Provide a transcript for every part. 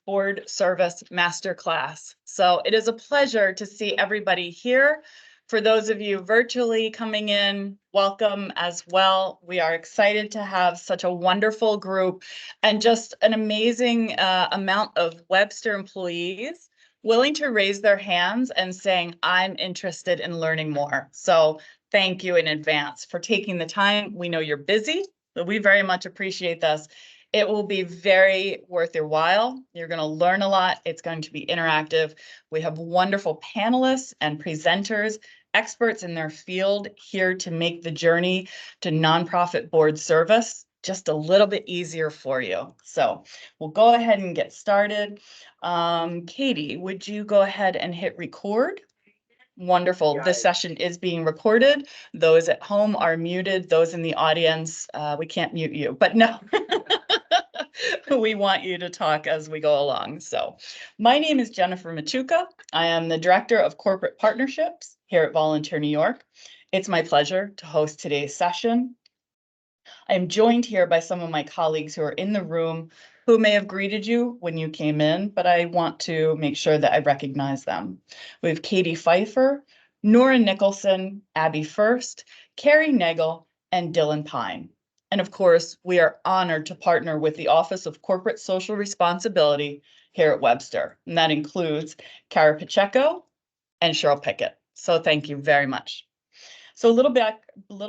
Board Service Masterclass. So it is a pleasure to see everybody here. For those of you virtually coming in, welcome as well. We are excited to have such a wonderful group and just an amazing amount of Webster employees willing to raise their hands and saying, I'm interested in learning more. So thank you in advance for taking the time. We know you're busy, but we very much appreciate this. It will be very worth your while. You're going to learn a lot. It's going to be interactive. We have wonderful panelists and presenters, experts in their field here to make the journey to nonprofit board service just a little bit easier for you. So we'll go ahead and get started. Katie, would you go ahead and hit record? Wonderful. This session is being recorded. Those at home are muted. Those in the audience, we can't mute you, but no. We want you to talk as we go along. So my name is Jennifer Machuca. I am the Director of Corporate Partnerships here at Volunteer New York. It's my pleasure to host today's session. I am joined here by some of my colleagues who are in the room who may have greeted you when you came in, but I want to make sure that I recognize them. We have Katie Pfeiffer, Nora Nicholson, Abby First, Carrie Nagel, and Dylan Pine. And of course, we are honored to partner with the Office of Corporate Social Responsibility here at Webster. And that includes Cara Pacheco and Cheryl Pickett. So thank you very much. So a little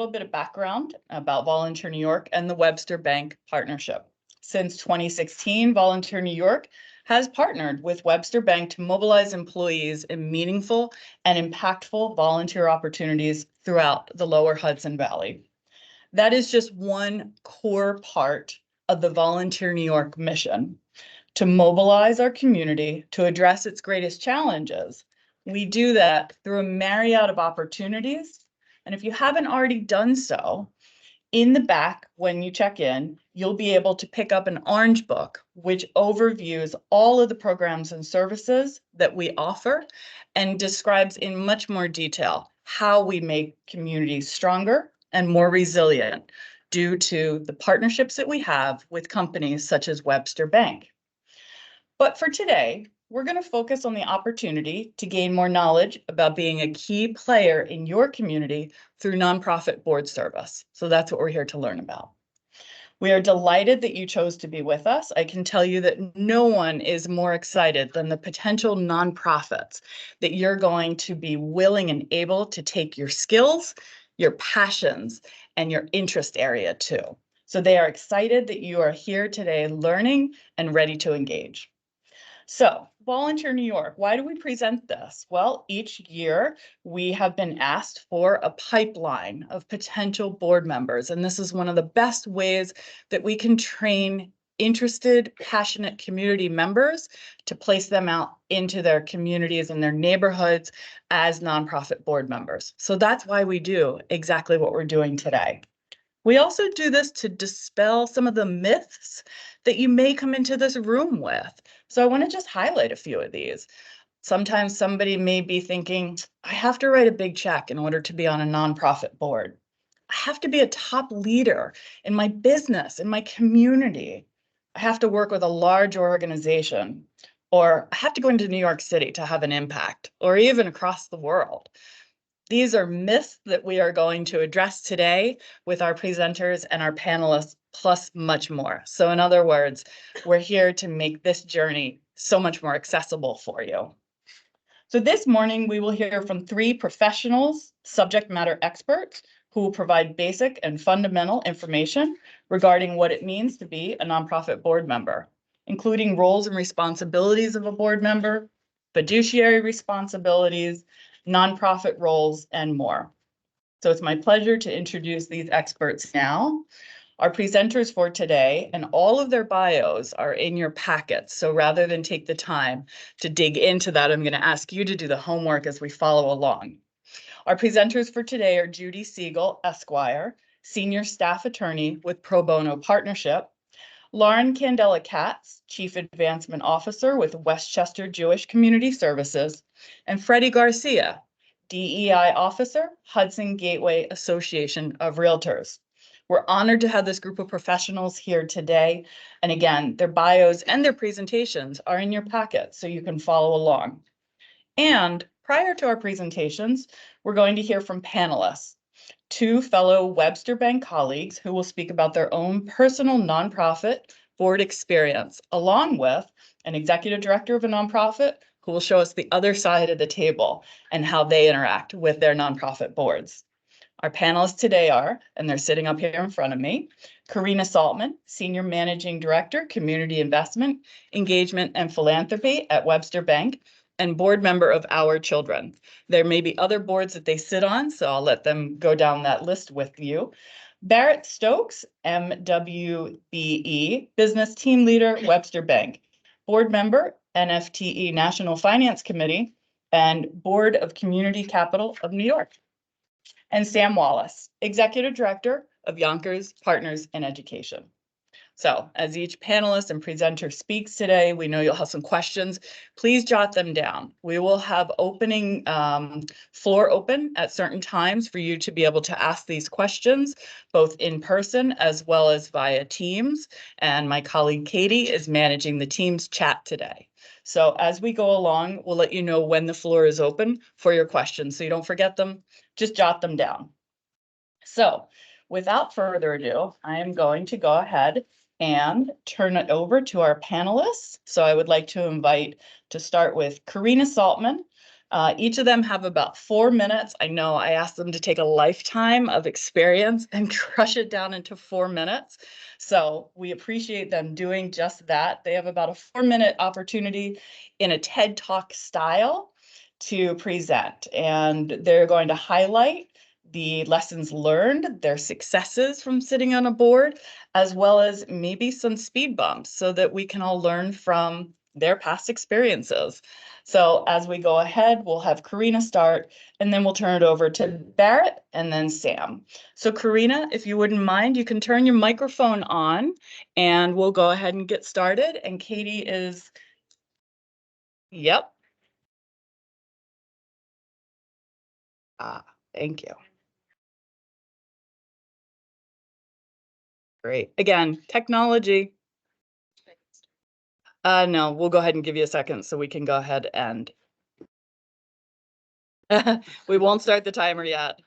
bit of background about Volunteer New York and the Webster Bank partnership. Since 2016, Volunteer New York has partnered with Webster Bank to mobilize employees in meaningful and impactful volunteer opportunities throughout the Lower Hudson Valley. That is just one core part of the Volunteer New York mission, to mobilize our community to address its greatest challenges. We do that through a myriad of opportunities. And if you haven't already done so, in the back, when you check in, you'll be able to pick up an orange book, which overviews all of the programs and services that we offer and describes in much more detail how we make communities stronger and more resilient due to the partnerships that we have with companies such as Webster Bank. But for today, we're going to focus on the opportunity to gain more knowledge about being a key player in your community through nonprofit board service. So that's what we're here to learn about. We are delighted that you chose to be with us. I can tell you that no one is more excited than the potential nonprofits that you're going to be willing and able to take your skills, your passions, and your interest area to. So they are excited that you are here today learning and ready to engage. So, Volunteer New York, why do we present this? Well, each year we have been asked for a pipeline of potential board members, and this is one of the best ways that we can train interested, passionate community members to place them out into their communities and their neighborhoods as nonprofit board members. So that's why we do exactly what we're doing today. We also do this to dispel some of the myths that you may come into this room with. So I want to just highlight a few of these. Sometimes somebody may be thinking, I have to write a big check in order to be on a nonprofit board. I have to be a top leader in my business, in my community. I have to work with a large organization, or I have to go into New York City to have an impact, or even across the world. These are myths that we are going to address today with our presenters and our panelists, plus much more. So in other words, we're here to make this journey so much more accessible for you. So this morning, we will hear from 3 professionals, subject matter experts, who will provide basic and fundamental information regarding what it means to be a nonprofit board member, including roles and responsibilities of a board member, fiduciary responsibilities, nonprofit roles, and more. So it's my pleasure to introduce these experts now. Our presenters for today and all of their bios are in your packets. So rather than take the time to dig into that, I'm going to ask you to do the homework as we follow along. Our presenters for today are Judy Siegel, Esquire, Senior Staff Attorney with Pro Bono Partnership, Lauren Candela Katz, Chief Advancement Officer with Westchester Jewish Community Services, and Freddie Garcia, DEI Officer, Hudson Gateway Association of Realtors. We're honored to have this group of professionals here today. And again, their bios and their presentations are in your packet, so you can follow along. And prior to our presentations, we're going to hear from panelists, two fellow Webster Bank colleagues who will speak about their own personal nonprofit board experience, along with an executive director of a nonprofit who will show us the other side of the table and how they interact with their nonprofit boards. Our panelists today are, and they're sitting up here in front of me, Karina Saltman, Senior Managing Director, Community Investment, Engagement, and Philanthropy at Webster Bank, and board member of Our Children. There may be other boards that they sit on, so I'll let them go down that list with you. Barrett Stokes, MWBE, Business Team Leader, Webster Bank, board member, NFTE National Finance Committee, and Board of Community Capital of New York. And Sam Wallace, Executive Director of Yonkers Partners in Education. So as each panelist and presenter speaks today, we know you'll have some questions. Please jot them down. We will have floor open at certain times for you to be able to ask these questions, both in person as well as via Teams. And my colleague Katie is managing the Teams chat today. So as we go along, we'll let you know when the floor is open for your questions. So you don't forget them, just jot them down. So without further ado, I am going to go ahead and turn it over to our panelists. So I would like to invite to start with Karina Saltman. Each of them have about 4 minutes. I know I asked them to take a lifetime of experience and crush it down into 4 minutes. So we appreciate them doing just that. They have about a 4-minute opportunity in a TED Talk style to present, and they're going to highlight the lessons learned, their successes from sitting on a board, as well as maybe some speed bumps so that we can all learn from their past experiences. So as we go ahead, we'll have Karina start, and then we'll turn it over to Barrett and then Sam. So Karina, if you wouldn't mind, you can turn your microphone on and we'll go ahead and get started. And Katie is, yep. Thank you. Great. Again, technology. No, we'll go ahead and give you a second so we can go ahead and we won't start the timer yet.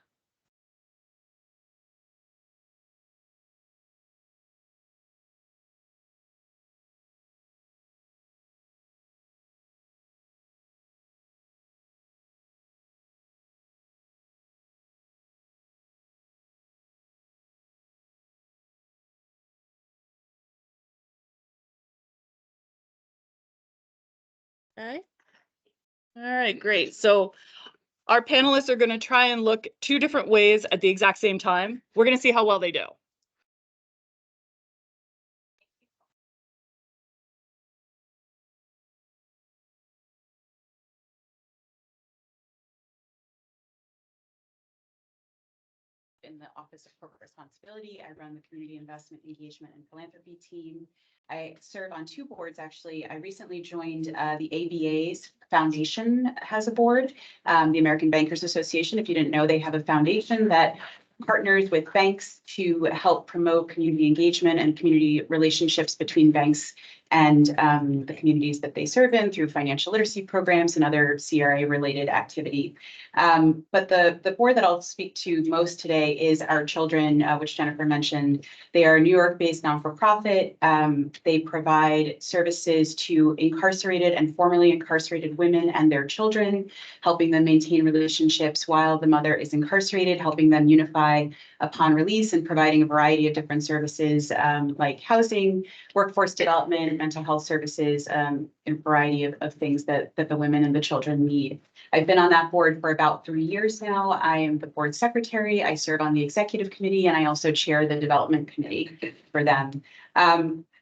Okay. All right, great. So our panelists are going to try and look 2 different ways at the exact same time. We're going to see how well they do. In the Office of Corporate Responsibility, I run the Community Investment, Engagement, and Philanthropy team. I serve on 2 boards, actually. I recently joined the ABA's foundation has a board, the American Bankers Association. If you didn't know, they have a foundation that partners with banks to help promote community engagement and community relationships between banks and the communities that they serve in through financial literacy programs and other CRA-related activity. But the board that I'll speak to most today is Our Children, which Jennifer mentioned. They are a New York-based non-for-profit. They provide services to incarcerated and formerly incarcerated women and their children, helping them maintain relationships while the mother is incarcerated, helping them unify upon release, and providing a variety of different services like housing, workforce development, mental health services, and a variety of things that the women and the children need. I've been on that board for about 3 years now. I am the board secretary. I serve on the executive committee, and I also chair the development committee for them.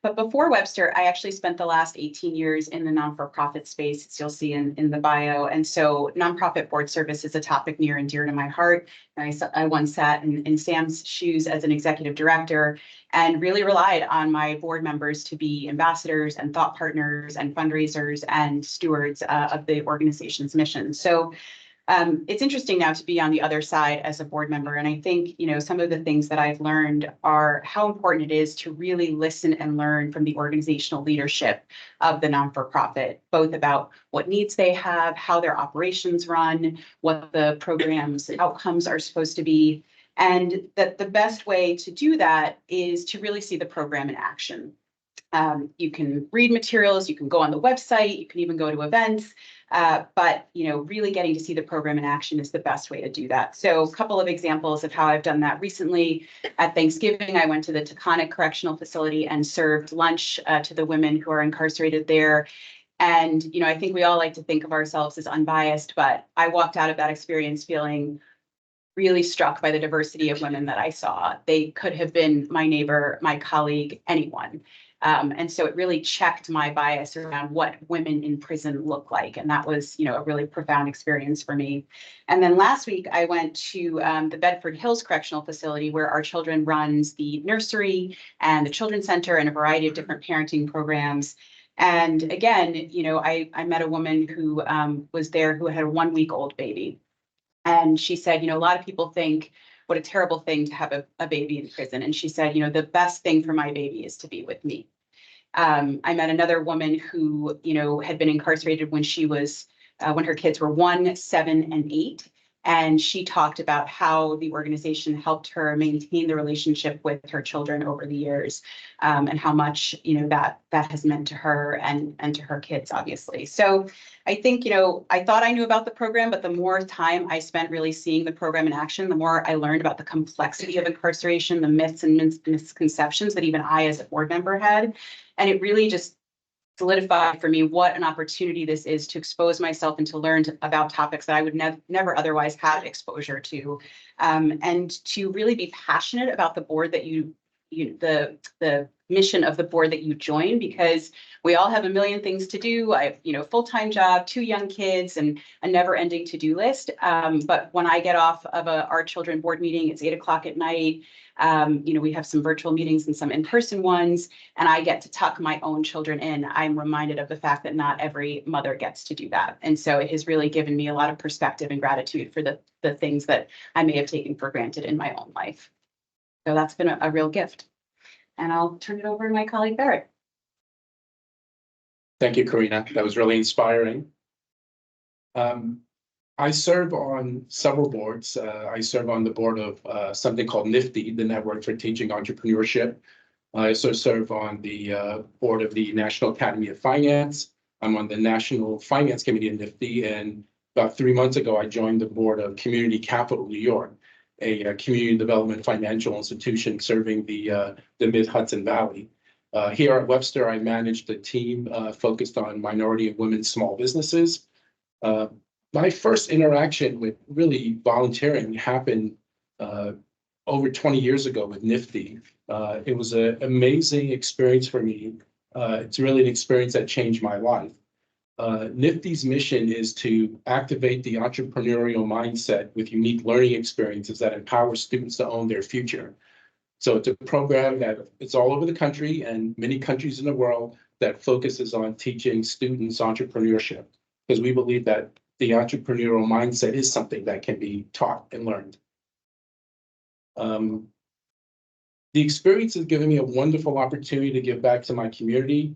But before Webster, I actually spent the last 18 years in the non-for-profit space, as you'll see in the bio. And so nonprofit board service is a topic near and dear to my heart. And I once sat in Sam's shoes as an executive director and really relied on my board members to be ambassadors and thought partners and fundraisers and stewards of the organization's mission. So It's interesting now to be on the other side as a board member. And I think, some of the things that I've learned are how important it is to really listen and learn from the organizational leadership of the non-for-profit, both about what needs they have, how their operations run, what the program's outcomes are supposed to be. And that the best way to do that is to really see the program in action. You can read materials, you can go on the website, you can even go to events, but really getting to see the program in action is the best way to do that. So a couple of examples of how I've done that recently. At Thanksgiving, I went to the Taconic Correctional Facility and served lunch to the women who are incarcerated there. And, I think we all like to think of ourselves as unbiased, but I walked out of that experience feeling really struck by the diversity of women that I saw. They could have been my neighbor, my colleague, anyone. And so it really checked my bias around what women in prison look like. And that was, a really profound experience for me. And then last week, I went to the Bedford Hills Correctional Facility, where our children runs the nursery and the children's center and a variety of different parenting programs. And again, I met a woman who was there who had a 1-week-old baby. And she said, a lot of people think what a terrible thing to have a baby in prison. And she said, the best thing for my baby is to be with me. I met another woman who, had been incarcerated when she was, when her kids were 1, 7, and 8. And she talked about how the organization helped her maintain the relationship with her children over the years, and how much, that has meant to her and to her kids, obviously. So I think, I thought I knew about the program, but the more time I spent really seeing the program in action, the more I learned about the complexity of incarceration, the myths and misconceptions that even I as a board member had. And it really just solidified for me what an opportunity this is to expose myself and to learn about topics that I would never otherwise have exposure to, and to really be passionate about the board that the mission of the board that you join, because we all have a million things to do. I have, full-time job, 2 young kids, and a never-ending to-do list. But when I get off of our children board meeting, it's 8 o'clock at night. We have some virtual meetings and some in-person ones, and I get to tuck my own children in. I'm reminded of the fact that not every mother gets to do that. And so it has really given me a lot of perspective and gratitude for the things that I may have taken for granted in my own life. So that's been a real gift. And I'll turn it over to my colleague Barrett. Thank you, Karina. That was really inspiring. I serve on several boards. I serve on the board of something called NIFTY, the Network for Teaching Entrepreneurship. I also serve on the board of the National Academy of Finance. I'm on the National Finance Committee of NIFTY, and about 3 months ago, I joined the board of Community Capital New York, a community development financial institution serving the Mid-Hudson Valley. Here at Webster, I managed a team focused on minority and women small businesses. My first interaction with really volunteering happened over 20 years ago with NIFTY. It was an amazing experience for me. It's really an experience that changed my life. NIFTY's mission is to activate the entrepreneurial mindset with unique learning experiences that empower students to own their future. So it's a program that it's all over the country and many countries in the world that focuses on teaching students entrepreneurship, because we believe that the entrepreneurial mindset is something that can be taught and learned. The experience has given me a wonderful opportunity to give back to my community.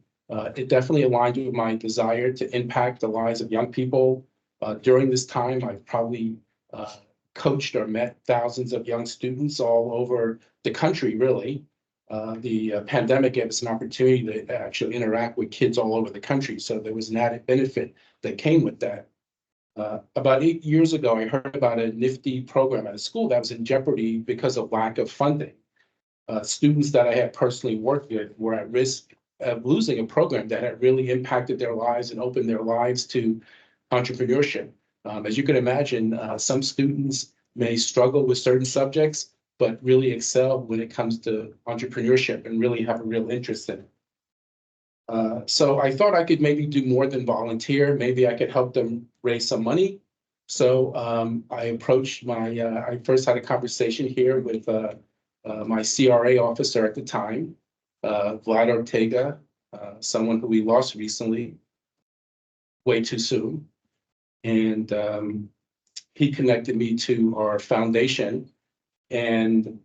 It definitely aligned with my desire to impact the lives of young people. During this time, I've probably coached or met thousands of young students all over the country, really. The pandemic gave us an opportunity to actually interact with kids all over the country, so there was an added benefit that came with that. About 8 years ago, I heard about a NIFTY program at a school that was in jeopardy because of lack of funding. Students that I had personally worked with were at risk of losing a program that had really impacted their lives and opened their lives to entrepreneurship. As you can imagine, some students may struggle with certain subjects, but really excel when it comes to entrepreneurship and really have a real interest in it. So I thought I could maybe do more than volunteer. Maybe I could help them raise some money. So I approached I first had a conversation here with my CRA officer at the time, Vlad Ortega, someone who we lost recently, way too soon. And he connected me to our foundation. And,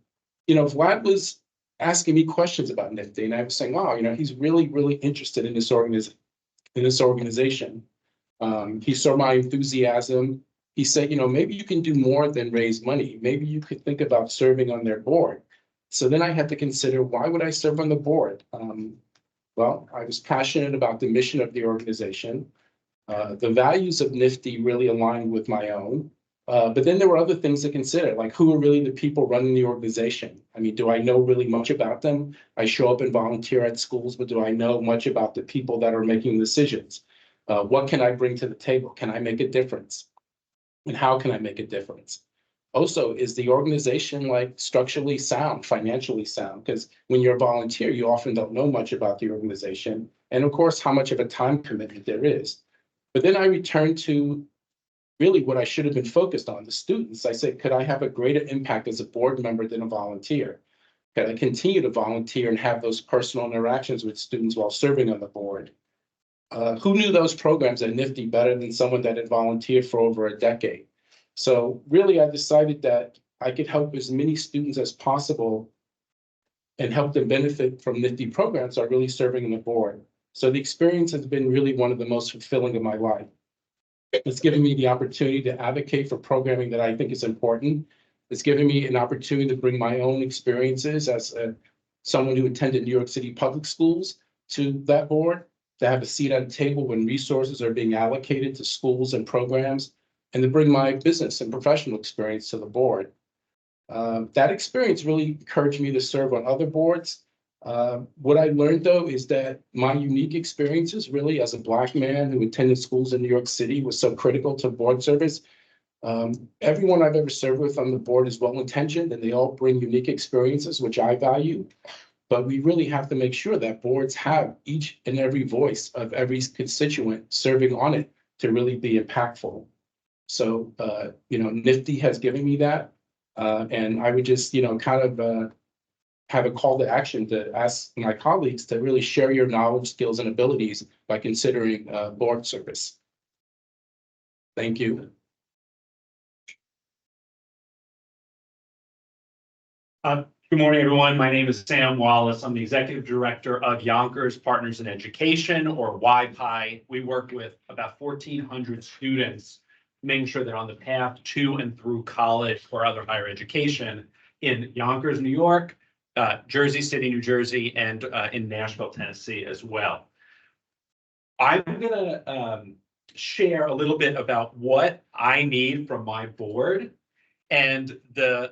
Vlad was asking me questions about Nifty, and I was saying, wow, he's really, really interested in this organization. He saw my enthusiasm. He said, maybe you can do more than raise money. Maybe you could think about serving on their board. So then I had to consider, why would I serve on the board? Well, I was passionate about the mission of the organization. The values of Nifty really aligned with my own. But then there were other things to consider, like who are really the people running the organization? I mean, do I know really much about them? I show up and volunteer at schools, but do I know much about the people that are making decisions? What can I bring to the table? Can I make a difference? And how can I make a difference? Also, is the organization structurally sound, financially sound? Because when you're a volunteer, you often don't know much about the organization. And of course, how much of a time commitment there is. But then I returned to really what I should have been focused on, the students. I said, could I have a greater impact as a board member than a volunteer? Could I continue to volunteer and have those personal interactions with students while serving on the board? Who knew those programs at Nifty better than someone that had volunteered for over a decade? So really, I decided that I could help as many students as possible and help them benefit from Nifty programs by really serving on the board. So the experience has been really one of the most fulfilling of my life. It's given me the opportunity to advocate for programming that I think is important. It's given me an opportunity to bring my own experiences as someone who attended New York City public schools to that board, to have a seat at a table when resources are being allocated to schools and programs, and to bring my business and professional experience to the board. That experience really encouraged me to serve on other boards. What I learned, though, is that my unique experiences, really, as a Black man who attended schools in New York City, was so critical to board service. Everyone I've ever served with on the board is well-intentioned, and they all bring unique experiences, which I value. But we really have to make sure that boards have each and every voice of every constituent serving on it to really be impactful. So, Nifty has given me that. And I would just, have a call to action to ask my colleagues to really share your knowledge, skills, and abilities by considering board service. Thank you. Good morning, everyone. My name is Sam Wallace. I'm the Executive Director of Yonkers Partners in Education, or YPI. We work with about 1,400 students, making sure they're on the path to and through college or other higher education in Yonkers, New York, Jersey City, New Jersey, and in Nashville, Tennessee as well. I'm going to share a little bit about what I need from my board. And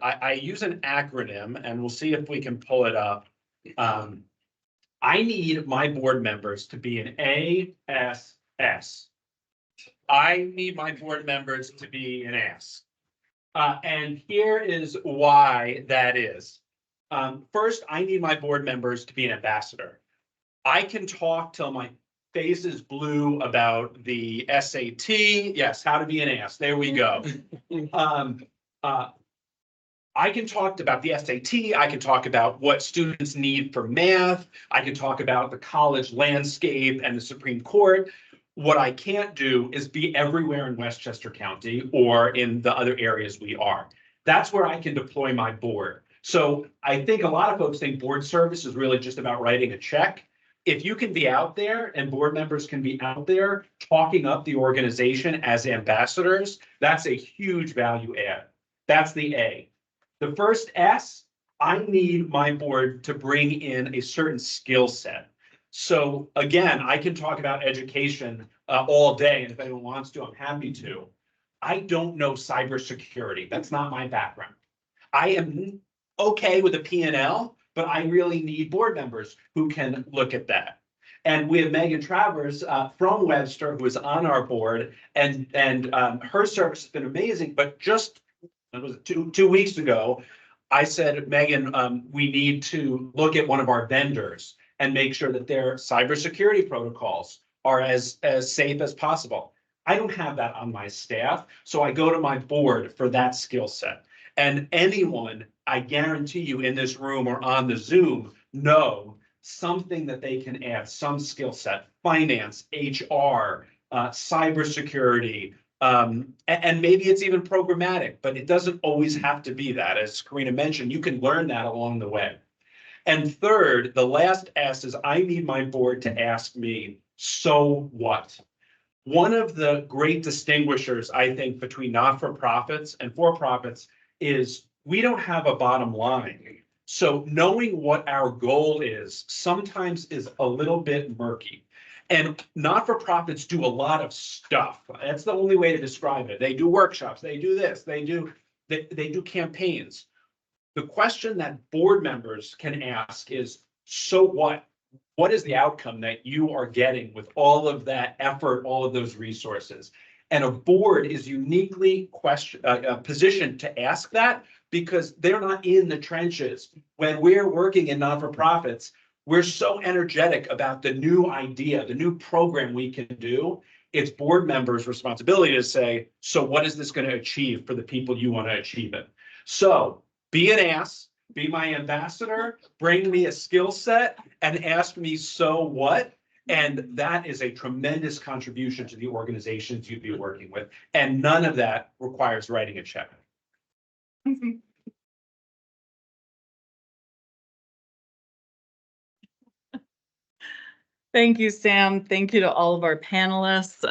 I use an acronym, and we'll see if we can pull it up. I need my board members to be an ASS. I need my board members to be an S. And here is why that is. First, I need my board members to be an ambassador. I can talk till my face is blue about the SAT. Yes, how to be an ass. There we go. I can talk about the SAT. I can talk about what students need for math. I can talk about the college landscape and the Supreme Court. What I can't do is be everywhere in Westchester County or in the other areas we are. That's where I can deploy my board. So I think a lot of folks think board service is really just about writing a check. If you can be out there and board members can be out there talking up the organization as ambassadors, that's a huge value add. That's the A. The first S, I need my board to bring in a certain skill set. So again, I can talk about education all day, and if anyone wants to, I'm happy to. I don't know cybersecurity. That's not my background. I am okay with a P&L, but I really need board members who can look at that. And we have Megan Travers from Webster, who is on our board, and her service has been amazing. But just it was two weeks ago, I said, Megan, we need to look at one of our vendors and make sure that their cybersecurity protocols are as safe as possible. I don't have that on my staff, so I go to my board for that skill set. And anyone, I guarantee you, in this room or on the Zoom, know something that they can add, some skill set: finance, HR, cybersecurity, And maybe it's even programmatic, but it doesn't always have to be that. As Karina mentioned, you can learn that along the way. And third, the last S is I need my board to ask me, so what? One of the great distinguishers, I think, between not-for-profits and for-profits is we don't have a bottom line. So knowing what our goal is sometimes is a little bit murky. And not-for-profits do a lot of stuff. That's the only way to describe it. They do workshops, they do this, they do campaigns. The question that board members can ask is, so what? What is the outcome that you are getting with all of that effort, all of those resources? And a board is uniquely positioned to ask that because they're not in the trenches. When we're working in not-for-profits, we're so energetic about the new idea, the new program we can do. It's board members' responsibility to say, so what is this going to achieve for the people you want to achieve it? So be an ass, be my ambassador, bring me a skill set and ask me, so what? And that is a tremendous contribution to the organizations you'd be working with. And none of that requires writing a check. Thank you, Sam. Thank you to all of our panelists.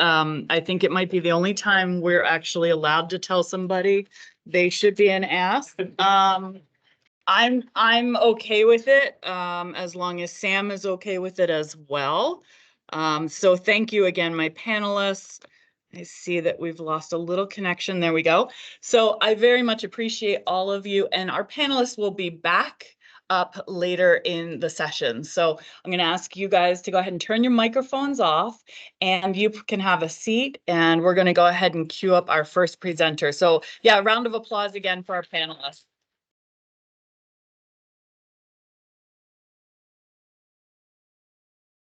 I think it might be the only time we're actually allowed to tell somebody they should be an ass. I'm okay with it, as long as Sam is okay with it as well. So thank you again, my panelists. I see that we've lost a little connection. There we go. So I very much appreciate all of you, and our panelists will be back up later in the session. So I'm going to ask you guys to go ahead and turn your microphones off, and you can have a seat, and we're going to go ahead and queue up our first presenter. So yeah, a round of applause again for our panelists.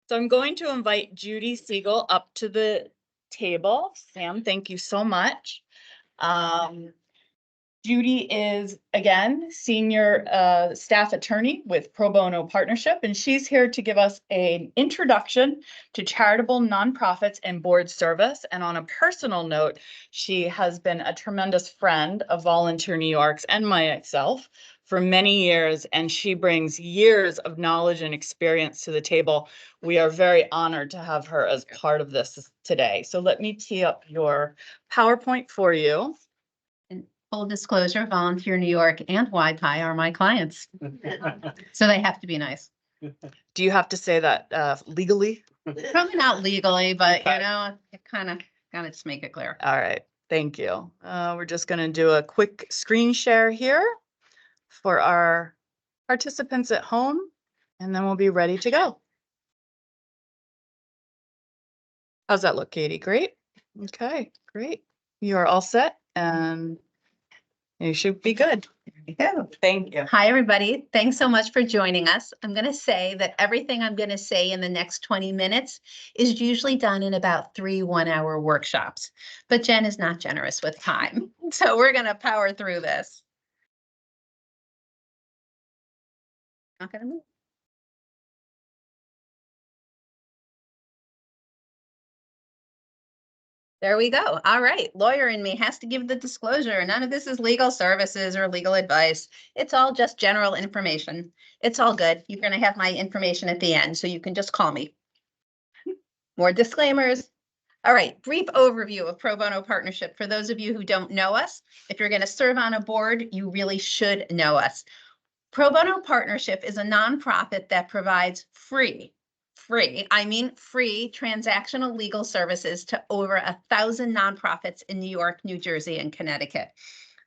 So I'm going to invite Judy Siegel up to the table. Sam, thank you so much. Judy is, again, senior staff attorney with Pro Bono Partnership, and she's here to give us an introduction to charitable nonprofits and board service. And on a personal note, she has been a tremendous friend of Volunteer New York's and myself for many years, and she brings years of knowledge and experience to the table. We are very honored to have her as part of this today. So let me tee up your PowerPoint for you. Full disclosure, Volunteer New York and YPI are my clients. So they have to be nice. Do you have to say that legally? Probably not legally, but you know, it kind of gotta just make it clear. All right, thank you. We're just gonna do a quick screen share here for our participants at home, and then we'll be ready to go. How's that look, Katie? Great. Okay, great. You are all set and you should be good. Thank you. Hi, everybody. Thanks so much for joining us. I'm going to say that everything I'm going to say in the next 20 minutes is usually done in about 3 1-hour workshops. But Jen is not generous with time. So we're going to power through this. Not going to move. There we go. All right. Lawyer in me has to give the disclosure. None of this is legal services or legal advice. It's all just general information. It's all good. You're going to have my information at the end, so you can just call me. More disclaimers. All right. Brief overview of Pro Bono Partnership. For those of you who don't know us, if you're going to serve on a board, you really should know us. Pro Bono Partnership is a nonprofit that provides free transactional legal services to over 1,000 nonprofits in New York, New Jersey, and Connecticut.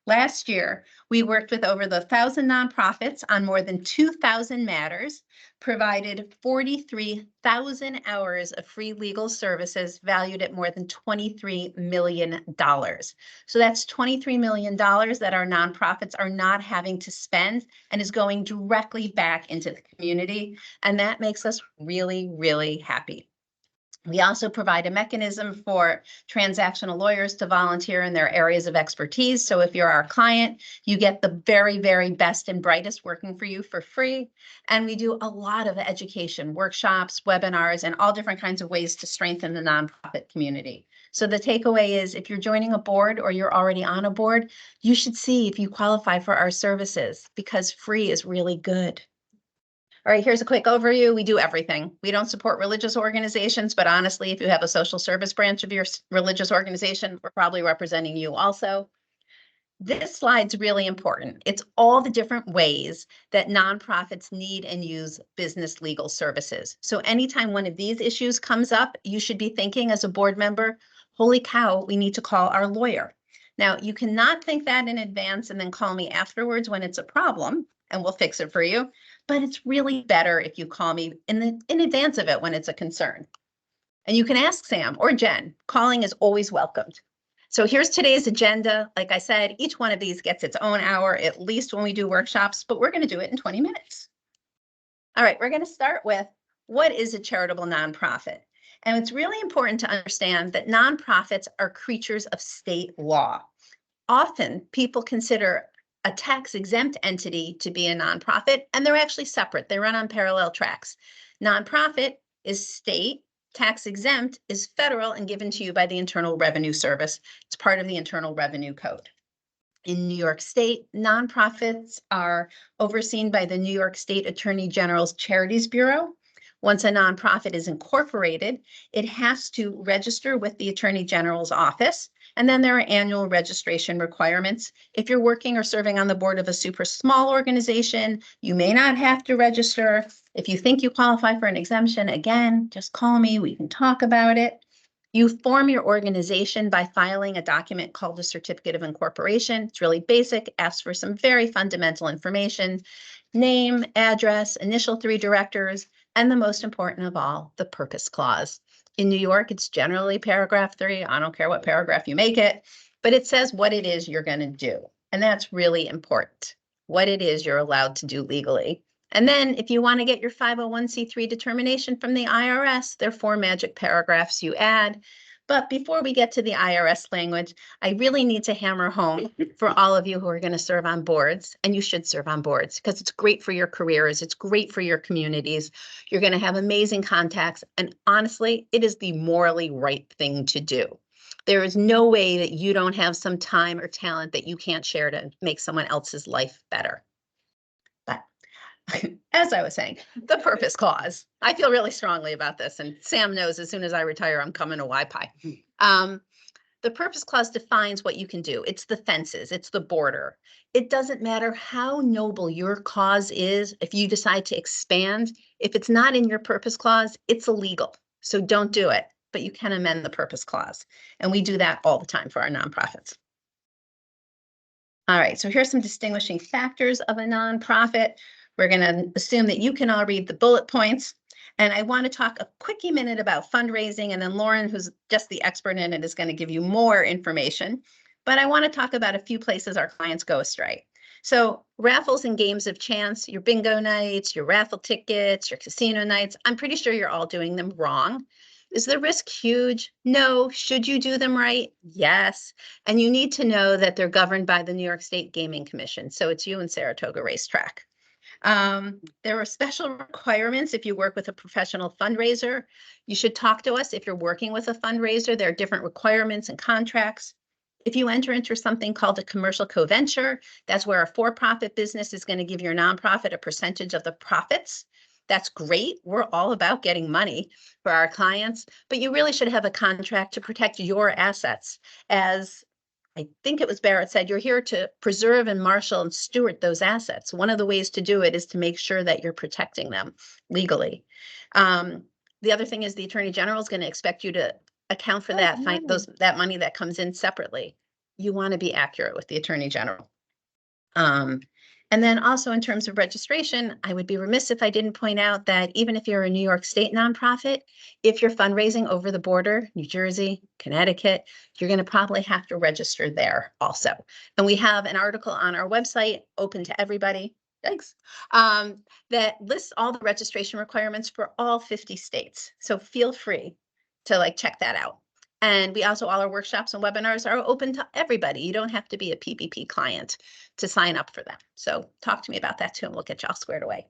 Last year, we worked with over 1,000 nonprofits on more than 2,000 matters, provided 43,000 hours of free legal services valued at more than $23 million. So that's $23 million that our nonprofits are not having to spend and is going directly back into the community. And that makes us really, really happy. We also provide a mechanism for transactional lawyers to volunteer in their areas of expertise. So if you're our client, you get the very, very best and brightest working for you for free. And we do a lot of education, workshops, webinars, and all different kinds of ways to strengthen the nonprofit community. So the takeaway is if you're joining a board or you're already on a board, you should see if you qualify for our services because free is really good. All right, here's a quick overview. We do everything. We don't support religious organizations, but honestly, if you have a social service branch of your religious organization, we're probably representing you also. This slide's really important. It's all the different ways that nonprofits need and use business legal services. So anytime one of these issues comes up, you should be thinking as a board member, holy cow, we need to call our lawyer. Now, you cannot think that in advance and then call me afterwards when it's a problem, and we'll fix it for you. But it's really better if you call me in advance of it when it's a concern. And you can ask Sam or Jen. Calling is always welcomed. So here's today's agenda. Like I said, each one of these gets its own hour, at least when we do workshops, but we're going to do it in 20 minutes. All right, we're going to start with what is a charitable nonprofit? And it's really important to understand that nonprofits are creatures of state law. Often people consider a tax-exempt entity to be a nonprofit, and they're actually separate. They run on parallel tracks. Nonprofit is state, tax-exempt is federal and given to you by the Internal Revenue Service. It's part of the Internal Revenue Code. In New York State, nonprofits are overseen by the New York State Attorney General's Charities Bureau. Once a nonprofit is incorporated, it has to register with the Attorney General's office. And then there are annual registration requirements. If you're working or serving on the board of a super small organization, you may not have to register. If you think you qualify for an exemption, again, just call me, we can talk about it. You form your organization by filing a document called a certificate of incorporation. It's really basic, asks for some very fundamental information, name, address, initial 3 directors, and the most important of all, the purpose clause. In New York, it's generally paragraph 3. I don't care what paragraph you make it, but it says what it is you're going to do. And that's really important, what it is you're allowed to do legally. And then if you want to get your 501c3 determination from the IRS, there are 4 magic paragraphs you add. But before we get to the IRS language, I really need to hammer home for all of you who are going to serve on boards, and you should serve on boards because it's great for your careers. It's great for your communities. You're going to have amazing contacts. And honestly, it is the morally right thing to do. There is no way that you don't have some time or talent that you can't share to make someone else's life better. But as I was saying, the purpose clause. I feel really strongly about this, and Sam knows as soon as I retire, I'm coming to YPI. The purpose clause defines what you can do. It's the fences, it's the border. It doesn't matter how noble your cause is. If you decide to expand, if it's not in your purpose clause, it's illegal. So don't do it, but you can amend the purpose clause. And we do that all the time for our nonprofits. All right, so here's some distinguishing factors of a nonprofit. We're going to assume that you can all read the bullet points. And I want to talk a quickie minute about fundraising, and then Lauren, who's just the expert in it, is going to give you more information. But I want to talk about a few places our clients go astray. So raffles and games of chance, your bingo nights, your raffle tickets, your casino nights, I'm pretty sure you're all doing them wrong. Is the risk huge? No. Should you do them right? Yes. And you need to know that they're governed by the New York State Gaming Commission. So it's you and Saratoga Racetrack. There are special requirements if you work with a professional fundraiser. You should talk to us if you're working with a fundraiser. There are different requirements and contracts. If you enter into something called a commercial co-venture, that's where a for-profit business is going to give your nonprofit a percentage of the profits. That's great. We're all about getting money for our clients, but you really should have a contract to protect your assets. As I think it was Barrett said, you're here to preserve and marshal and steward those assets. One of the ways to do it is to make sure that you're protecting them legally. The other thing is the Attorney General is going to expect you to account for that money that comes in separately. You want to be accurate with the Attorney General. And then also in terms of registration, I would be remiss if I didn't point out that even if you're a New York State nonprofit, if you're fundraising over the border, New Jersey, Connecticut, you're going to probably have to register there also. And we have an article on our website open to everybody. Thanks. That lists all the registration requirements for all 50 states. So feel free to like check that out. And we also, all our workshops and webinars are open to everybody. You don't have to be a PPP client to sign up for them. So talk to me about that too, and we'll get you all squared away.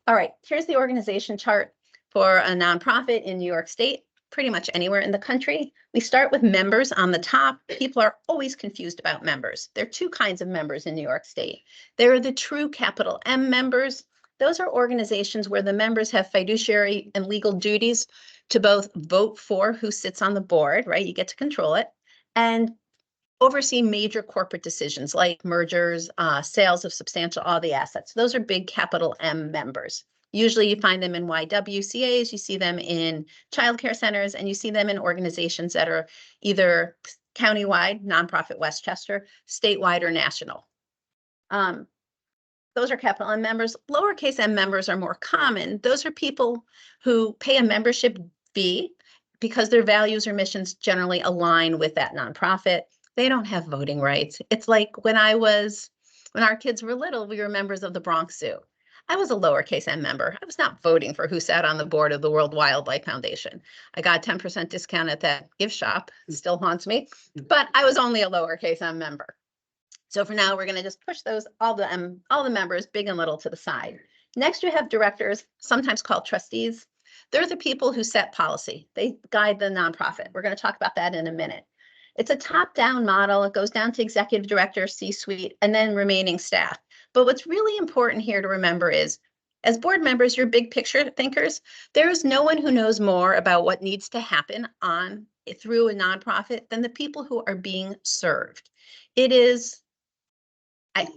All right, here's the organization chart for a nonprofit in New York State, pretty much anywhere in the country. We start with members on the top. People are always confused about members. There are two kinds of members in New York State. There are the true capital M members. Those are organizations where the members have fiduciary and legal duties to both vote for who sits on the board, right? You get to control it, and oversee major corporate decisions like mergers, sales of all the assets. Those are big capital M members. Usually you find them in YWCAs, you see them in childcare centers, and you see them in organizations that are either countywide, nonprofit Westchester, statewide, or national. Those are capital M members. Lowercase m members are more common. Those are people who pay a membership fee because their values or missions generally align with that nonprofit. They don't have voting rights. It's like when our kids were little, we were members of the Bronx Zoo. I was a lowercase m member. I was not voting for who sat on the board of the World Wildlife Foundation. I got a 10% discount at that gift shop. It still haunts me, but I was only a lowercase m member. So for now, we're going to just push those, all the members, big and little, to the side. Next, we have directors, sometimes called trustees. They're the people who set policy. They guide the nonprofit. We're going to talk about that in a minute. It's a top-down model. It goes down to executive director, C-suite, and then remaining staff. But what's really important here to remember is, as board members, you're big picture thinkers. There is no one who knows more about what needs to happen through a nonprofit than the people who are being served. It is, I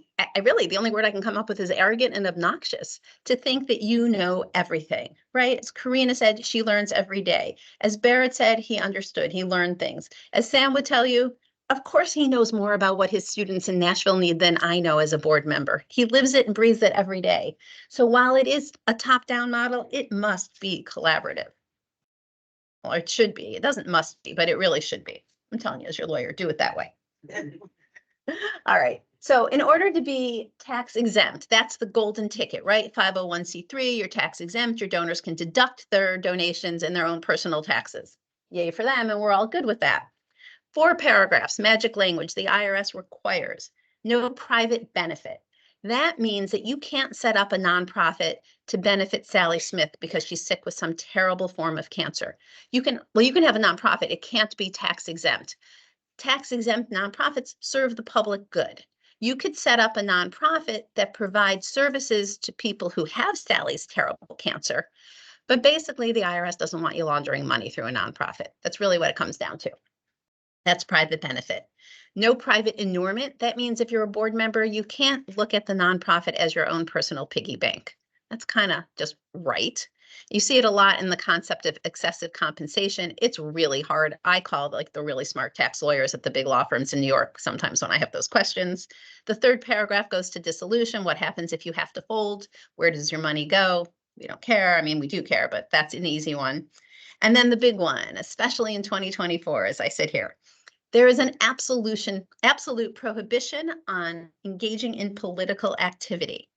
really, the only word I can come up with is arrogant and obnoxious to think that you know everything, right? As Karina said, she learns every day. As Barrett said, he understood, he learned things. As Sam would tell you, of course he knows more about what his students in Nashville need than I know as a board member. He lives it and breathes it every day. So while it is a top-down model, it must be collaborative. Well, it should be. It doesn't must be, but it really should be. I'm telling you, as your lawyer, do it that way. All right. So in order to be tax exempt, that's the golden ticket, right? 501c3, you're tax exempt, your donors can deduct their donations and their own personal taxes. Yay for them, and we're all good with that. 4 paragraphs, magic language, the IRS requires no private benefit. That means that you can't set up a nonprofit to benefit Sally Smith because she's sick with some terrible form of cancer. You can have a nonprofit, it can't be tax exempt. Tax exempt nonprofits serve the public good. You could set up a nonprofit that provides services to people who have Sally's terrible cancer, but basically the IRS doesn't want you laundering money through a nonprofit. That's really what it comes down to. That's private benefit. No private inurement. That means if you're a board member, you can't look at the nonprofit as your own personal piggy bank. That's kind of just right. You see it a lot in the concept of excessive compensation. It's really hard. I call like the really smart tax lawyers at the big law firms in New York sometimes when I have those questions. The 3rd paragraph goes to dissolution. What happens if you have to fold? Where does your money go? We don't care. I mean, we do care, but that's an easy one. And then the big one, especially in 2024, as I sit here, there is an absolute prohibition on engaging in political activity.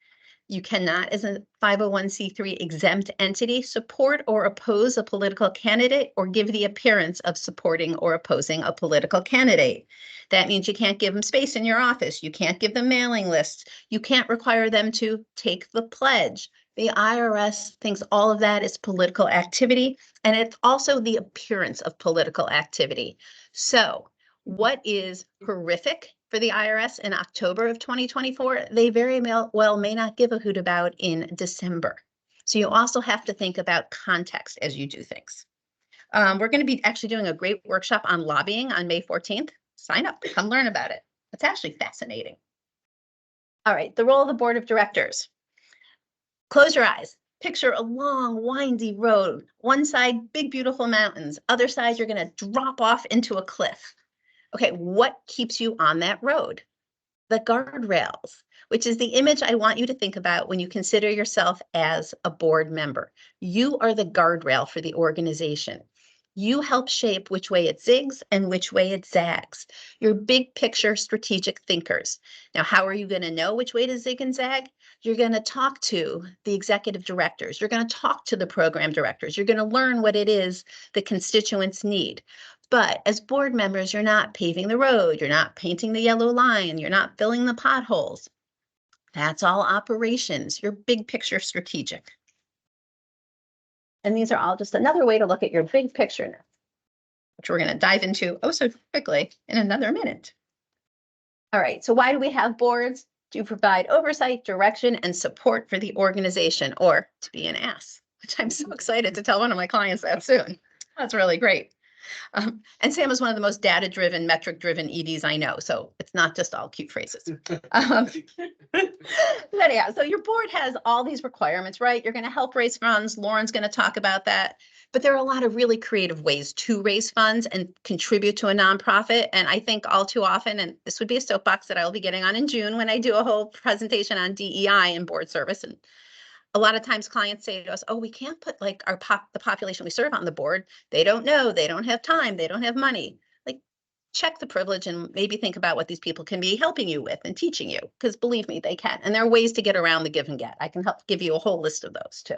You cannot, as a 501c3 exempt entity, support or oppose a political candidate or give the appearance of supporting or opposing a political candidate. That means you can't give them space in your office. You can't give them mailing lists. You can't require them to take the pledge. The IRS thinks all of that is political activity, and it's also the appearance of political activity. So what is horrific for the IRS in October of 2024, they very well may not give a hoot about in December. So you also have to think about context as you do things. We're going to be actually doing a great workshop on lobbying on May 14th. Sign up, come learn about it. It's actually fascinating. All right, the role of the board of directors. Close your eyes. Picture a long, windy road. One side, big, beautiful mountains. Other side, you're going to drop off into a cliff. Okay, what keeps you on that road? The guardrails, which is the image I want you to think about when you consider yourself as a board member. You are the guardrail for the organization. You help shape which way it zigs and which way it zags. You're big picture strategic thinkers. Now, how are you going to know which way to zig and zag? You're going to talk to the executive directors. You're going to talk to the program directors. You're going to learn what it is the constituents need. But as board members, you're not paving the road. You're not painting the yellow line. You're not filling the potholes. That's all operations. You're big picture strategic. And these are all just another way to look at your big picture now, which we're going to dive into oh so quickly in another minute. All right, so why do we have boards? To provide oversight, direction, and support for the organization, or to be an ass, which I'm so excited to tell one of my clients that soon. That's really great. And Sam is one of the most data-driven, metric-driven EDs I know, so it's not just all cute phrases. But anyhow, so your board has all these requirements, right? You're going to help raise funds. Lauren's going to talk about that. But there are a lot of really creative ways to raise funds and contribute to a nonprofit. And I think all too often, and this would be a soapbox that I will be getting on in June when I do a whole presentation on DEI and board service. And a lot of times clients say to us, oh, we can't put like the population we serve on the board. They don't know, they don't have time, they don't have money. Like, check the privilege and maybe think about what these people can be helping you with and teaching you, because believe me, they can. And there are ways to get around the give and get. I can help give you a whole list of those too.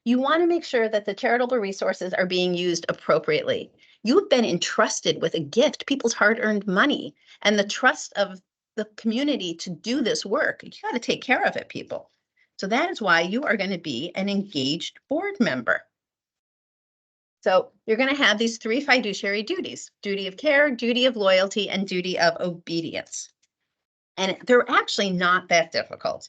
You want to make sure that the charitable resources are being used appropriately. You've been entrusted with a gift, people's hard-earned money, and the trust of the community to do this work. You got to take care of it, people. So that is why you are going to be an engaged board member. So you're going to have these 3 fiduciary duties: duty of care, duty of loyalty, and duty of obedience. And they're actually not that difficult.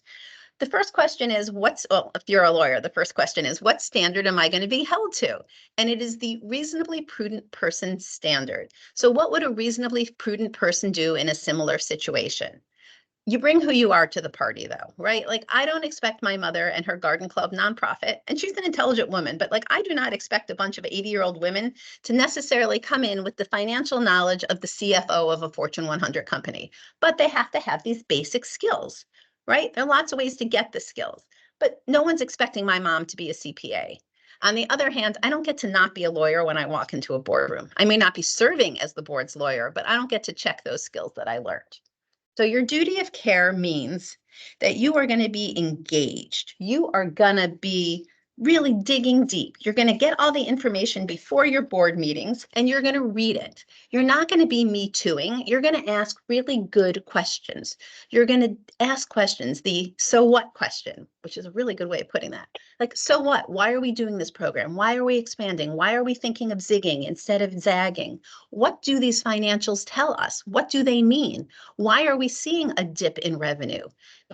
The first question is, if you're a lawyer, the first question is, what standard am I going to be held to? And it is the reasonably prudent person standard. So what would a reasonably prudent person do in a similar situation? You bring who you are to the party though, right? Like, I don't expect my mother and her garden club nonprofit, and she's an intelligent woman, but like, I do not expect a bunch of 80-year-old women to necessarily come in with the financial knowledge of the CFO of a Fortune 100 company, but they have to have these basic skills, right? There are lots of ways to get the skills, but no one's expecting my mom to be a CPA. On the other hand, I don't get to not be a lawyer when I walk into a boardroom. I may not be serving as the board's lawyer, but I don't get to check those skills that I learned. So your duty of care means that you are going to be engaged. You are going to be really digging deep. You're going to get all the information before your board meetings and you're going to read it. You're not going to be me tooing. You're going to ask really good questions. You're going to ask questions, the so what question, which is a really good way of putting that. Like, so what? Why are we doing this program? Why are we expanding? Why are we thinking of zigging instead of zagging? What do these financials tell us? What do they mean? Why are we seeing a dip in revenue?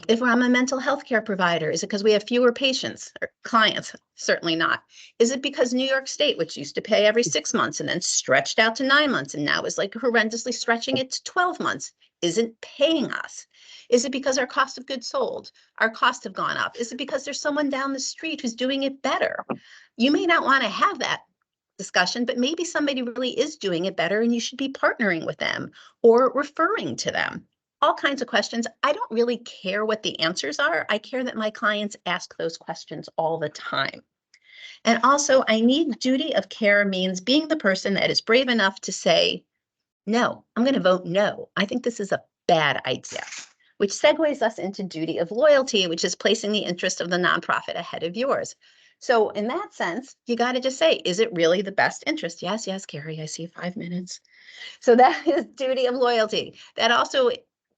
If I'm a mental health care provider, is it because we have fewer patients or clients? Certainly not. Is it because New York State, which used to pay every 6 months and then stretched out to 9 months and now is like horrendously stretching it to 12 months, isn't paying us? Is it because our cost of goods sold, our costs have gone up? Is it because there's someone down the street who's doing it better? You may not want to have that discussion, but maybe somebody really is doing it better and you should be partnering with them or referring to them. All kinds of questions. I don't really care what the answers are. I care that my clients ask those questions all the time. And also, I need duty of care means being the person that is brave enough to say, no, I'm going to vote no. I think this is a bad idea, which segues us into duty of loyalty, which is placing the interest of the nonprofit ahead of yours. So in that sense, you got to just say, is it really the best interest? Yes, yes, Carrie, I see 5 minutes. So that is duty of loyalty. That also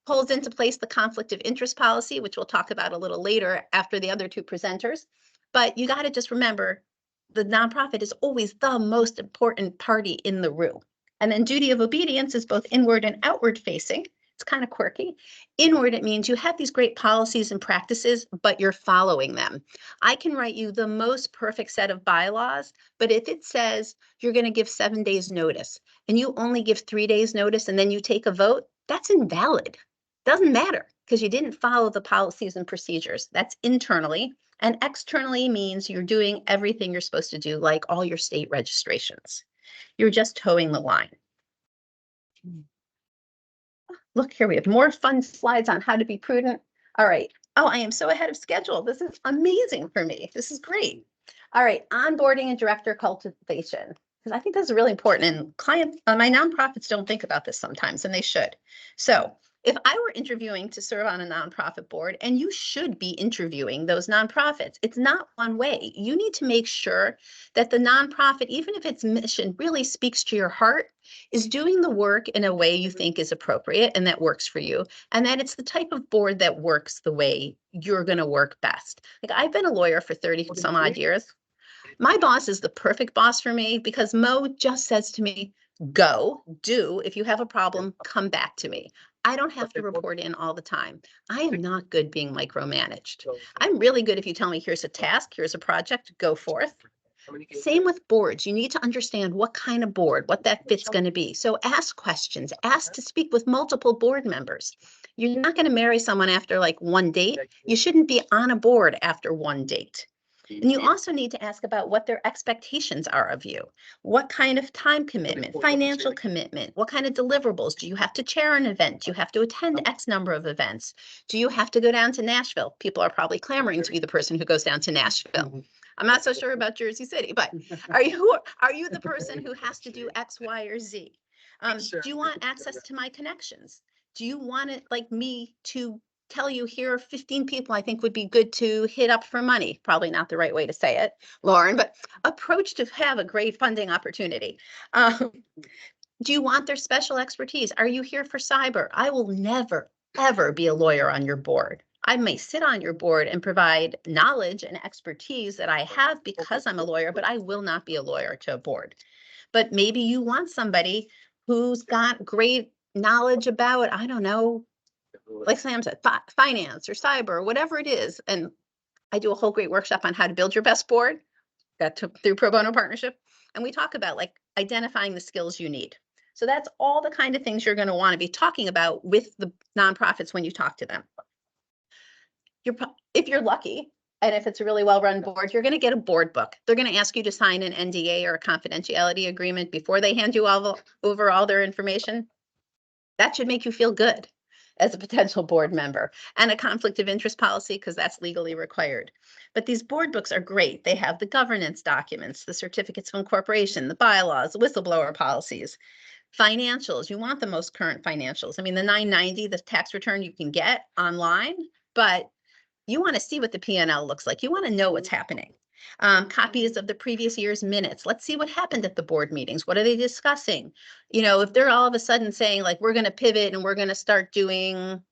pulls into place the conflict of interest policy, which we'll talk about a little later after the other 2 presenters. But you got to just remember, the nonprofit is always the most important party in the room. And then duty of obedience is both inward and outward facing. It's kind of quirky. Inward, it means you have these great policies and practices, but you're following them. I can write you the most perfect set of bylaws, but if it says you're going to give 7 days notice and you only give 3 days notice and then you take a vote, that's invalid. Doesn't matter because you didn't follow the policies and procedures. That's internally. And externally means you're doing everything you're supposed to do, like all your state registrations. You're just towing the line. Look here, we have more fun slides on how to be prudent. All right. Oh, I am so ahead of schedule. This is amazing for me. This is great. All right, onboarding and director cultivation. Because I think this is really important and my nonprofits don't think about this sometimes and they should. So If I were interviewing to serve on a nonprofit board, and you should be interviewing those nonprofits, it's not one way. You need to make sure that the nonprofit, even if its mission really speaks to your heart, is doing the work in a way you think is appropriate and that works for you, and that it's the type of board that works the way you're going to work best. Like, I've been a lawyer for 30 some odd years. My boss is the perfect boss for me because Mo just says to me, go, do. If you have a problem, come back to me. I don't have to report in all the time. I am not good being micromanaged. I'm really good if you tell me, here's a task, here's a project, go forth. Same with boards. You need to understand what kind of board, what that fit's going to be. So ask questions, ask to speak with multiple board members. You're not going to marry someone after like one date. You shouldn't be on a board after one date. And you also need to ask about what their expectations are of you. What kind of time commitment, financial commitment, what kind of deliverables? Do you have to chair an event? Do you have to attend X number of events? Do you have to go down to Nashville? People are probably clamoring to be the person who goes down to Nashville. I'm not so sure about Jersey City, but are you the person who has to do X, Y, or Z? Do you want access to my connections? Do you want it like me to tell you here are 15 people I think would be good to hit up for money? Probably not the right way to say it, Lauren, but approach to have a great funding opportunity. Do you want their special expertise? Are you here for cyber? I will never, ever be a lawyer on your board. I may sit on your board and provide knowledge and expertise that I have because I'm a lawyer, but I will not be a lawyer to a board. But maybe you want somebody who's got great knowledge about, I don't know, like Sam said, finance or cyber or whatever it is. And I do a whole great workshop on how to build your best board through Pro Bono Partnership. And we talk about like identifying the skills you need. So that's all the kind of things you're going to want to be talking about with the nonprofits when you talk to them. If you're lucky, and if it's a really well-run board, you're going to get a board book. They're going to ask you to sign an NDA or a confidentiality agreement before they hand you over all their information. That should make you feel good as a potential board member, and a conflict of interest policy, because that's legally required. But these board books are great. They have the governance documents, the certificates of incorporation, the bylaws, the whistleblower policies, financials. You want the most current financials. I mean, the 990, the tax return you can get online, but you want to see what the P&L looks like. You want to know what's happening. Copies of the previous year's minutes. Let's see what happened at the board meetings. What are they discussing? You know, if they're all of a sudden saying like, we're going to pivot and we're going to start doing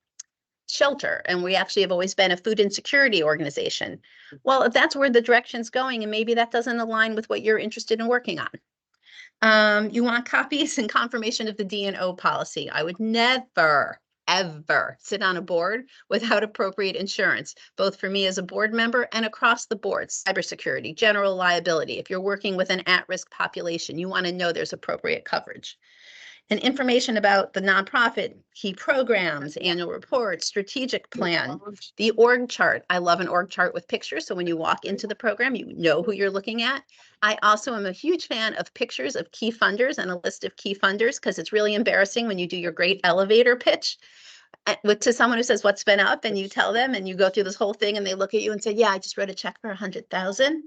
shelter, and we actually have always been a food insecurity organization. Well, if that's where the direction's going, and maybe that doesn't align with what you're interested in working on. You want copies and confirmation of the D&O policy. I would never, ever sit on a board without appropriate insurance, both for me as a board member and across the board. Cybersecurity, general liability. If you're working with an at-risk population, you want to know there's appropriate coverage. And information about the nonprofit, key programs, annual reports, strategic plan, the org chart. I love an org chart with pictures, so when you walk into the program, you know who you're looking at. I also am a huge fan of pictures of key funders and a list of key funders, because it's really embarrassing when you do your great elevator pitch to someone who says, what's been up? And you tell them, and you go through this whole thing, and they look at you and say, yeah, I just wrote a check for 100,000.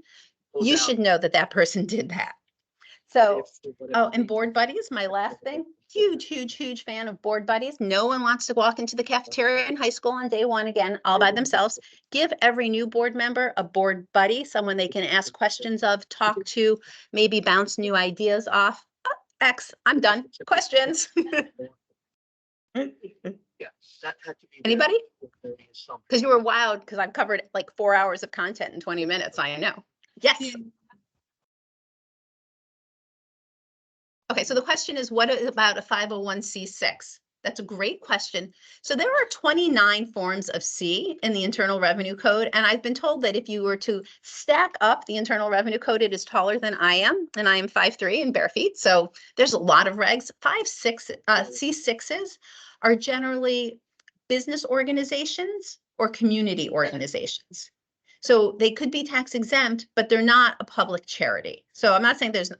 You should know that that person did that. So, oh, and board buddies, my last thing, huge, huge, huge fan of board buddies. No one wants to walk into the cafeteria in high school on day one again, all by themselves. Give every new board member a board buddy, someone they can ask questions of, talk to, maybe bounce new ideas off. Oh, X, I'm done. Questions? Anybody? Because you were wild, because I've covered like 4 hours of content in 20 minutes, I know. Yes. Okay, so the question is, what about a 501c6? That's a great question. So there are 29 forms of C in the Internal Revenue Code, and I've been told that if you were to stack up the Internal Revenue Code, it is taller than I am, and I am 5'3" and bare feet, so there's a lot of regs. C6s are generally business organizations or community organizations. So they could be tax exempt, but they're not a public charity. So I'm not saying there's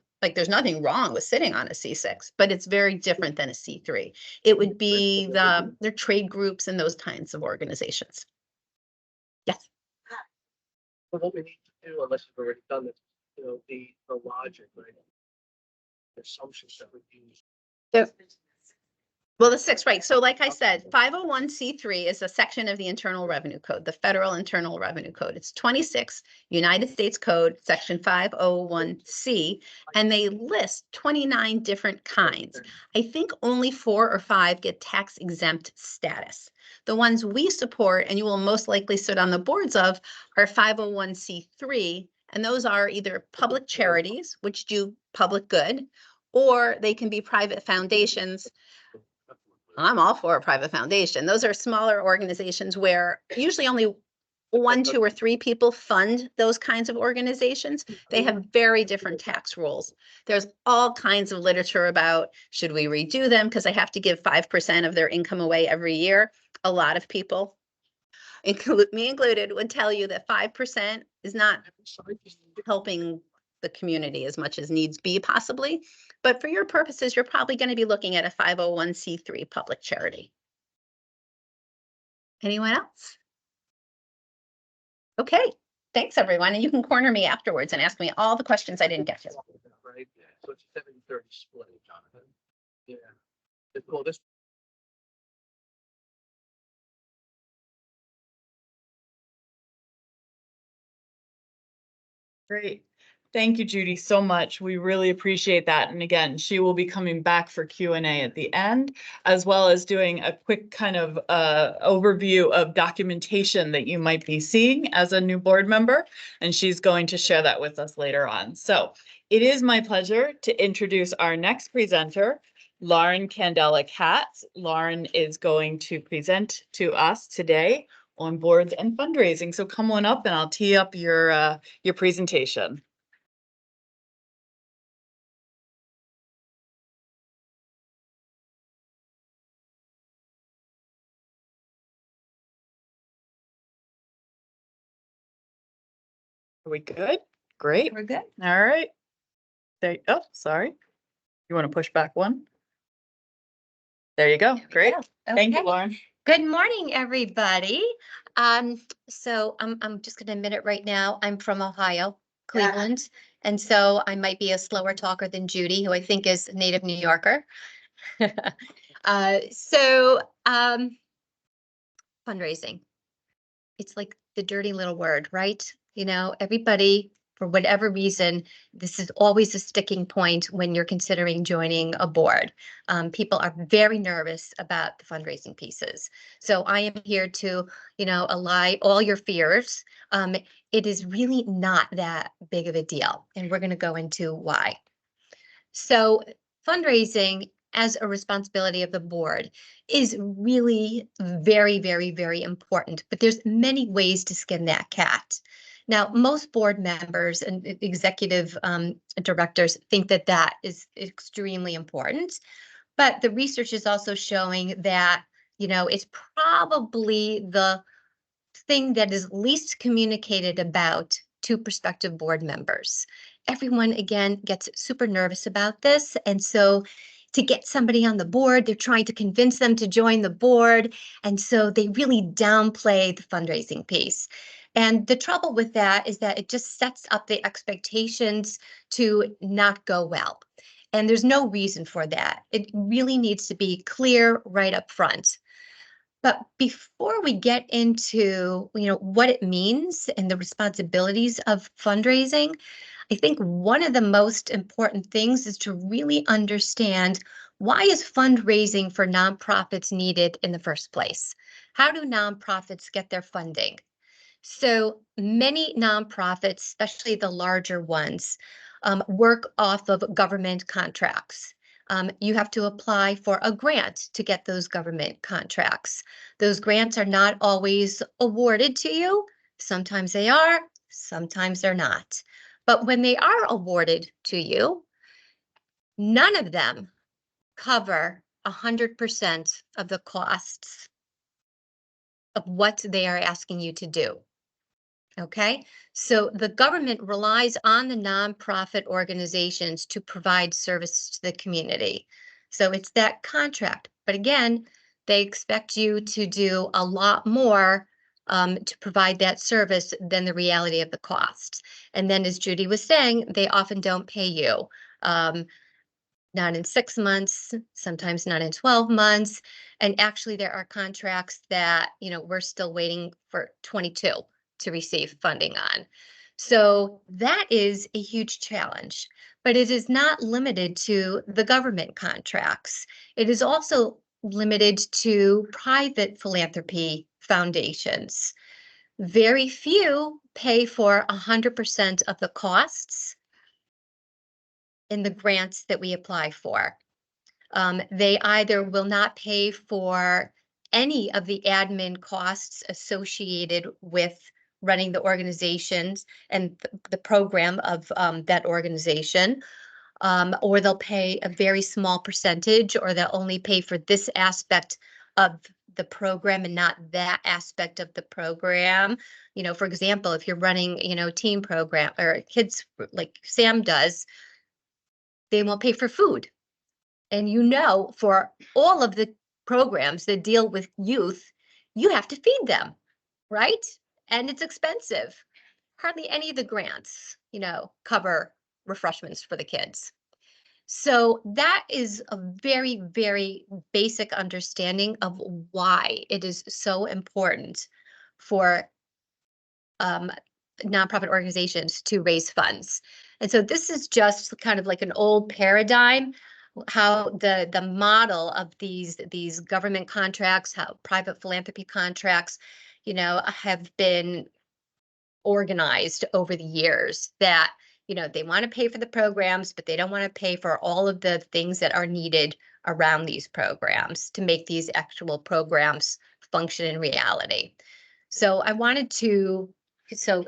nothing wrong with sitting on a C6, but it's very different than a C3. It would be their trade groups and those kinds of organizations. Yes. But what we need to do, unless you've already done it, you know, the logic, right? The assumptions that we use. So Well, the six, right. So like I said, 501c3 is a section of the Internal Revenue Code, the Federal Internal Revenue Code. It's 26 United States Code, Section 501c, and they list 29 different kinds. I think only 4 or 5 get tax exempt status. The ones we support, and you will most likely sit on the boards of, are 501c3, and those are either public charities, which do public good, or they can be private foundations. I'm all for a private foundation. Those are smaller organizations where usually only 1, 2, or 3 people fund those kinds of organizations. They have very different tax rules. There's all kinds of literature about, should we redo them because they have to give 5% of their income away every year? A lot of people, me included, would tell you that 5% is not helping the community as much as needs be possibly. But for your purposes, you're probably going to be looking at a 501c3 public charity. Anyone else? Okay, thanks everyone. And you can corner me afterwards and ask me all the questions I didn't get to. Right, so it's 70-30 split, Jonathan. Yeah. Well, this. Great. Thank you, Judy, so much. We really appreciate that. And again, she will be coming back for Q&A at the end, as well as doing a quick kind of overview of documentation that you might be seeing as a new board member. And she's going to share that with us later on. So it is my pleasure to introduce our next presenter, Lauren Candela-Katz. Lauren is going to present to us today on boards and fundraising. So come on up and I'll tee up your presentation. Are we good? Great. We're good. All right. There, oh, sorry. You want to push back one? There you go. Great. Thank you, Okay. Lauren. Good morning, everybody. So I'm just gonna admit it right now. I'm from Ohio, Cleveland. And so I might be a slower talker than Judy, who I think is a native New Yorker. Fundraising. It's like the dirty little word, right? You know, everybody, for whatever reason, this is always a sticking point when you're considering joining a board. People are very nervous about the fundraising pieces. So I am here to, allay all your fears. It is really not that big of a deal, and we're going to go into why. So fundraising as a responsibility of the board is really very, very, very important, but there's many ways to skin that cat. Now, most board members and executive directors think that that is extremely important, but the research is also showing that, it's probably the thing that is least communicated about to prospective board members. Everyone, again, gets super nervous about this. And so to get somebody on the board, they're trying to convince them to join the board. And so they really downplay the fundraising piece. And the trouble with that is that it just sets up the expectations to not go well. And there's no reason for that. It really needs to be clear right up front. But before we get into, what it means and the responsibilities of fundraising, I think one of the most important things is to really understand, why is fundraising for nonprofits needed in the first place? How do nonprofits get their funding? So many nonprofits, especially the larger ones, work off of government contracts. You have to apply for a grant to get those government contracts. Those grants are not always awarded to you. Sometimes they are, sometimes they're not. But when they are awarded to you, none of them cover 100% of the costs of what they are asking you to do. Okay, so the government relies on the nonprofit organizations to provide service to the community. So it's that contract. But again, they expect you to do a lot more to provide that service than the reality of the cost. And then, as Judy was saying, they often don't pay you. not in 6 months, sometimes not in 12 months. And actually there are contracts that, we're still waiting for 22 to receive funding on. So that is a huge challenge, but it is not limited to the government contracts. It is also limited to private philanthropy foundations. Very few pay for 100% of the costs in the grants that we apply for. They either will not pay for any of the admin costs associated with running the organizations and the program of that organization, or they'll pay a very small percentage, or they'll only pay for this aspect of the program and not that aspect of the program. For example, if you're running, team program or kids like Sam does, they won't pay for food. And for all of the programs that deal with youth, you have to feed them, right? And it's expensive. Hardly any of the grants, cover refreshments for the kids. So that is a very, very basic understanding of why it is so important for nonprofit organizations to raise funds. And so this is just kind of like an old paradigm, how the model of these government contracts, how private philanthropy contracts, have been organized over the years, that they want to pay for the programs, but they don't want to pay for all of the things that are needed around these programs to make these actual programs function in reality. So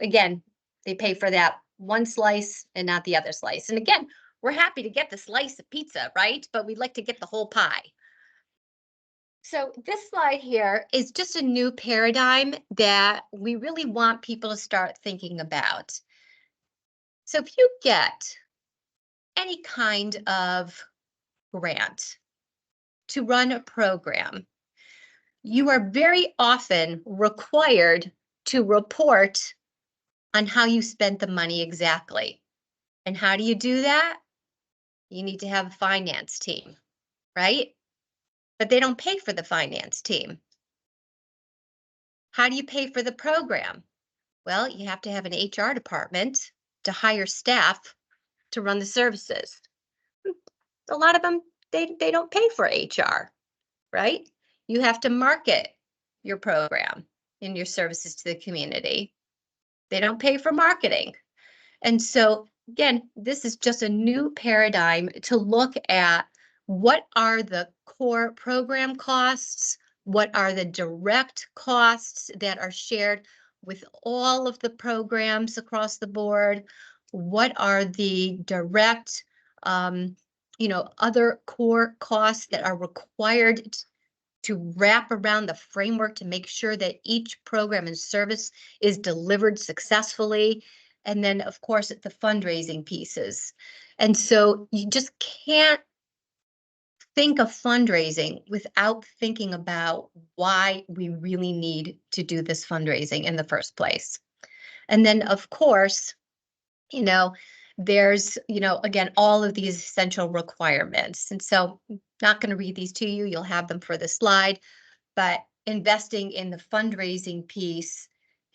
again, they pay for that one slice and not the other slice. And again, we're happy to get the slice of pizza, right? But we'd like to get the whole pie. So this slide here is just a new paradigm that we really want people to start thinking about. So if you get any kind of grant to run a program, you are very often required to report on how you spent the money exactly. And how do you do that? You need to have a finance team, right? But they don't pay for the finance team. How do you pay for the program? Well, you have to have an HR department to hire staff to run the services. A lot of them, they don't pay for HR, right? You have to market your program and your services to the community. They don't pay for marketing. And so again, this is just a new paradigm to look at what are the core program costs, what are the direct costs that are shared with all of the programs across the board, what are the direct, other core costs that are required to wrap around the framework to make sure that each program and service is delivered successfully. And then, of course, the fundraising pieces. And so you just can't think of fundraising without thinking about why we really need to do this fundraising in the first place. And then, of course, there's, again, all of these essential requirements. And so I'm not going to read these to you. You'll have them for the slide, but investing in the fundraising piece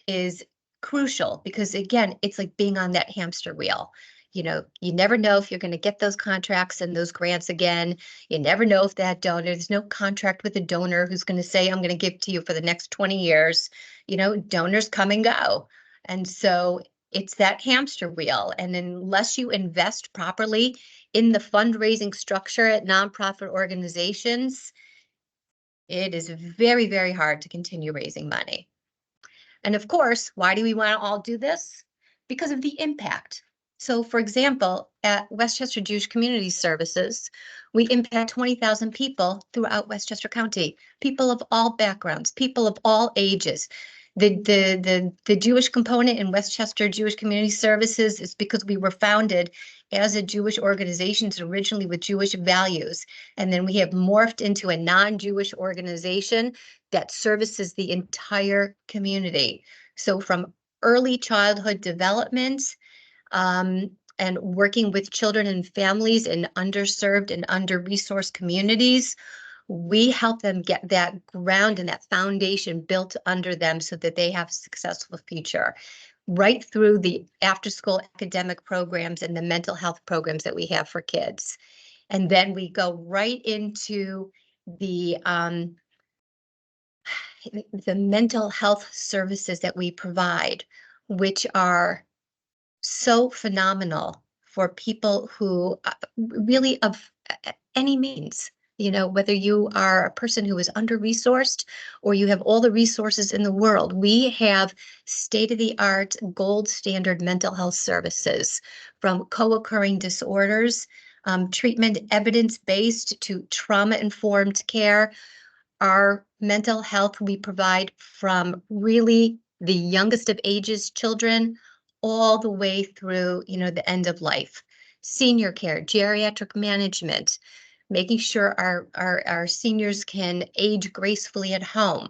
is crucial because, again, it's like being on that hamster wheel. You never know if you're going to get those contracts and those grants again. You never know if that donor, there's no contract with a donor who's going to say, I'm going to give to you for the next 20 years. Donors come and go. And so it's that hamster wheel. And unless you invest properly in the fundraising structure at nonprofit organizations, it is very, very hard to continue raising money. And of course, why do we want to all do this? Because of the impact. So for example, at Westchester Jewish Community Services, we impact 20,000 people throughout Westchester County, people of all backgrounds, people of all ages. The Jewish component in Westchester Jewish Community Services is because we were founded as a Jewish organization originally with Jewish values. And then we have morphed into a non-Jewish organization that services the entire community. So from early childhood development, and working with children and families in underserved and under-resourced communities, we help them get that ground and that foundation built under them so that they have a successful future, right through the after-school academic programs and the mental health programs that we have for kids. And then we go right into the mental health services that we provide, which are so phenomenal for people who really of any means, whether you are a person who is under-resourced or you have all the resources in the world. We have state-of-the-art gold standard mental health services, from co-occurring disorders, treatment evidence-based, to trauma-informed care. Our mental health we provide from really the youngest of ages, children, all the way through, the end of life. Senior care, geriatric management, making sure our seniors can age gracefully at home.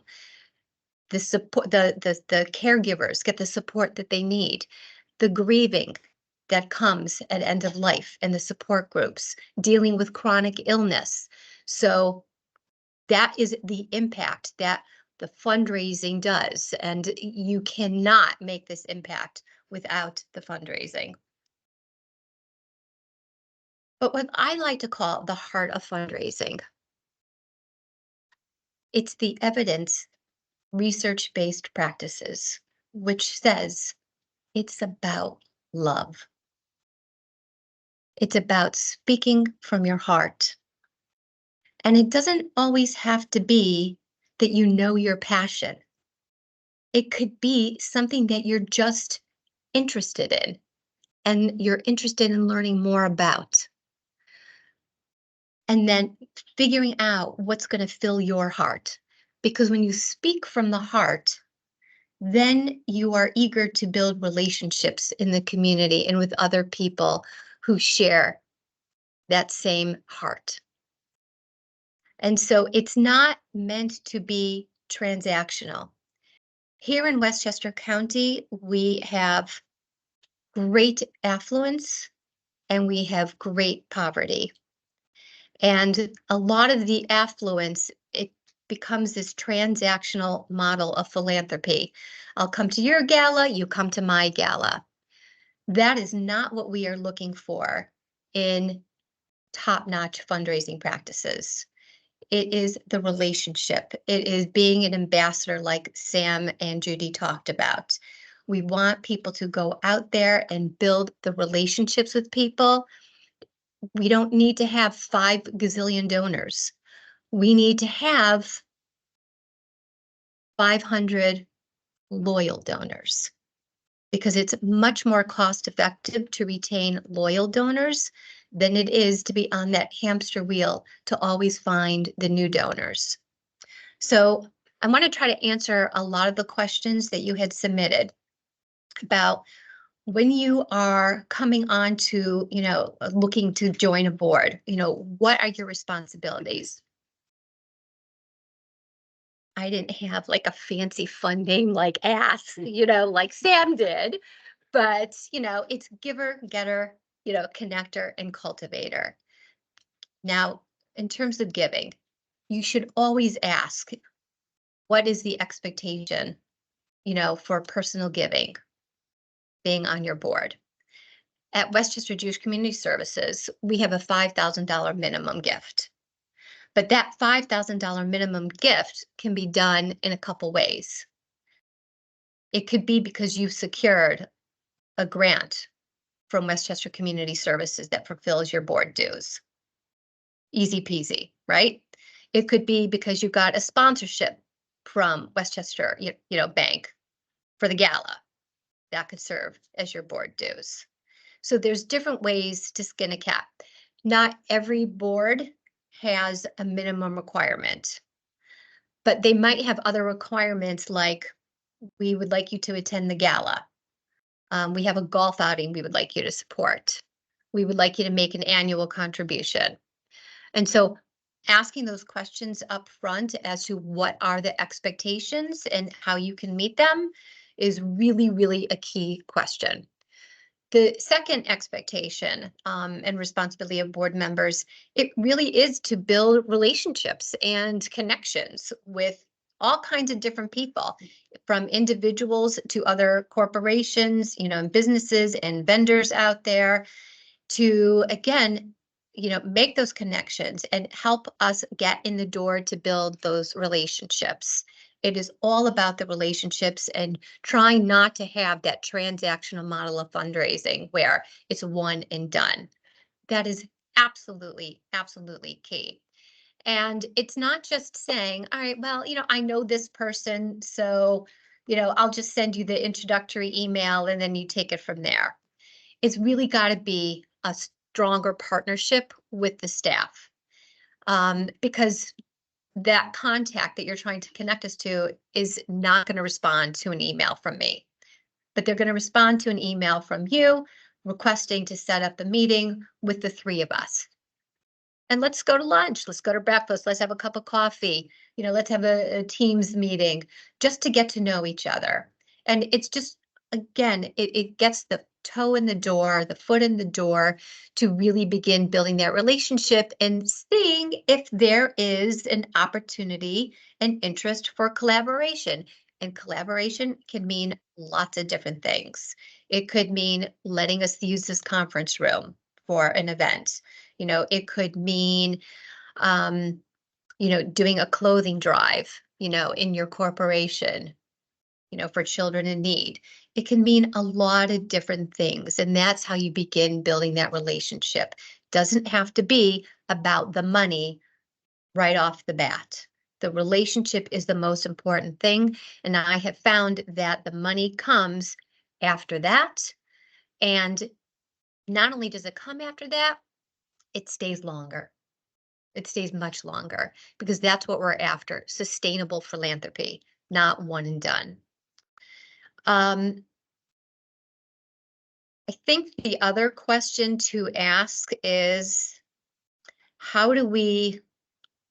The support, the caregivers get the support that they need. The grieving that comes at end of life, and the support groups, dealing with chronic illness. So that is the impact that the fundraising does, and you cannot make this impact without the fundraising. But what I like to call the heart of fundraising, it's the evidence research-based practices, which says it's about love. It's about speaking from your heart. And it doesn't always have to be that you know your passion. It could be something that you're just interested in and you're interested in learning more about. And then figuring out what's going to fill your heart. Because when you speak from the heart, then you are eager to build relationships in the community and with other people who share that same heart. And so it's not meant to be transactional. Here in Westchester County, we have great affluence and we have great poverty. And a lot of the affluence, it becomes this transactional model of philanthropy. I'll come to your gala, you come to my gala. That is not what we are looking for in top-notch fundraising practices. It is the relationship. It is being an ambassador like Sam and Judy talked about. We want people to go out there and build the relationships with people. We don't need to have 5 gazillion donors. We need to have 500 loyal donors, because it's much more cost effective to retain loyal donors than it is to be on that hamster wheel to always find the new donors. So I want to try to answer a lot of the questions that you had submitted about when you are coming on to, looking to join a board, what are your responsibilities? I didn't have like a fancy funding like ask, like Sam did, but, it's giver, getter, connector, and cultivator. Now, in terms of giving, you should always ask, what is the expectation, for personal giving being on your board? At Westchester Jewish Community Services, we have a $5,000 minimum gift. But that $5,000 minimum gift can be done in a couple ways. It could be because you've secured a grant from Westchester Community Services that fulfills your board dues. Easy peasy, right? It could be because you got a sponsorship from Westchester, Bank for the gala. That could serve as your board dues. So there's different ways to skin a cat. Not every board has a minimum requirement, but they might have other requirements, like we would like you to attend the gala. We have a golf outing we would like you to support. We would like you to make an annual contribution. And so asking those questions up front as to what are the expectations and how you can meet them is really, really a key question. The second expectation and responsibility of board members, it really is to build relationships and connections with all kinds of different people, from individuals to other corporations, and businesses and vendors out there, to, again, make those connections and help us get in the door to build those relationships. It is all about the relationships and trying not to have that transactional model of fundraising where it's one and done. That is absolutely, absolutely key. And it's not just saying, all right, well, I know this person, so, I'll just send you the introductory email and then you take it from there. It's really got to be a stronger partnership with the staff, because that contact that you're trying to connect us to is not going to respond to an email from me, but they're going to respond to an email from you requesting to set up a meeting with the three of us. And let's go to lunch, let's go to breakfast, let's have a cup of coffee, let's have a Teams meeting just to get to know each other. And it's just, again, it gets the toe in the door, the foot in the door to really begin building that relationship and seeing if there is an opportunity and interest for collaboration. And collaboration can mean lots of different things. It could mean letting us use this conference room for an event. It could mean, doing a clothing drive, in your corporation, for children in need. It can mean a lot of different things. And that's how you begin building that relationship. Doesn't have to be about the money right off the bat. The relationship is the most important thing. And I have found that the money comes after that. And not only does it come after that, it stays longer. It stays much longer because that's what we're after, sustainable philanthropy, not one and done. I think the other question to ask is, how do we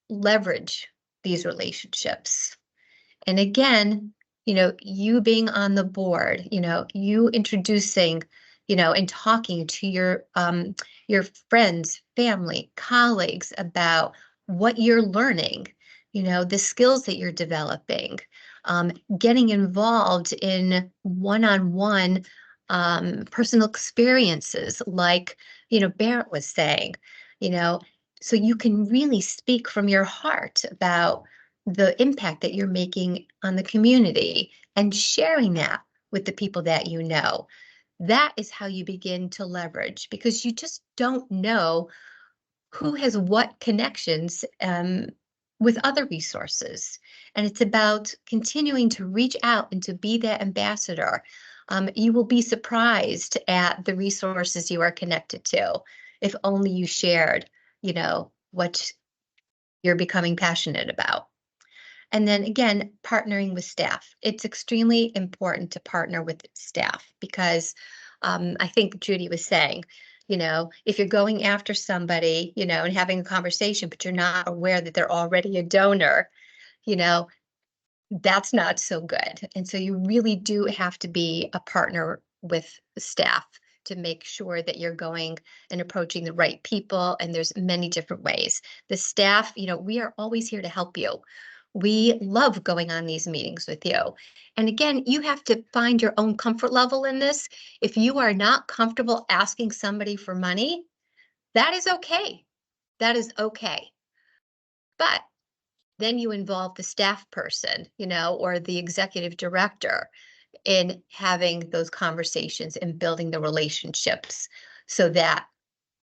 leverage these relationships? And again, you being on the board, you introducing, and talking to your friends, family, colleagues about what you're learning, the skills that you're developing, getting involved in one-on-one personal experiences, like, Barrett was saying, so you can really speak from your heart about the impact that you're making on the community and sharing that with the people that you know. That is how you begin to leverage, because you just don't know who has what connections with other resources. And it's about continuing to reach out and to be that ambassador. You will be surprised at the resources you are connected to if only you shared, what you're becoming passionate about. And then again, partnering with staff. It's extremely important to partner with staff because I think Judy was saying, if you're going after somebody, and having a conversation, but you're not aware that they're already a donor, that's not so good. And so you really do have to be a partner with the staff to make sure that you're going and approaching the right people. And there's many different ways. The staff, we are always here to help you. We love going on these meetings with you. And again, you have to find your own comfort level in this. If you are not comfortable asking somebody for money, that is okay. That is okay. But then you involve the staff person, or the executive director in having those conversations and building the relationships so that,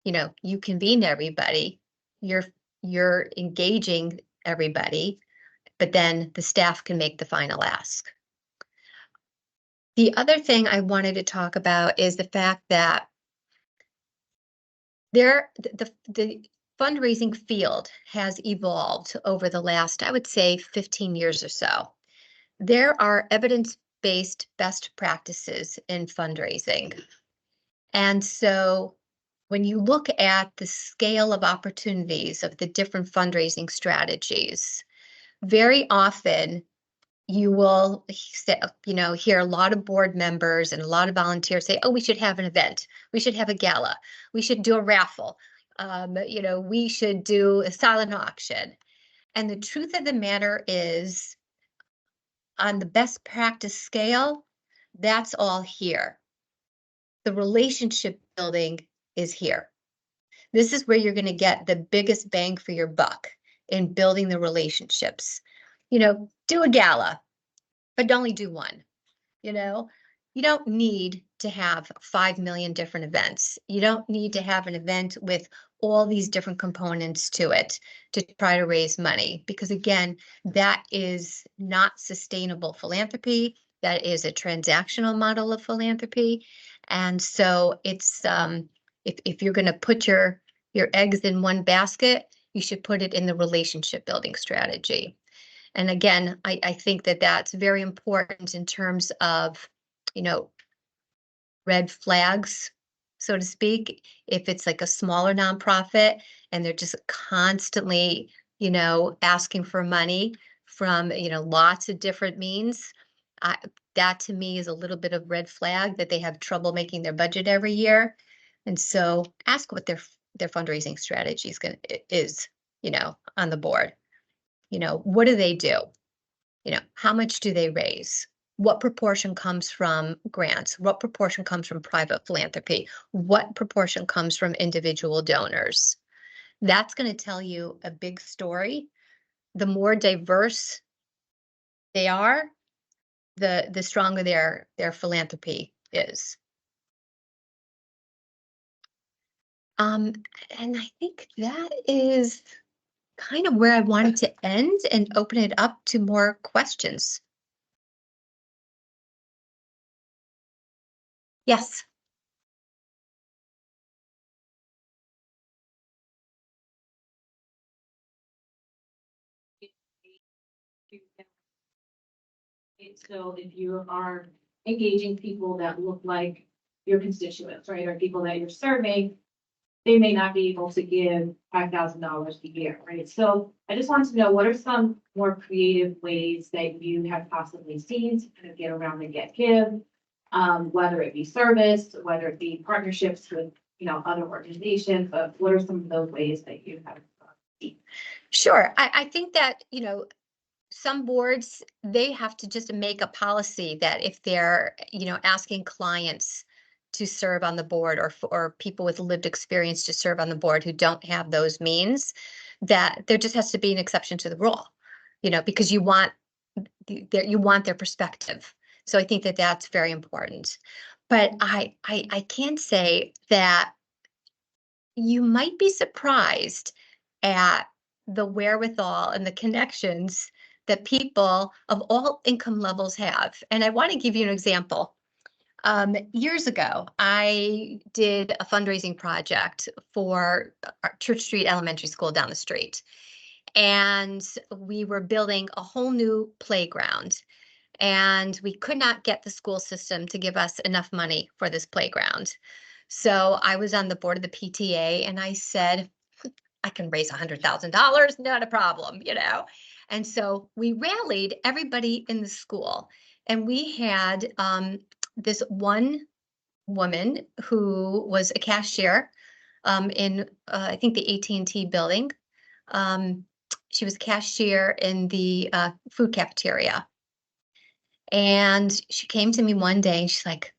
you convene everybody, you're engaging everybody, but then the staff can make the final ask. The other thing I wanted to talk about is the fact that the fundraising field has evolved over the last, I would say, 15 years or so. There are evidence-based best practices in fundraising. And so when you look at the scale of opportunities of the different fundraising strategies, very often, you will hear a lot of board members and a lot of volunteers say, oh, we should have an event. We should have a gala. We should do a raffle. We should do a silent auction. And the truth of the matter is, on the best practice scale, that's all here. The relationship building is here. This is where you're going to get the biggest bang for your buck in building the relationships. Do a gala, but only do one. You don't need to have 5 million different events. You don't need to have an event with all these different components to it to try to raise money, because again, that is not sustainable philanthropy. That is a transactional model of philanthropy. And so it's if you're going to put your eggs in one basket, you should put it in the relationship building strategy. And again, I think that that's very important in terms of, red flags, so to speak. If it's like a smaller nonprofit and they're just constantly, asking for money from, lots of different means, that to me is a little bit of red flag that they have trouble making their budget every year. And so ask what their fundraising strategy is, on the board. What do they do? How much do they raise? What proportion comes from grants? What proportion comes from private philanthropy? What proportion comes from individual donors? That's going to tell you a big story. The more diverse they are, the stronger their philanthropy is. And I think that is kind of where I wanted to end and open it up to more questions. Yes. So if you are engaging people that look like your constituents, right, or people that you're serving, they may not be able to give $5,000 a year, right? So I just wanted to know, what are some more creative ways that you have possibly seen to kind of get around the Get Give? Whether it be service, whether it be partnerships with, other organizations, but what are some of those ways that you have seen? Sure. I think that, some boards, they have to just make a policy that if they're, asking clients to serve on the board, or people with lived experience to serve on the board who don't have those means, that there just has to be an exception to the rule, because you want their perspective. So I think that that's very important. But I can say that you might be surprised at the wherewithal and the connections that people of all income levels have. And I want to give you an example. Years ago, I did a fundraising project for our Church Street Elementary School down the street. And we were building a whole new playground. And we could not get the school system to give us enough money for this playground. So I was on the board of the PTA and I said, I can raise $100,000, not a problem, And so we rallied everybody in the school, and we had this one woman who was a cashier in I think the AT&T building. She was a cashier in the food cafeteria, and she came to me one day and she's like,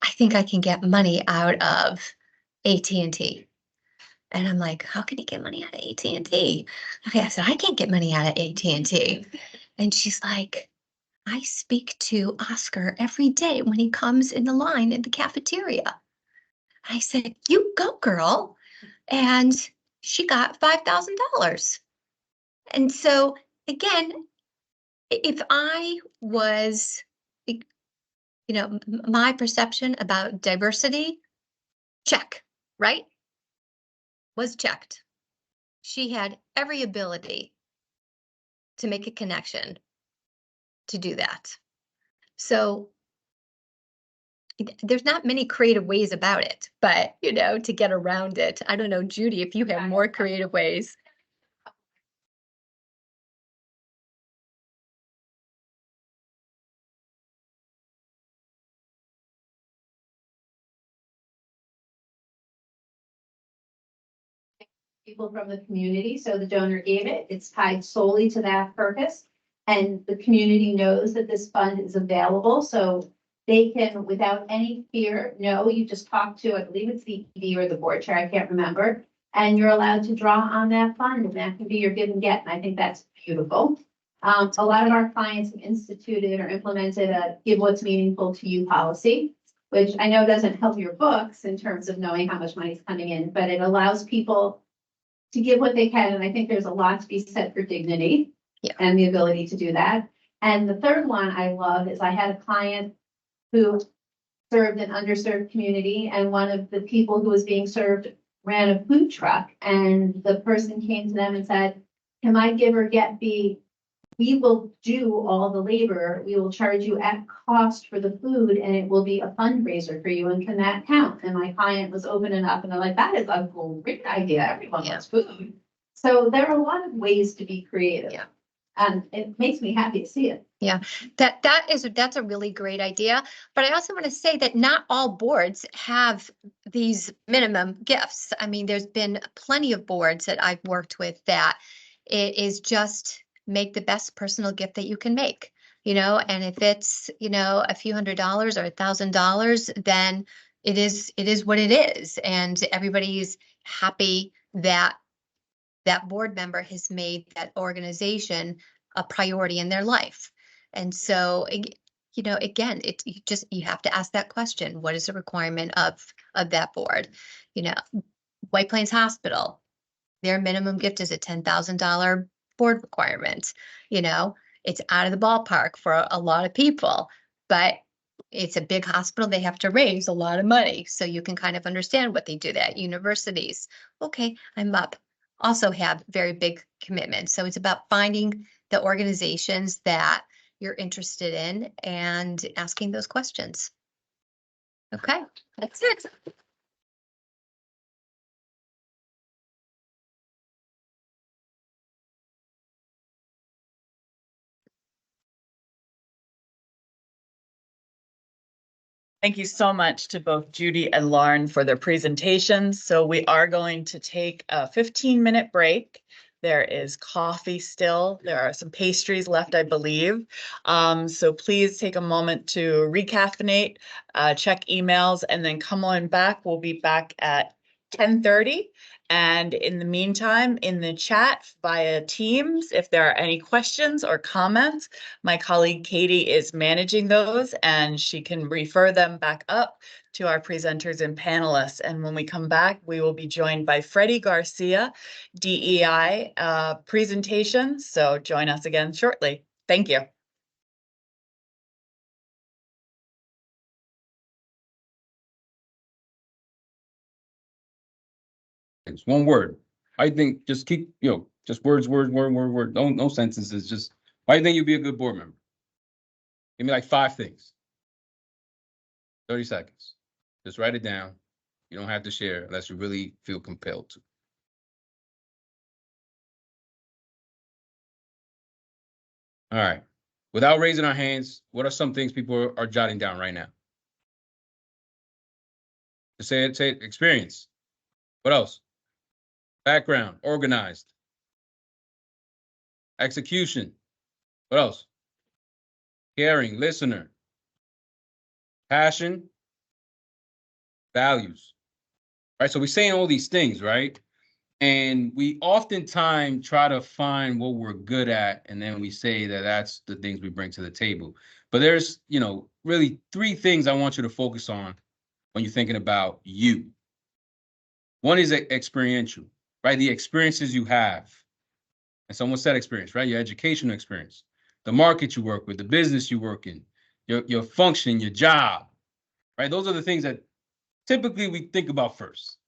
I think I can get money out of AT&T. And I'm like, how can you get money out of AT&T? Okay, I said, I can't get money out of AT&T. And she's like, I speak to Oscar every day when he comes in the line in the cafeteria. I said, you go, girl. And she got $5,000. And so again, if I was, my perception about diversity, check, right? Was checked. She had every ability to make a connection to do that. So there's not many creative ways about it, but to get around it. I don't know, Judy, if you have more creative ways. people from the community, so the donor gave it. It's tied solely to that purpose. And the community knows that this fund is available, so they can, without any fear, know, you just talk to, I believe it's the ED or the board chair, I can't remember. And you're allowed to draw on that fund, and that can be your give and get, and I think that's beautiful. A lot of our clients have instituted or implemented a give what's meaningful to you policy, which I know doesn't help your books in terms of knowing how much money is coming in, but it allows people to give what they can. And I think there's a lot to be said for dignity and the ability to do that. And the third one I love is I had a client who served an underserved community, and one of the people who was being served ran a food truck, and the person came to them and said, can my give or get be, we will do all the labor, we will charge you at cost for the food, and it will be a fundraiser for you, and can that count? And my client was open enough, and they're like, that is a great idea, everyone wants food. So there are a lot of ways to be creative. Yeah. And it makes me happy to see it. Yeah, that's a really great idea. But I also want to say that not all boards have these minimum gifts. I mean, there's been plenty of boards that I've worked with that it is just make the best personal gift that you can make, and if it's, a few $100s or $1,000, then it is what it is. And everybody's happy that that board member has made that organization a priority in their life. And so, again, you have to ask that question. What is the requirement of that board? White Plains Hospital, their minimum gift is a $10,000 board requirement. It's out of the ballpark for a lot of people, but it's a big hospital. They have to raise a lot of money. So you can kind of understand what they do at universities. Okay, I'm up. Also have very big commitments. So it's about finding the organizations that you're interested in and asking those questions. Okay, that's it. Thank you so much to both Judy and Lauren for their presentations. So we are going to take a 15-minute break. There is coffee still. There are some pastries left, I believe. So please take a moment to recaffeinate, check emails, and then come on back. We'll be back at 10:30. And in the meantime, in the chat via Teams, if there are any questions or comments, my colleague Katie is managing those, and she can refer them back up to our presenters and panelists. And when we come back, we will be joined by Freddie Garcia, DEI presentation. So join us again shortly. Thank you. It's one word. I think just keep, just words. No sentences. Just why do you think you'd be a good board member? Give me like 5 things. 30 seconds. Just write it down. You don't have to share unless you really feel compelled to. All right. Without raising our hands, what are some things people are jotting down right now? Just say it, experience. What else? Background, organized. Execution. What else? Caring, listener. Passion. Values. Right? So we're saying all these things, right? And we oftentimes try to find what we're good at, and then we say that that's the things we bring to the table. But there's, really 3 things I want you to focus on when you're thinking about you. One is experiential, right? The experiences you have. And someone said experience, right? Your educational experience, the market you work with, the business you work in, your function, your job, right? Those are the things that typically we think about first.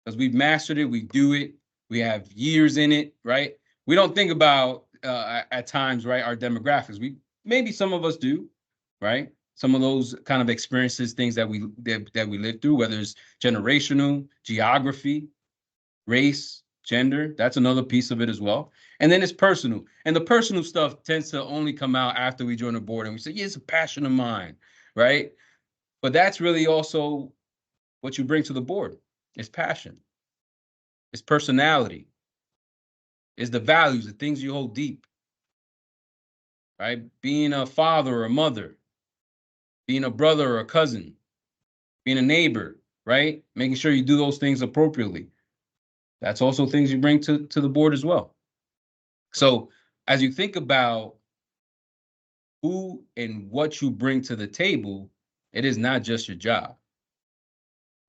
Because we've mastered it, we do it, we have years in it, right? We don't think about at times, right, our demographics. Maybe some of us do, right? Some of those kind of experiences, things that we live through, whether it's generational, geography, race, gender, that's another piece of it as well. And then it's personal. And the personal stuff tends to only come out after we join the board and we say, yeah, it's a passion of mine, right? But that's really also what you bring to the board. It's passion. It's personality. It's the values, the things you hold deep. Right? Being a father or a mother, being a brother or a cousin, being a neighbor, right? Making sure you do those things appropriately. That's also things you bring to the board as well. So as you think about who and what you bring to the table, it is not just your job.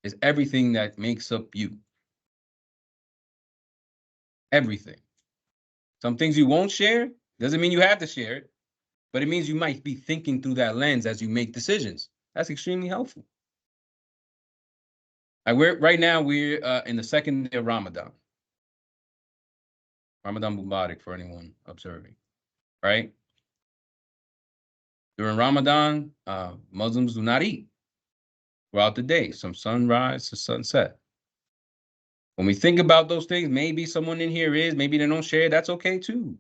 It's everything that makes up you. Everything. Some things you won't share doesn't mean you have to share it, but it means you might be thinking through that lens as you make decisions. That's extremely helpful. Right now we're in the second day of Ramadan. Ramadan Mubarak for anyone observing, right? During Ramadan, Muslims do not eat throughout the day, from sunrise to sunset. When we think about those things, maybe someone in here is, maybe they don't share, that's okay too.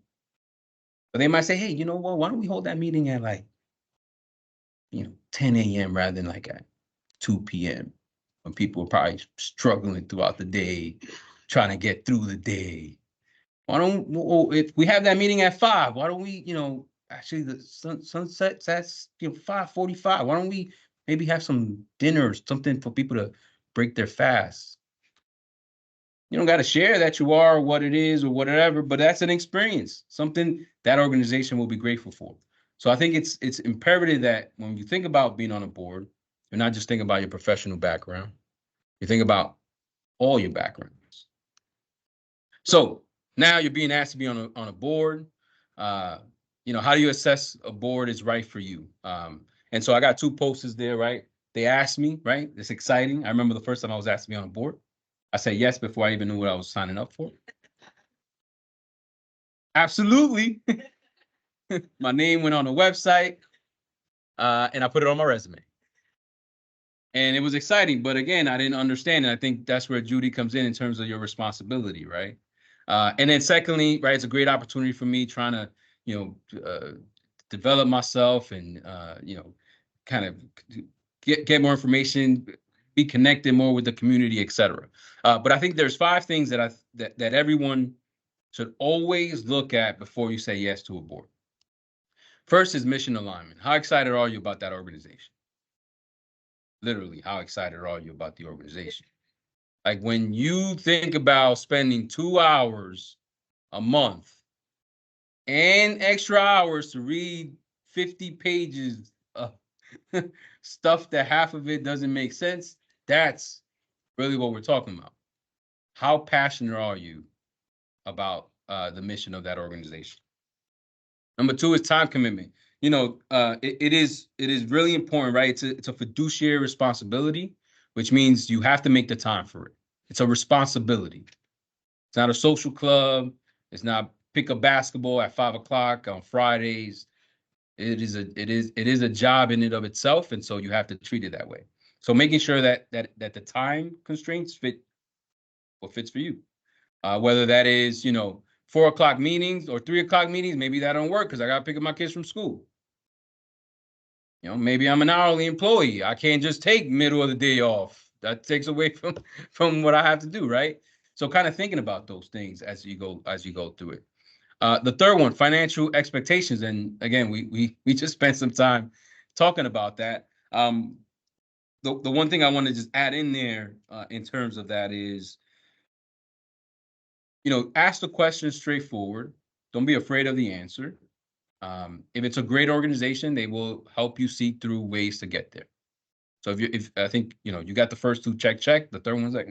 But they might say, hey, you know what, why don't we hold that meeting at like, 10 a.m. rather than like at 2 p.m. when people are probably struggling throughout the day, trying to get through the day. Why don't, if we have that meeting at 5, why don't we, actually the sunset's at 5:45. Why don't we maybe have some dinner or something for people to break their fast? You don't got to share that you are what it is or whatever, but that's an experience, something that organization will be grateful for. So I think it's imperative that when you think about being on a board, you're not just thinking about your professional background. You think about all your backgrounds. So now you're being asked to be on a board. How do you assess a board is right for you? And so I got 2 posters there, right? They asked me, right? It's exciting. I remember the first time I was asked to be on a board. I said yes before I even knew what I was signing up for. Absolutely. My name went on the website, and I put it on my resume. And it was exciting, but again, I didn't understand. And I think that's where Judy comes in terms of your responsibility, right? And then secondly, right, it's a great opportunity for me trying to, develop myself and, kind of get more information, be connected more with the community, et cetera. But I think there's 5 things that everyone should always look at before you say yes to a board. First is mission alignment. How excited are you about that organization? Literally, how excited are you about the organization? Like when you think about spending 2 hours a month and extra hours to read 50 pages of stuff that half of it doesn't make sense, that's really what we're talking about. How passionate are you about the mission of that organization? Number 2 is time commitment. It is really important, right? It's a fiduciary responsibility, which means you have to make the time for it. It's a responsibility. It's not a social club. It's not pick up basketball at 5 o'clock on Fridays. It is a job in and of itself, and so you have to treat it that way. So making sure that the time constraints fit what fits for you. Whether that is 4 o'clock meetings or 3 o'clock meetings, maybe that don't work because I got to pick up my kids from school. Maybe I'm an hourly employee. I can't just take middle of the day off. That takes away from what I have to do, right? So kind of thinking about those things as you go through it. The third one, financial expectations. And again, we just spent some time talking about that. The one thing I want to just add in there in terms of that is, ask the question straightforward. Don't be afraid of the answer. If it's a great organization, they will help you see through ways to get there. So if I think, you got the first 2 check, the third one's like,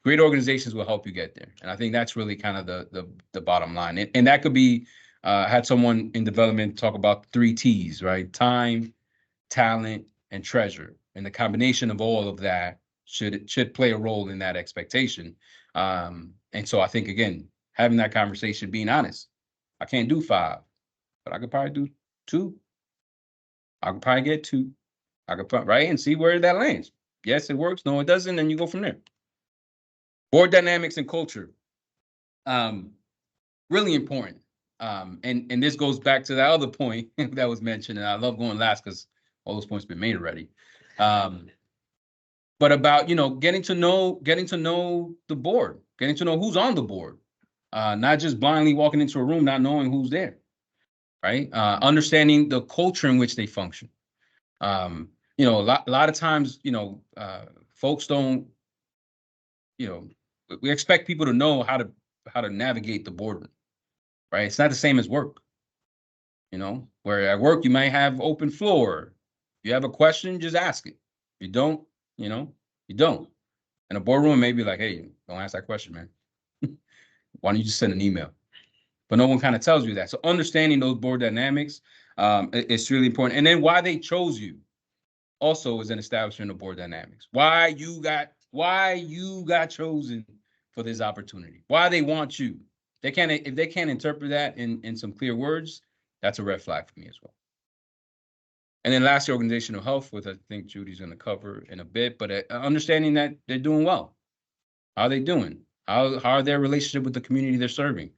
great organizations will help you get there. And I think that's really kind of the bottom line. And that could be, had someone in development talk about 3 T's, right? Time, talent, and treasure. And the combination of all of that should play a role in that expectation. And so I think, again, having that conversation, being honest, I can't do 5. But I could probably do 2. I could probably get 2. I could probably, right, and see where that lands. Yes, it works. No, it doesn't. And you go from there. Board dynamics and culture. Really important. And this goes back to that other point that was mentioned. And I love going last because all those points have been made already. but about, getting to know the board, getting to know who's on the board, not just blindly walking into a room, not knowing who's there, right? Understanding the culture in which they function. A lot of times, folks don't, we expect people to know how to navigate the boardroom, right? It's not the same as work, where at work you might have open floor. If you have a question, just ask it. If you don't, you don't. In a boardroom, maybe like, hey, don't ask that question, man. Why don't you just send an email? But no one kind of tells you that. So understanding those board dynamics, it's really important. And then why they chose you also is an establishment of board dynamics. Why you got chosen for this opportunity. Why they want you. If they can't interpret that in some clear words, that's a red flag for me as well. And then lastly, organizational health, which I think Judy's going to cover in a bit, but understanding that they're doing well. How are they doing? How are their relationship with the community they're serving?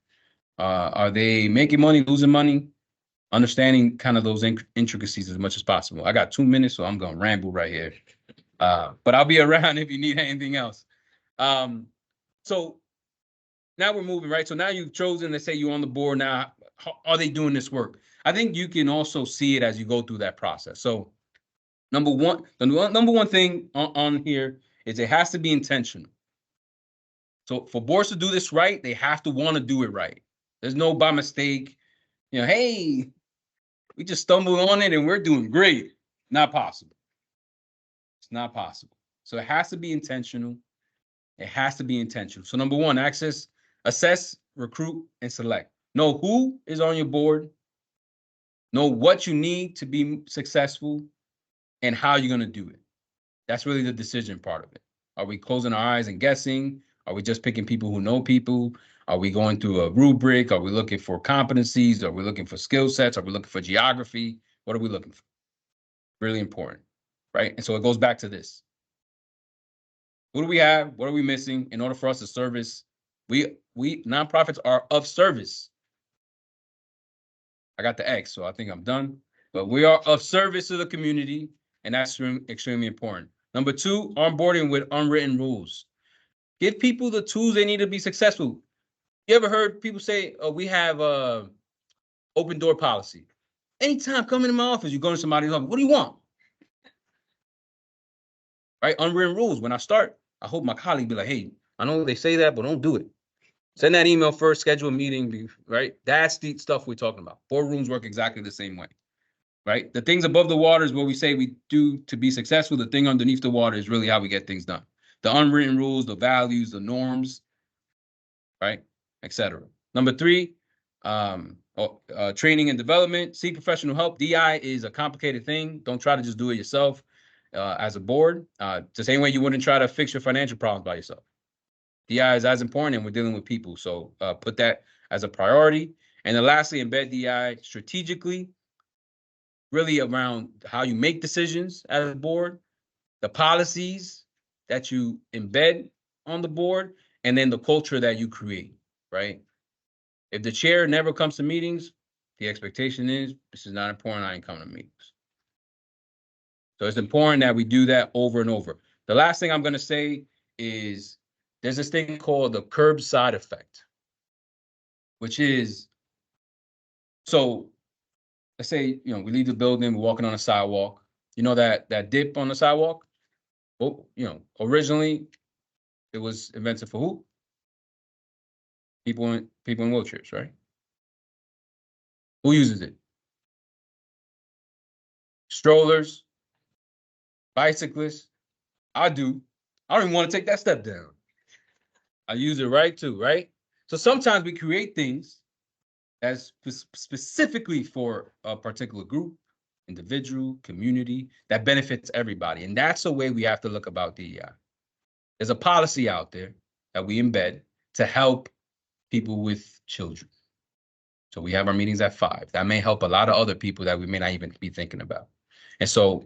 Are they making money, losing money? Understanding kind of those intricacies as much as possible. I got 2 minutes, so I'm going to ramble right here. But I'll be around if you need anything else. So now we're moving, right? So now you've chosen, let's say you're on the board now. How are they doing this work? I think you can also see it as you go through that process. So the number one thing on here is it has to be intentional. So for boards to do this right, they have to want to do it right. There's no by mistake, hey, we just stumbled on it and we're doing great. Not possible. It's not possible. So it has to be intentional. It has to be intentional. So number one, assess, recruit, and select. Know who is on your board. Know what you need to be successful and how you're going to do it. That's really the decision part of it. Are we closing our eyes and guessing? Are we just picking people who know people? Are we going through a rubric? Are we looking for competencies? Are we looking for skill sets? Are we looking for geography? What are we looking for? Really important, right? And so it goes back to this. Who do we have? What are we missing in order for us to service? We nonprofits are of service. I got the X, so I think I'm done. But we are of service to the community, and that's extremely important. Number two, onboarding with unwritten rules. Give people the tools they need to be successful. You ever heard people say, oh, we have open door policy. Anytime come into my office, you go to somebody's office, what do you want? Right? Unwritten rules. When I start, I hope my colleague be like, hey, I know they say that, but don't do it. Send that email first, schedule a meeting, right? That's the stuff we're talking about. Boardrooms work exactly the same way, right? The things above the water is what we say we do to be successful. The thing underneath the water is really how we get things done. The unwritten rules, the values, the norms, right, etc. Number three, training and development. Seek professional help. DI is a complicated thing. Don't try to just do it yourself as a board. The same way you wouldn't try to fix your financial problems by yourself. DI is as important, and we're dealing with people. So put that as a priority. And then lastly, embed DI strategically, really around how you make decisions as a board, the policies that you embed on the board, and then the culture that you create, right? If the chair never comes to meetings, the expectation is, this is not important, I ain't coming to meetings. So it's important that we do that over and over. The last thing I'm going to say is there's this thing called the curbside effect, which is, so let's say, we leave the building, we're walking on a sidewalk. You know that dip on the sidewalk? Well, originally it was invented for who? People in wheelchairs, right? Who uses it? Strollers, bicyclists. I do. I don't even want to take that step down. I use it right too, right? So sometimes we create things that's specifically for a particular group, individual, community, that benefits everybody. And that's the way we have to look about DEI. There's a policy out there that we embed to help people with children. So we have our meetings at 5. That may help a lot of other people that we may not even be thinking about. And so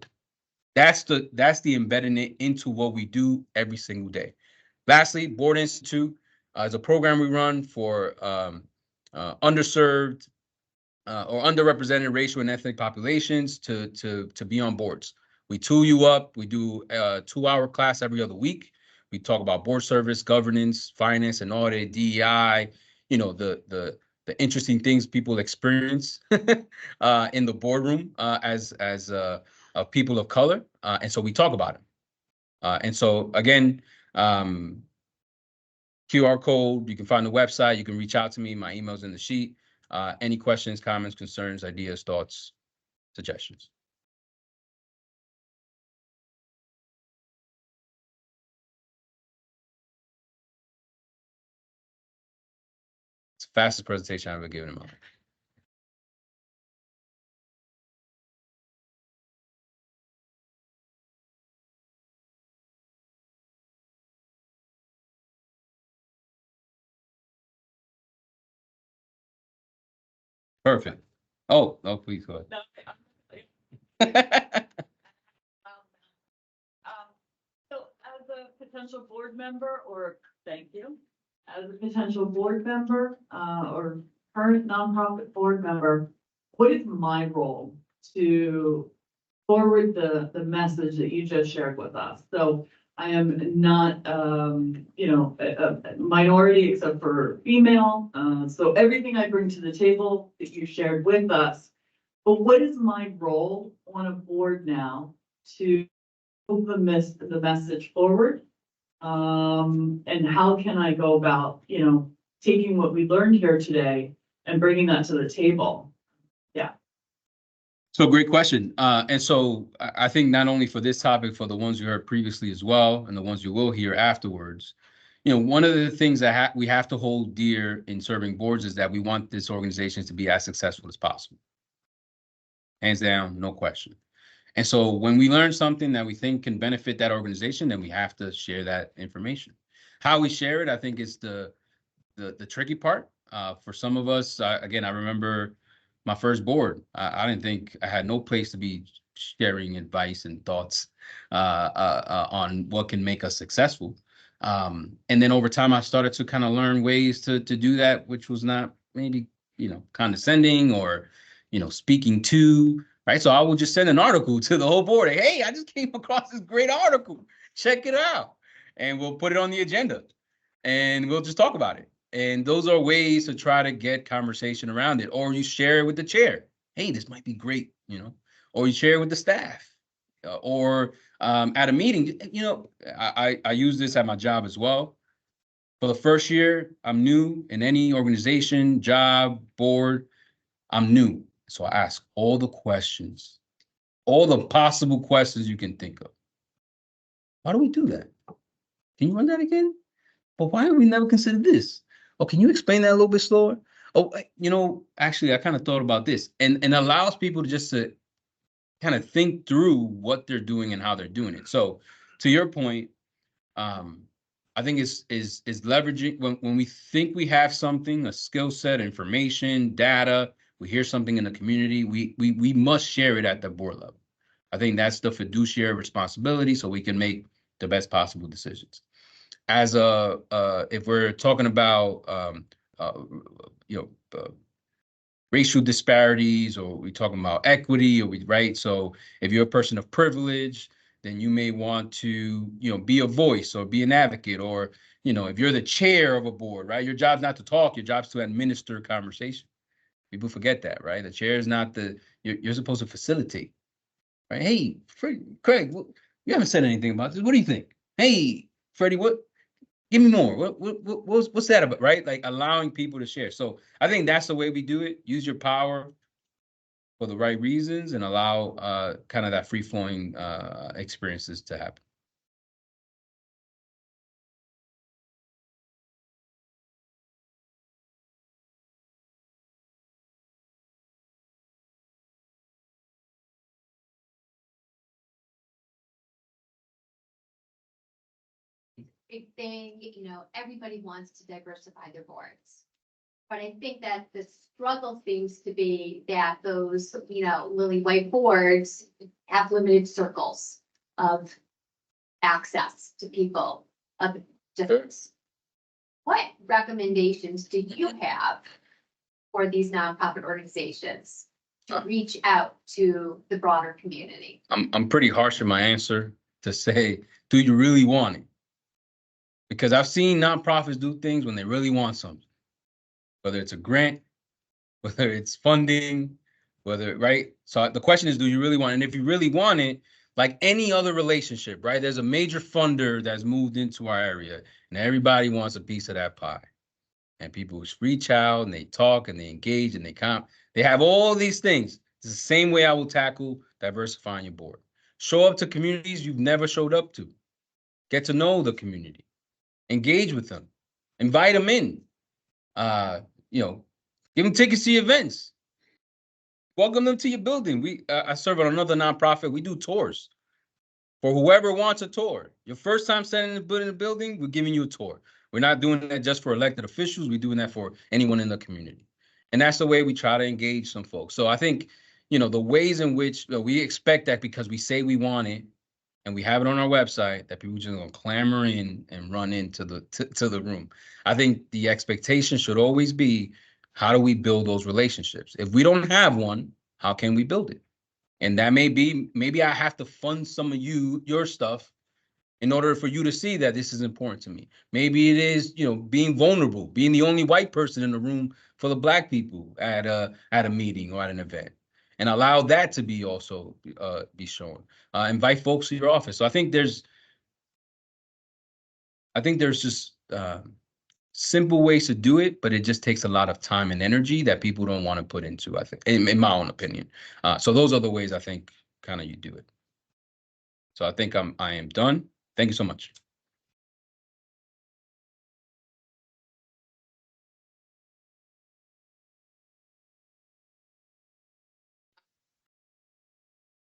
that's the embedding it into what we do every single day. Lastly, Board Institute is a program we run for underserved or underrepresented racial and ethnic populations to be on boards. We tool you up. We do a 2-hour class every other week. We talk about board service, governance, finance and audit, DEI, you know, the interesting things people experience in the boardroom as people of color. And so we talk about it. And so again, QR code, you can find the website, you can reach out to me. My email's in the sheet. Any questions, comments, concerns, ideas, thoughts, suggestions? It's the fastest presentation I've ever given in my life. Perfect. Oh, please go No, ahead. So as a potential board member, or thank you, as a potential board member, or current nonprofit board member, what is my role to forward the message that you just shared with us? So I am not, a minority except for female. So everything I bring to the table that you shared with us, but what is my role on a board now to move the message forward? And how can I go about, taking what we learned here today and bringing that to the table? So great question. And so I think not only for this topic, for the ones you heard previously as well, and the ones you will hear afterwards, one of the things that we have to hold dear in serving boards is that we want this organization to be as successful as possible. Hands down, no question. And so when we learn something that we think can benefit that organization, then we have to share that information. How we share it, I think, is the tricky part. For some of us, again, I remember my first board. I didn't think I had no place to be sharing advice and thoughts on what can make us successful. And then over time, I started to kind of learn ways to do that, which was not maybe, condescending or, speaking to, right? So I would just send an article to the whole board. Hey, I just came across this great article. Check it out. And we'll put it on the agenda and we'll just talk about it. And those are ways to try to get conversation around it. Or you share it with the chair. Hey, this might be great, or you share it with the staff. Or at a meeting, I use this at my job as well. For the first year, I'm new in any organization, job, board, I'm new. So I ask all the questions, all the possible questions you can think of. Why do we do that? Can you run that again? But why have we never considered this? Oh, can you explain that a little bit slower? Oh, actually, I kind of thought about this, and allows people to kind of think through what they're doing and how they're doing it. So, to your point, I think is leveraging when we think we have something, a skill set, information, data, we hear something in the community, we must share it at the board level. I think that's the fiduciary responsibility, so we can make the best possible decisions. As if we're talking about racial disparities, or we're talking about equity, right? So if you're a person of privilege, then you may want to be a voice or be an advocate, or if you're the chair of a board, right? Your job's not to talk, your job's to administer conversation. People forget that, right? The chair is not you're supposed to facilitate, right? Hey, Craig, you haven't said anything about this. What do you think? Hey, Freddie, give me more. What's that about, right? Like allowing people to share. So I think that's the way we do it. Use your power for the right reasons and allow kind of that free-flowing experiences to happen. Big thing, everybody wants to diversify their boards. But I think that the struggle seems to be that those, lily white boards have limited circles of access to people of difference. What recommendations do you have for these nonprofit organizations to reach out to the broader community? I'm pretty harsh in my answer to say, do you really want it? Because I've seen nonprofits do things when they really want something, whether it's a grant, whether it's funding, right? So the question is, do you really want it? And if you really want it, like any other relationship, right? There's a major funder that's moved into our area and everybody wants a piece of that pie. And people reach out and they talk and they engage and they have all these things. It's the same way I will tackle diversifying your board. Show up to communities you've never showed up to. Get to know the community. Engage with them. Invite them in. Give them tickets to your events. Welcome them to your building. I serve on another nonprofit. We do tours for whoever wants a tour. Your first time standing in the building, we're giving you a tour. We're not doing that just for elected officials. We're doing that for anyone in the community. And that's the way we try to engage some folks. So I think, the ways in which we expect that because we say we want it and we have it on our website, that people just gonna clamor in and run into to the room. I think the expectation should always be, how do we build those relationships? If we don't have one, how can we build it? And that may be, maybe I have to fund some of your stuff in order for you to see that this is important to me. Maybe it is, being vulnerable, being the only white person in the room for the Black people at a meeting or at an event, and allow that to be also be shown. Invite folks to your office. So I think there's just simple ways to do it, but it just takes a lot of time and energy that people don't want to put into, I think, in my own opinion. So those are the ways I think kind of you do it. So I think I am done. Thank you so much.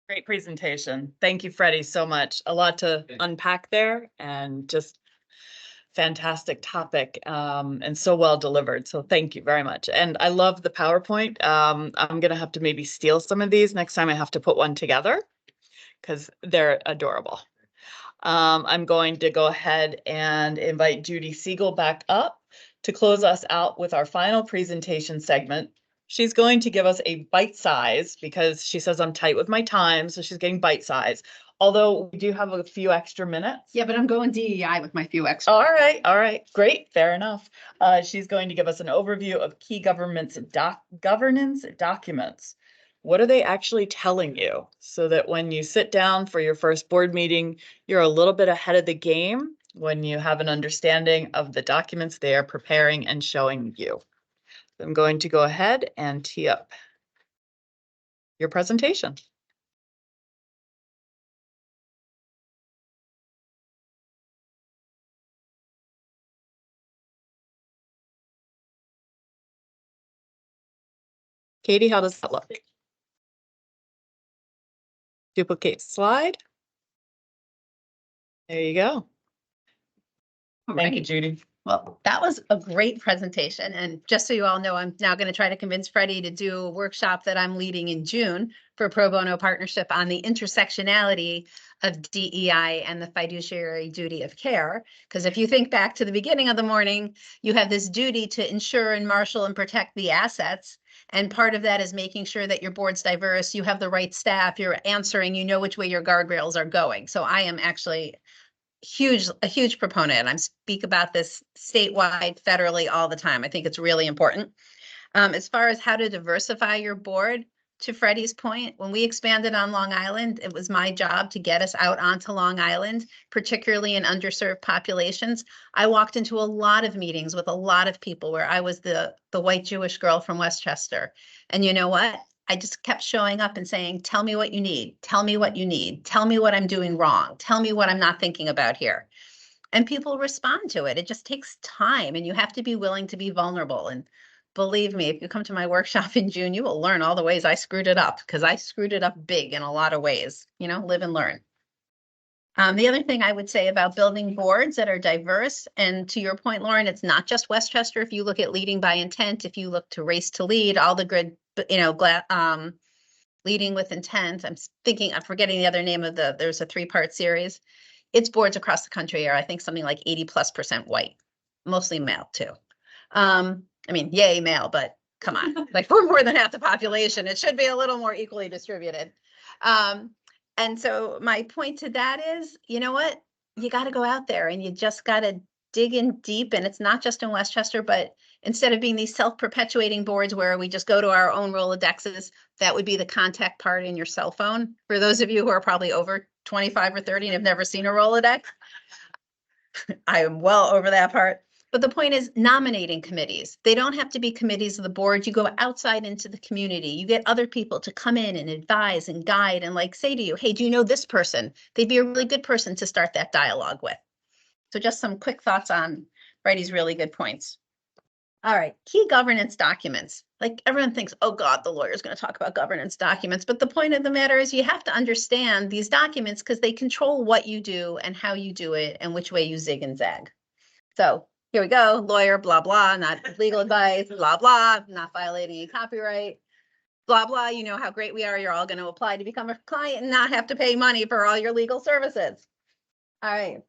Great presentation. Thank you, Freddie, so much. A lot to unpack there and just fantastic topic, and so well delivered. So thank you very much. And I love the PowerPoint. I'm gonna have to maybe steal some of these next time I have to put one together because they're adorable. I'm going to go ahead and invite Judy Siegel back up to close us out with our final presentation segment. She's going to give us a bite size because she says I'm tight with my time, so she's getting bite size. Although we do have a few extra minutes. Yeah, but I'm going DEI with my few extra. All right, great, fair enough. She's going to give us an overview of key governance documents. What are they actually telling you so that when you sit down for your first board meeting, you're a little bit ahead of the game when you have an understanding of the documents they are preparing and showing you. I'm going to go ahead and tee up your presentation. Katie, how does that look? Duplicate slide. There you go. Thank you, Judy. Well, that was a great presentation. And just so you all know, I'm now going to try to convince Freddie to do a workshop that I'm leading in June for Pro Bono Partnership on the intersectionality of DEI and the fiduciary duty of care. Because if you think back to the beginning of the morning, you have this duty to ensure and marshal and protect the assets. And part of that is making sure that your board's diverse, you have the right staff, you're answering, you know which way your guardrails are going. So I am actually a huge proponent, and I speak about this statewide, federally all the time. I think it's really important. As far as how to diversify your board, to Freddie's point, when we expanded on Long Island, it was my job to get us out onto Long Island, particularly in underserved populations. I walked into a lot of meetings with a lot of people where I was the white Jewish girl from Westchester. And you know what? I just kept showing up and saying, tell me what you need. Tell me what you need. Tell me what I'm doing wrong. Tell me what I'm not thinking about here. And people respond to it. It just takes time, and you have to be willing to be vulnerable. And believe me, if you come to my workshop in June, you will learn all the ways I screwed it up, because I screwed it up big in a lot of ways. Live and learn. The other thing I would say about building boards that are diverse, and to your point, Lauren, it's not just Westchester. If you look at leading by intent, if you look to Race to Lead, all the good, leading with intent. I'm forgetting the other name of there's a 3-part series. Its boards across the country are, I think, something like 80+% white, mostly male too. Yay male, but Come on, like we're more than half the population. It should be a little more equally distributed. And so my point to that is, you know what? You got to go out there and you just got to dig in deep. And it's not just in Westchester, but instead of being these self-perpetuating boards where we just go to our own Rolodexes, that would be the contact part in your cell phone. For those of you who are probably over 25 or 30 and have never seen a Rolodex, I am well over that part. But the point is nominating committees. They don't have to be committees of the board. You go outside into the community. You get other people to come in and advise and guide and like say to you, hey, do you know this person? They'd be a really good person to start that dialogue with. So just some quick thoughts on Brady's really good points. All right, key governance documents. Like everyone thinks, oh God, the lawyer's going to talk about governance documents. But the point of the matter is you have to understand these documents because they control what you do and how you do it and which way you zig and zag. So here we go, lawyer, blah, blah, not legal advice, blah, blah, not violating any copyright, blah, blah. You know how great we are. You're all going to apply to become a client and not have to pay money for all your legal services. All right.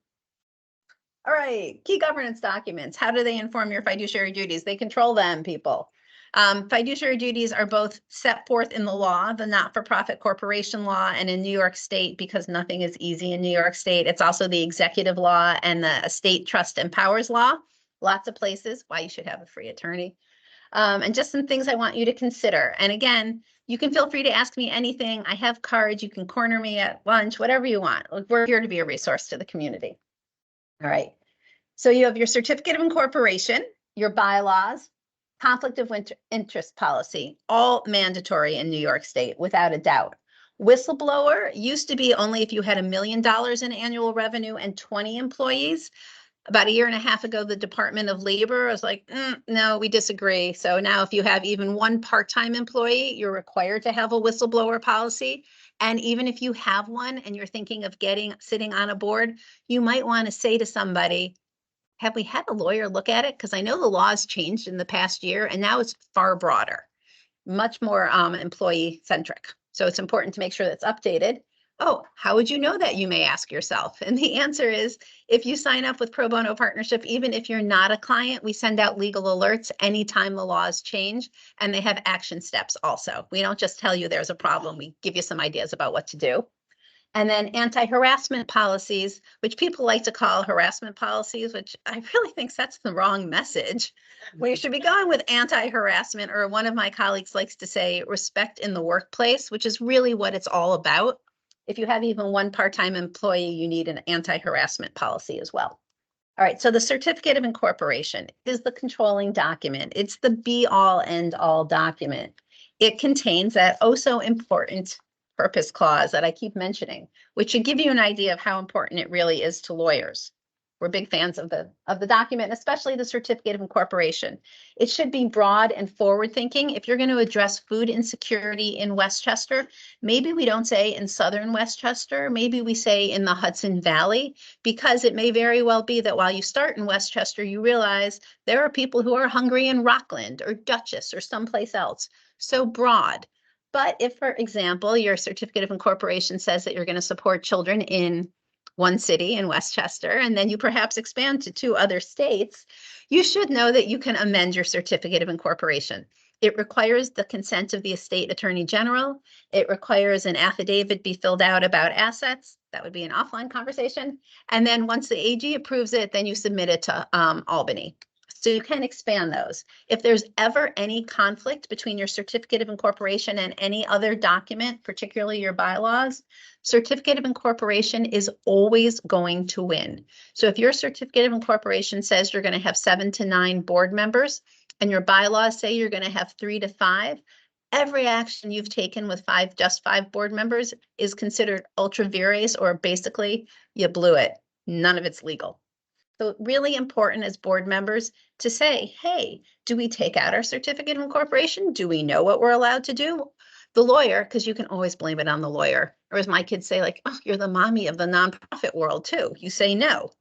All right, key governance documents. How do they inform your fiduciary duties? They control them, people. Fiduciary duties are both set forth in the law, the not-for-profit corporation law, and in New York State, because nothing is easy in New York State. It's also the executive law and the estate trust and powers law. Lots of places, why you should have a free attorney. And just some things I want you to consider. And again, you can feel free to ask me anything. I have cards. You can corner me at lunch, whatever you want. We're here to be a resource to the community. All right. So you have your certificate of incorporation, your bylaws, conflict of interest policy, all mandatory in New York State, without a doubt. Whistleblower used to be only if you had $1 million in annual revenue and 20 employees. About a year and a half ago, the Department of Labor was like, no, we disagree. So now if you have even one part-time employee, you're required to have a whistleblower policy. And even if you have one and you're thinking of sitting on a board, you might want to say to somebody, have we had a lawyer look at it? Because I know the law has changed in the past year and now it's far broader, much more employee centric. So it's important to make sure that's updated. Oh, how would you know that? You may ask yourself. And the answer is, if you sign up with Pro Bono Partnership, even if you're not a client, we send out legal alerts anytime the laws change, and they have action steps also. We don't just tell you there's a problem, we give you some ideas about what to do. And then anti-harassment policies, which people like to call harassment policies, which I really think sets the wrong message. We should be going with anti-harassment, or one of my colleagues likes to say respect in the workplace, which is really what it's all about. If you have even one part-time employee, you need an anti-harassment policy as well. All right, so the certificate of incorporation is the controlling document. It's the be-all, end-all document. It contains that oh so important purpose clause that I keep mentioning, which should give you an idea of how important it really is to lawyers. We're big fans of the document, especially the certificate of incorporation. It should be broad and forward-thinking. If you're going to address food insecurity in Westchester, maybe we don't say in southern Westchester, maybe we say in the Hudson Valley, because it may very well be that while you start in Westchester, you realize there are people who are hungry in Rockland or Dutchess or someplace else. So broad. But if, for example, your certificate of incorporation says that you're going to support children in one city in Westchester, and then you perhaps expand to 2 other states, you should know that you can amend your certificate of incorporation. It requires the consent of the estate attorney general. It requires an affidavit be filled out about assets. That would be an offline conversation. And then once the AG approves it, then you submit it to Albany. So you can expand those. If there's ever any conflict between your certificate of incorporation and any other document, particularly your bylaws, certificate of incorporation is always going to win. So if your certificate of incorporation says you're going to have 7 to 9 board members and your bylaws say you're going to have 3 to 5, every action you've taken with just 5 board members is considered ultra vires, or basically you blew it. None of it's legal. So really important as board members to say, hey, do we take out our certificate of incorporation? Do we know what we're allowed to do? The lawyer, because you can always blame it on the lawyer. Or as my kids say, like, oh, you're the mommy of the nonprofit world too. You say no.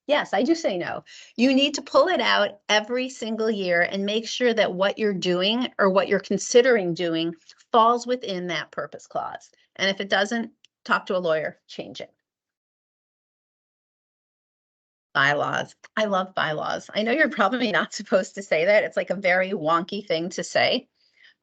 Yes, I do say no. You need to pull it out every single year and make sure that what you're doing or what you're considering doing falls within that purpose clause. And if it doesn't, talk to a lawyer, change it. Bylaws. I love bylaws. I know you're probably not supposed to say that. It's like a very wonky thing to say.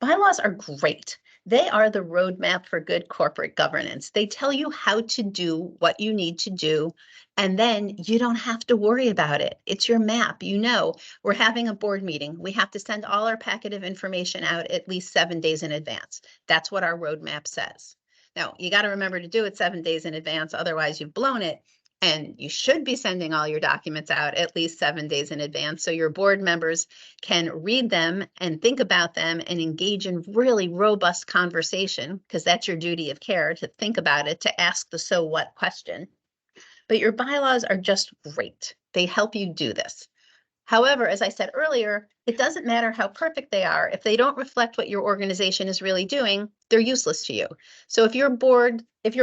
Bylaws are great. They are the roadmap for good corporate governance. They tell you how to do what you need to do, and then you don't have to worry about it. It's your map. You know, we're having a board meeting. We have to send all our packet of information out at least 7 days in advance. That's what our roadmap says. Now, you got to remember to do it 7 days in advance, otherwise you've blown it. And you should be sending all your documents out at least 7 days in advance so your board members can read them and think about them and engage in really robust conversation, because that's your duty of care, to think about it, to ask the so what question. But your bylaws are just great. They help you do this. However, as I said earlier, it doesn't matter how perfect they are. If they don't reflect what your organization is really doing, they're useless to you. So if your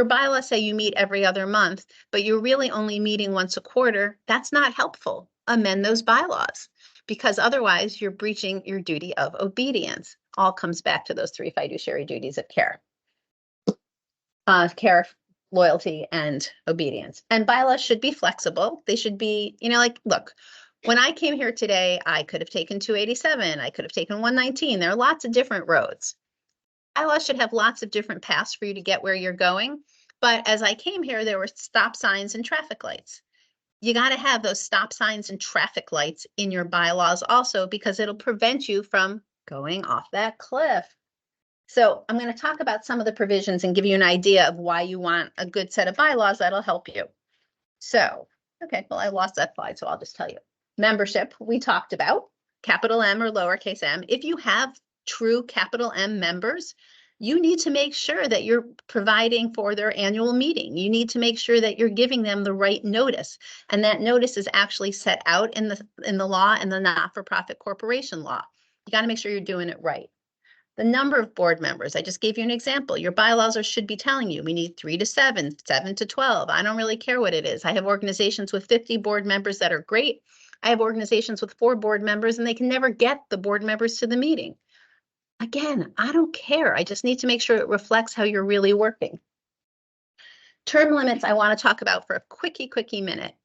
bylaws say you meet every other month, but you're really only meeting once a quarter, that's not helpful. Amend those bylaws, because otherwise you're breaching your duty of obedience. All comes back to those 3 fiduciary duties of care. Care, loyalty, and obedience. And bylaws should be flexible. They should be, like, look, when I came here today, I could have taken 287. I could have taken 119. There are lots of different roads. Bylaws should have lots of different paths for you to get where you're going. But as I came here, there were stop signs and traffic lights. You got to have those stop signs and traffic lights in your bylaws also, because it'll prevent you from going off that cliff. So I'm going to talk about some of the provisions and give you an idea of why you want a good set of bylaws that'll help you. So, okay, well, I lost that slide, so I'll just tell you. Membership, we talked about, capital M or lowercase m. If you have true capital M members, you need to make sure that you're providing for their annual meeting. You need to make sure that you're giving them the right notice. And that notice is actually set out in the law, and the not-for-profit corporation law. You got to make sure you're doing it right. The number of board members, I just gave you an example. Your bylaws should be telling you we need 3 to 7, 7 to 12. I don't really care what it is. I have organizations with 50 board members that are great. I have organizations with 4 board members and they can never get the board members to the meeting. Again, I don't care. I just need to make sure it reflects how you're really working. Term limits I want to talk about for a quickie minute.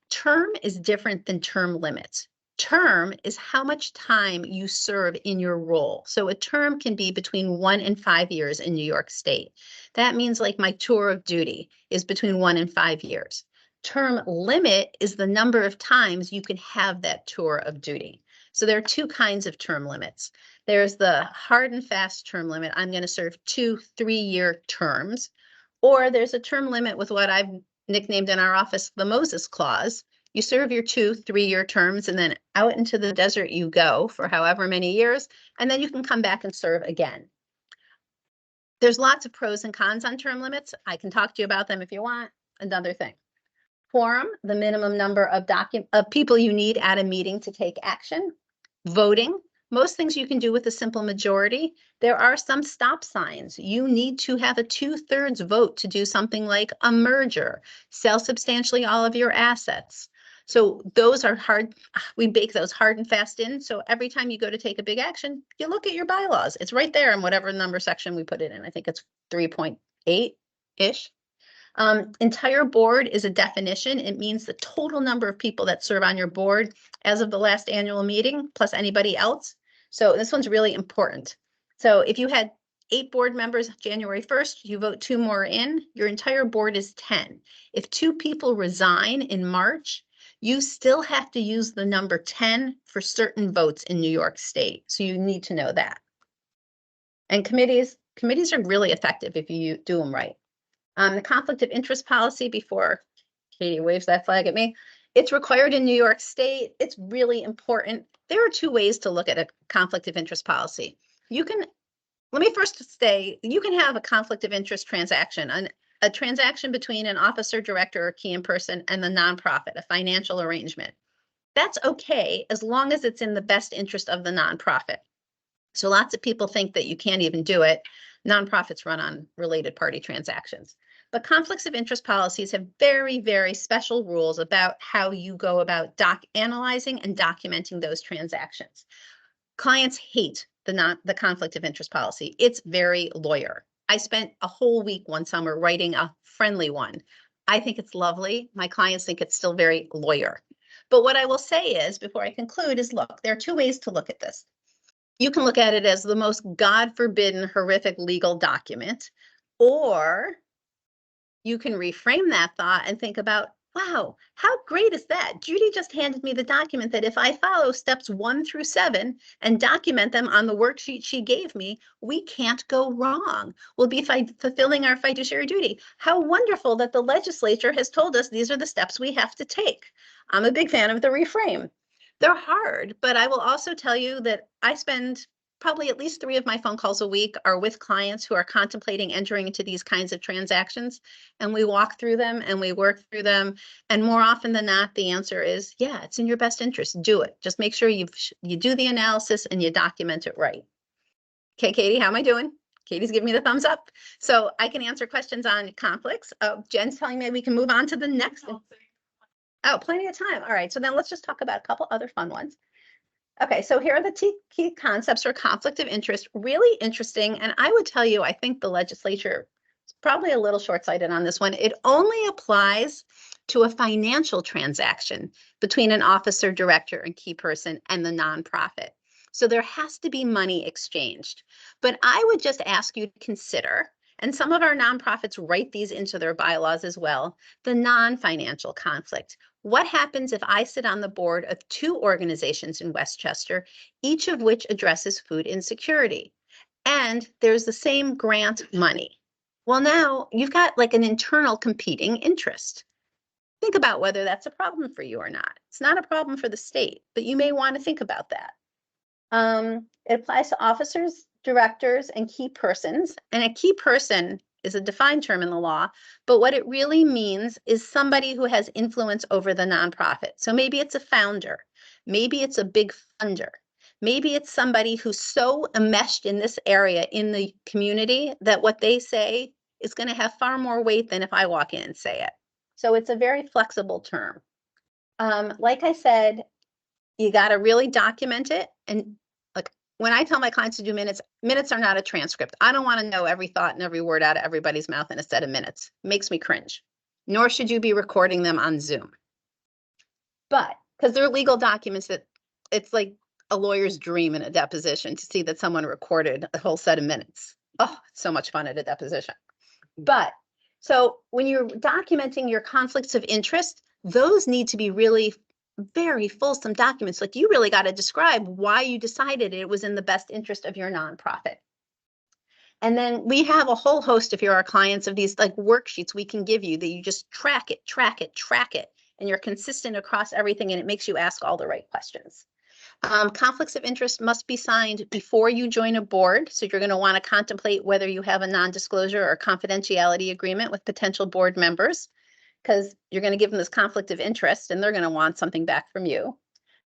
Term is different than term limits. Term is how much time you serve in your role. So a term can be between 1 and 5 years in New York State. That means like my tour of duty is between 1 and 5 years. Term limit is the number of times you can have that tour of duty. So there are 2 kinds of term limits. There's the hard and fast term limit. I'm going to serve 2 3-year terms. Or there's a term limit with what I've nicknamed in our office the Moses Clause. You serve your 2 3-year terms, and then out into the desert you go for however many years, and then you can come back and serve again. There's lots of pros and cons on term limits. I can talk to you about them if you want. Another thing. Quorum, the minimum number of people you need at a meeting to take action. Voting, most things you can do with a simple majority. There are some stop signs. You need to have a 2/3 vote to do something like a merger, sell substantially all of your assets. So those are hard. We bake those hard and fast in. So every time you go to take a big action, you look at your bylaws. It's right there in whatever number section we put it in. I think it's 3.8-ish. Entire board is a definition. It means the total number of people that serve on your board as of the last annual meeting, plus anybody else. So this one's really important. So if you had 8 board members January 1st, you vote 2 more in, your entire board is 10. If 2 people resign in March, you still have to use the number 10 for certain votes in New York State. So you need to know that. And committees are really effective if you do them right. The conflict of interest policy, before Katie waves that flag at me, it's required in New York State. It's really important. There are 2 ways to look at a conflict of interest policy. Let me first say, you can have a conflict of interest transaction, a transaction between an officer, director, or key person and the nonprofit, a financial arrangement. That's okay as long as it's in the best interest of the nonprofit. So lots of people think that you can't even do it. Nonprofits run on related party transactions. But conflicts of interest policies have very, very special rules about how you go about analyzing and documenting those transactions. Clients hate the conflict of interest policy. It's very lawyer. I spent a whole week one summer writing a friendly one. I think it's lovely. My clients think it's still very lawyer. But what I will say is, before I conclude, is look, there are two ways to look at this. You can look at it as the most God forbidden, horrific legal document, or you can reframe that thought and think about, wow, how great is that? Judy just handed me the document that if I follow steps 1 through 7 and document them on the worksheet she gave me, we can't go wrong. We'll be fulfilling our fiduciary duty. How wonderful that the legislature has told us these are the steps we have to take. I'm a big fan of the reframe. They're hard, but I will also tell you that I spend probably at least 3 of my phone calls a week are with clients who are contemplating entering into these kinds of transactions. And we walk through them and we work through them. And more often than not, the answer is, yeah, it's in your best interest. Do it. Just make sure you do the analysis and you document it right. Okay, Katie, how am I doing? Katie's giving me the thumbs up. So I can answer questions on conflicts. Jen's telling me we can move on to the next. Oh, plenty of time. All right. So then let's just talk about a couple other fun ones. Okay, so here are the key concepts for conflict of interest. Really interesting. And I would tell you, I think the legislature is probably a little short-sighted on this one. It only applies to a financial transaction between an officer, director, and key person and the nonprofit. So there has to be money exchanged. But I would just ask you to consider, and some of our nonprofits write these into their bylaws as well, the non-financial conflict. What happens if I sit on the board of 2 organizations in Westchester, each of which addresses food insecurity, and there's the same grant money? Well, now you've got like an internal competing interest. Think about whether that's a problem for you or not. It's not a problem for the state, but you may want to think about that. It applies to officers, directors, and key persons. And a key person is a defined term in the law, but what it really means is somebody who has influence over the nonprofit. So maybe it's a founder, maybe it's a big funder, maybe it's somebody who's so enmeshed in this area in the community that what they say is going to have far more weight than if I walk in and say it. So it's a very flexible term. Like I said, you got to really document it. And like when I tell my clients to do minutes, minutes are not a transcript. I don't want to know every thought and every word out of everybody's mouth in a set of minutes. It makes me cringe. Nor should you be recording them on Zoom. But because they're legal documents that it's like a lawyer's dream in a deposition to see that someone recorded a whole set of minutes. Oh, it's so much fun at a deposition. But so when you're documenting your conflicts of interest, those need to be really very fulsome documents. Like you really got to describe why you decided it was in the best interest of your nonprofit. And then we have a whole host, if you're our clients, of these like worksheets we can give you that you just track it, and you're consistent across everything, and it makes you ask all the right questions. Conflicts of interest must be signed before you join a board. So you're going to want to contemplate whether you have a non-disclosure or confidentiality agreement with potential board members, because you're going to give them this conflict of interest and they're going to want something back from you.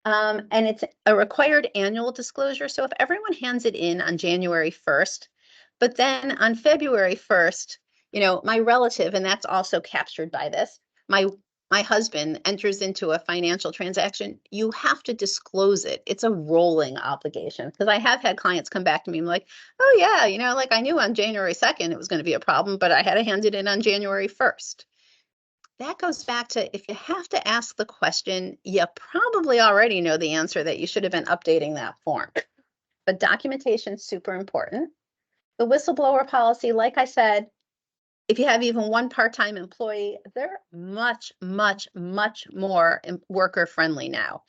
And it's a required annual disclosure. So if everyone hands it in on January 1st, but then on February 1st, you know, my relative, and that's also captured by this, my husband enters into a financial transaction, you have to disclose it. It's a rolling obligation, because I have had clients come back to me and like, oh yeah, you know, like I knew on January 2nd it was going to be a problem, but I had to hand it in on January 1st. That goes back to, if you have to ask the question, you probably already know the answer, that you should have been updating that form. But documentation is super important. The whistleblower policy, like I said, if you have even one part-time employee, they're much more worker friendly now.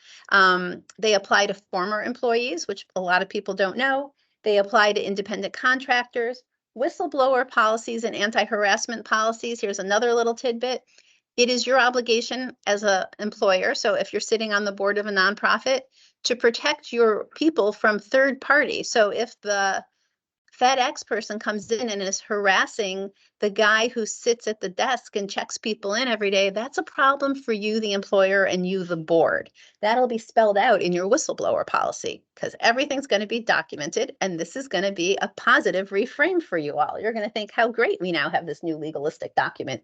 They apply to former employees, which a lot of people don't know. They apply to independent contractors. Whistleblower policies and anti-harassment policies. Here's another little tidbit. It is your obligation as an employer, so if you're sitting on the board of a nonprofit, to protect your people from third party. So if the FedEx person comes in and is harassing the guy who sits at the desk and checks people in every day, that's a problem for you, the employer, and you, the board. That'll be spelled out in your whistleblower policy, because everything's going to be documented, and this is going to be a positive reframe for you all. You're going to think how great we now have this new legalistic document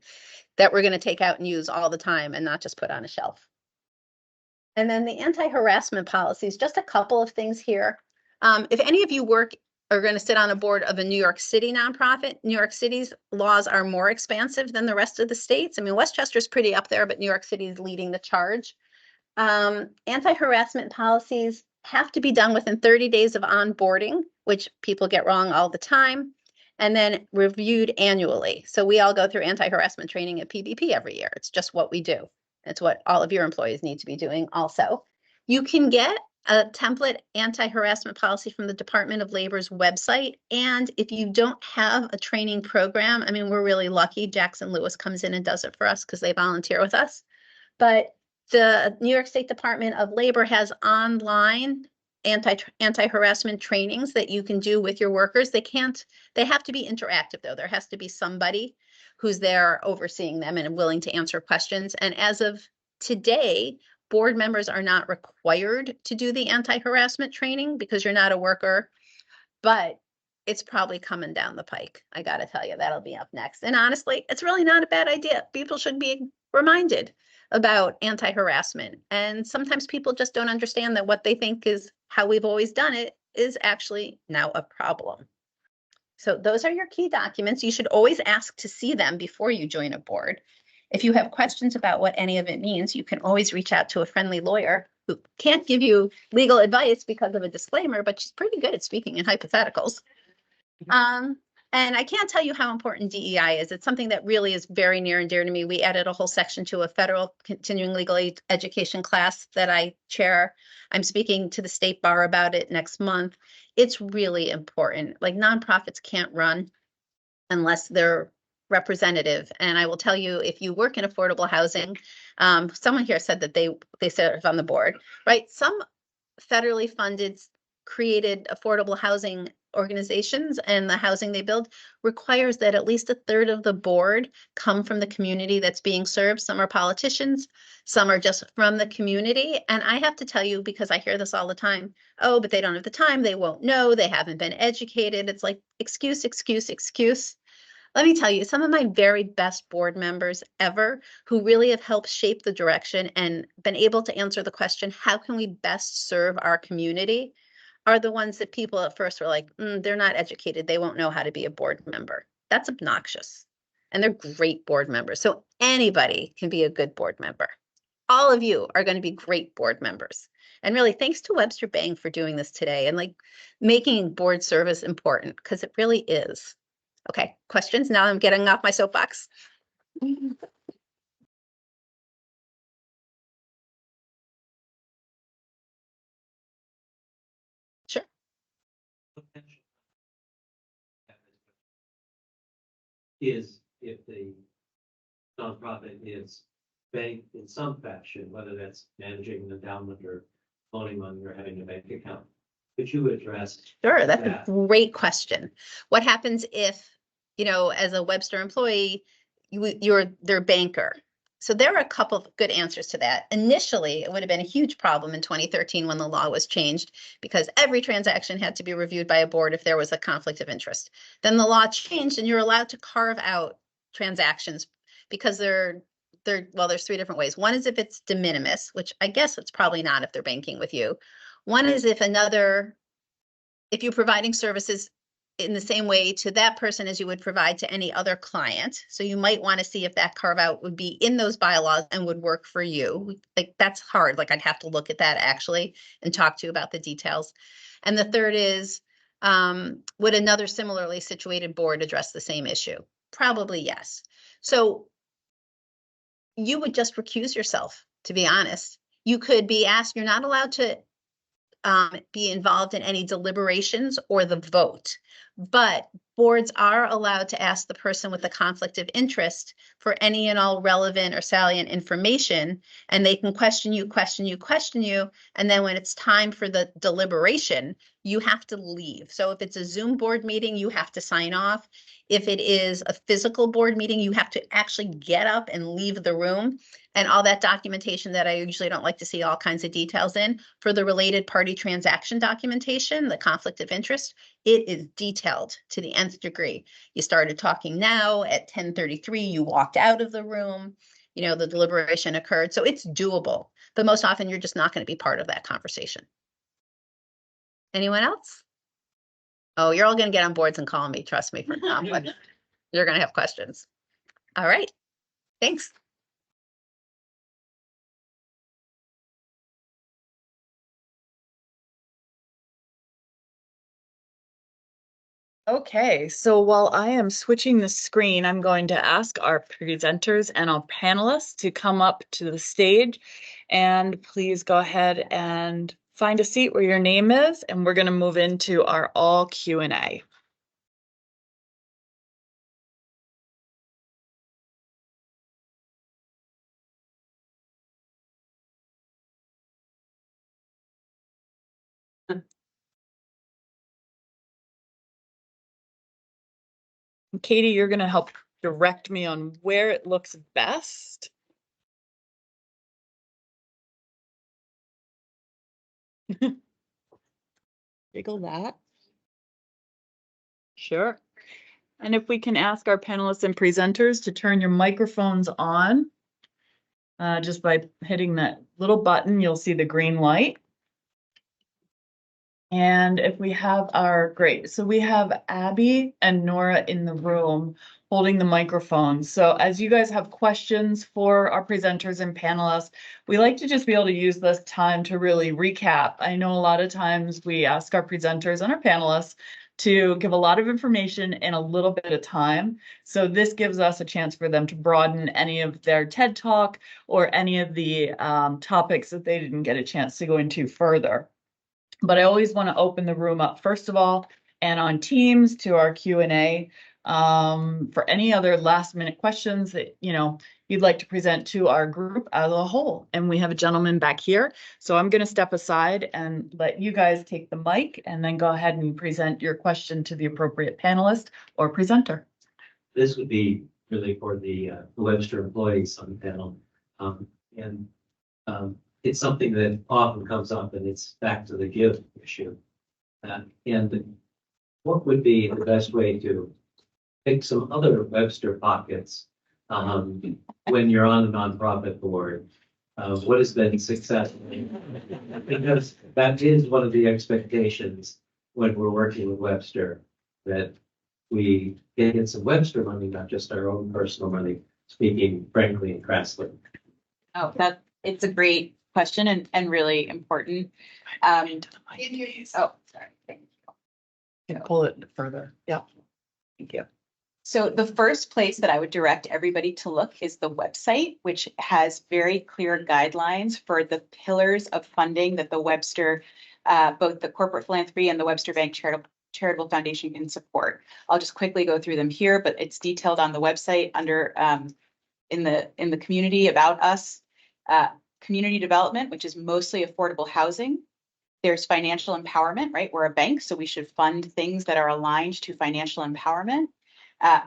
that we're going to take out and use all the time and not just put on a shelf. And then the anti-harassment policies, just a couple of things here. If any of you are going to sit on a board of a New York City nonprofit, New York City's laws are more expansive than the rest of the states. I mean, Westchester's pretty up there, but New York City is leading the charge. Anti-harassment policies have to be done within 30 days of onboarding, which people get wrong all the time, and then reviewed annually. So we all go through anti-harassment training at PBP every year. It's just what we do. It's what all of your employees need to be doing also. You can get a template anti-harassment policy from the Department of Labor's website. And if you don't have a training program, I mean, we're really lucky. Jackson Lewis comes in and does it for us because they volunteer with us. But the New York State Department of Labor has online anti-harassment trainings that you can do with your workers. They have to be interactive though. There has to be somebody who's there overseeing them and willing to answer questions. And as of today, board members are not required to do the anti-harassment training because you're not a worker, but it's probably coming down the pike. I got to tell you, that'll be up next. And honestly, it's really not a bad idea. People should be reminded about anti-harassment. And sometimes people just don't understand that what they think is how we've always done it is actually now a problem. So those are your key documents. You should always ask to see them before you join a board. If you have questions about what any of it means, you can always reach out to a friendly lawyer who can't give you legal advice because of a disclaimer, but she's pretty good at speaking in hypotheticals. And I can't tell you how important DEI is. It's something that really is very near and dear to me. We added a whole section to a federal continuing legal education class that I chair. I'm speaking to the state bar about it next month. It's really important. Like nonprofits can't run unless they're representative. And I will tell you, if you work in affordable housing, someone here said that they serve on the board, right? Some federally funded created affordable housing organizations, and the housing they build requires that at least a third of the board come from the community that's being served. Some are politicians, some are just from the community. And I have to tell you, because I hear this all the time, oh, but they don't have the time, they won't know, they haven't been educated. It's like excuse, excuse, excuse. Let me tell you, some of my very best board members ever who really have helped shape the direction and been able to answer the question, how can we best serve our community, are the ones that people at first were like, they're not educated. They won't know how to be a board member. That's obnoxious. And they're great board members. So anybody can be a good board member. All of you are going to be great board members. And really, thanks to Webster Bank for doing this today and like making board service important, because it really is. Okay, questions? Now I'm getting off my soapbox. Sure. Is if the nonprofit is banked in some fashion, whether that's managing an endowment or loaning money or having a bank account. Could you address? Sure, that's a great question. What happens if, as a Webster employee, you're their banker? So there are a couple of good answers to that. Initially, it would have been a huge problem in 2013 when the law was changed because every transaction had to be reviewed by a board if there was a conflict of interest. Then the law changed and you're allowed to carve out transactions because there's three different ways. One is if it's de minimis, which I guess it's probably not if they're banking with you. One is if you're providing services in the same way to that person as you would provide to any other client. So you might want to see if that carve out would be in those bylaws and would work for you. Like that's hard. Like I'd have to look at that actually and talk to you about the details. And the third is, would another similarly situated board address the same issue? Probably yes. So you would just recuse yourself, to be honest. You could be asked, you're not allowed to be involved in any deliberations or the vote, but boards are allowed to ask the person with the conflict of interest for any and all relevant or salient information, and they can question you, and then when it's time for the deliberation, you have to leave. So if it's a Zoom board meeting, you have to sign off. If it is a physical board meeting, you have to actually get up and leave the room. And all that documentation that I usually don't like to see all kinds of details in for the related party transaction documentation, the conflict of interest, it is detailed to the nth degree. You started talking now at 10:33, you walked out of the room, the deliberation occurred. So it's doable, but most often you're just not going to be part of that conversation. Anyone else? Oh, you're all going to get on boards and call me. Trust me for conflict. You're going to have questions. All right. Thanks. Okay, so while I am switching the screen, I'm going to ask our presenters and our panelists to come up to the stage. And please go ahead and find a seat where your name is, and we're going to move into our all Q&A. Katie, you're going to help direct me on where it looks best. Jiggle that. Sure. And if we can ask our panelists and presenters to turn your microphones on, just by hitting that little button, you'll see the green light. And if we have great, so we have Abby and Nora in the room holding the microphone. So as you guys have questions for our presenters and panelists, we like to just be able to use this time to really recap. I know a lot of times we ask our presenters and our panelists to give a lot of information in a little bit of time. So this gives us a chance for them to broaden any of their TED Talk or any of the topics that they didn't get a chance to go into further. But I always want to open the room up, first of all, and on Teams to our Q&A for any other last minute questions that, you'd like to present to our group as a whole. And we have a gentleman back here. So I'm going to step aside and let you guys take the mic and then go ahead and present your question to the appropriate panelist or presenter. This would be really for the Webster employees on the panel. It's something that often comes up, and it's back to the give issue. And what would be the best way to pick some other Webster pockets when you're on a nonprofit board? What has been successful? Because that is one of the expectations when we're working with Webster, that we get some Webster money, not just our own personal money, speaking frankly and crassly. Oh, it's a great question and really important. Oh, sorry. Thank you. You can pull it further. Yeah. Thank you. So the first place that I would direct everybody to look is the website, which has very clear guidelines for the pillars of funding that the Webster, both the corporate philanthropy and the Webster Bank Charitable Foundation can support. I'll just quickly go through them here, but it's detailed on the website under in the community about us. Community development, which is mostly affordable housing. There's financial empowerment, right? We're a bank, so we should fund things that are aligned to financial empowerment.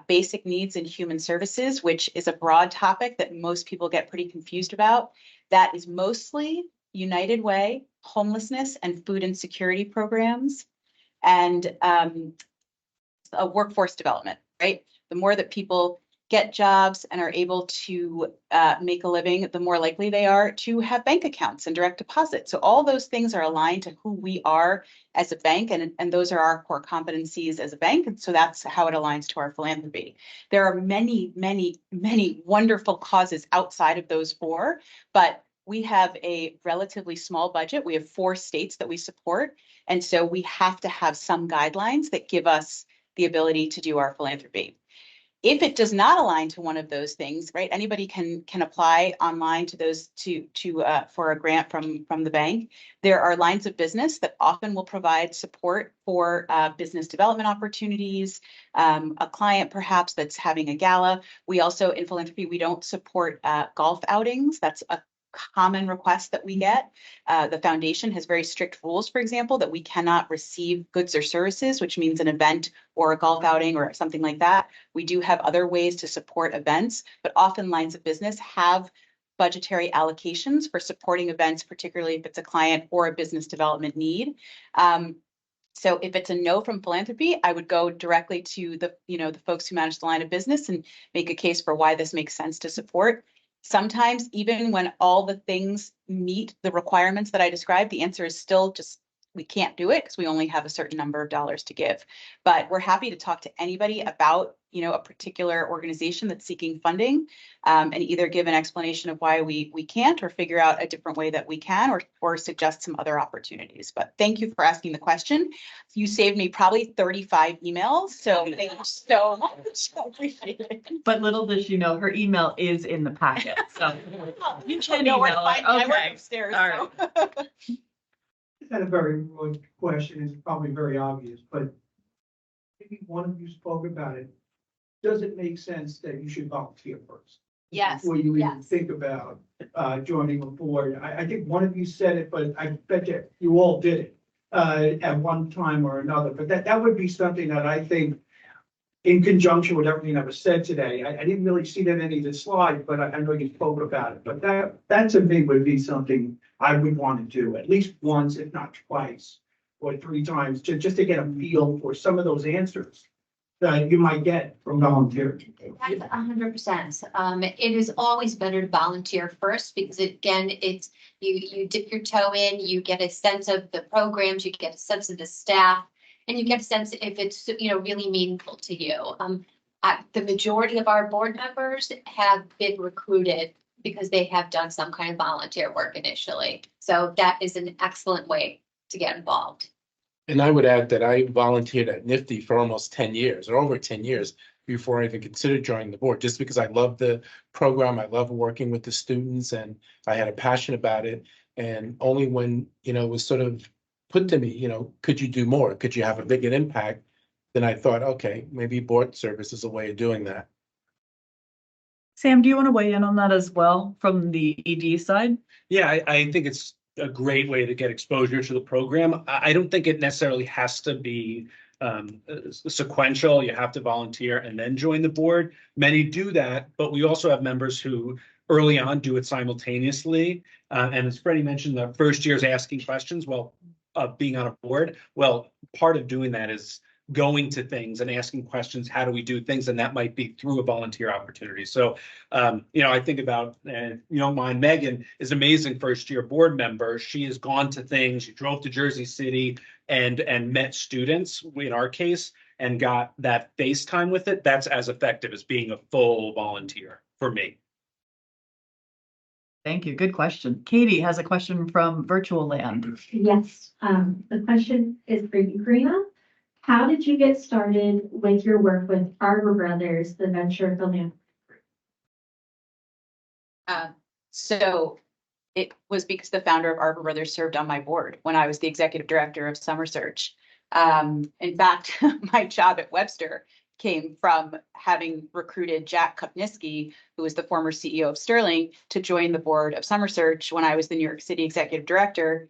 Basic needs and human services, which is a broad topic that most people get pretty confused about. That is mostly United Way, homelessness, and food insecurity programs, and a workforce development, right? The more that people get jobs and are able to make a living, the more likely they are to have bank accounts and direct deposit. So all those things are aligned to who we are as a bank, and those are our core competencies as a bank. And so that's how it aligns to our philanthropy. There are many, many, many wonderful causes outside of those four, but we have a relatively small budget. We have 4 states that we support. And so we have to have some guidelines that give us the ability to do our philanthropy. If it does not align to one of those things, right? Anybody can apply online to those for a grant from the bank. There are lines of business that often will provide support for business development opportunities. A client perhaps that's having a gala. We also in philanthropy we don't support golf outings. That's a common request that we get. The foundation has very strict rules, for example, that we cannot receive goods or services, which means an event or a golf outing or something like that. We do have other ways to support events, but often lines of business have budgetary allocations for supporting events, particularly if it's a client or a business development need. So if it's a no from philanthropy, I would go directly to the folks who manage the line of business and make a case for why this makes sense to support. Sometimes even when all the things meet the requirements that I described, the answer is still just we can't do it because we only have a certain number of dollars to give. But we're happy to talk to anybody about, a particular organization that's seeking funding, and either give an explanation of why we can't, or figure out a different way that we can, or suggest some other opportunities. But thank you for asking the question. You saved me probably 35 emails, so thank you so much. I appreciate it. But little does she know, her email is in the packet, so you can know where to email find me. I her. work Okay. upstairs. All so. It's not a very broad question, it's probably very obvious, but maybe one of you spoke about it. Does it make sense that you should volunteer first? Yes, Before you even yes. think about joining a board. I think one of you said it, but I bet you all did it at one time or another. But that would be something that I think, in conjunction with everything that was said today, I didn't really see that in any of the slides, but I know you spoke about it. But that to me would be something I would want to do at least once, if not twice or 3 times, just to get a feel for some of those answers that you might get from volunteering. That's 100%. It is always better to volunteer first because again, it's you dip your toe in, you get a sense of the programs, you get a sense of the staff, and you get a sense if it's really meaningful to you. The majority of our board members have been recruited because they have done some kind of volunteer work initially. So that is an excellent way to get involved. And I would add that I volunteered at Nifty for almost 10 years or over 10 years before I even considered joining the board, just because I love the program. I love working with the students and I had a passion about it. And only when, it was sort of put to me, could you do more? Could you have a bigger impact? Then I thought, okay, maybe board service is a way of doing that. Sam, do you want to weigh in on that as well from the ED side? Yeah, I think it's a great way to get exposure to the program. I don't think it necessarily has to be sequential. You have to volunteer and then join the board. Many do that, but we also have members who early on do it simultaneously. And as Freddie mentioned, the first year is asking questions. Well, being on a board, well, part of doing that is going to things and asking questions. How do we do things? And that might be through a volunteer opportunity. So, I think about, and mine, Megan is an amazing first year board member. She has gone to things. She drove to Jersey City and met students in our case and got that face time with it. That's as effective as being a full volunteer for me. Thank you. Good question. Katie has a question from Virtual Land. Yes, the question is for you, Karina. How did you get started with your work with Arbor Brothers, the venture philanthropy? So it was because the founder of Arbor Brothers served on my board when I was the executive director of Summer Search. In fact, my job at Webster came from having recruited Jack Kupniski, who was the former CEO of Sterling, to join the board of Summer Search when I was the New York City executive director.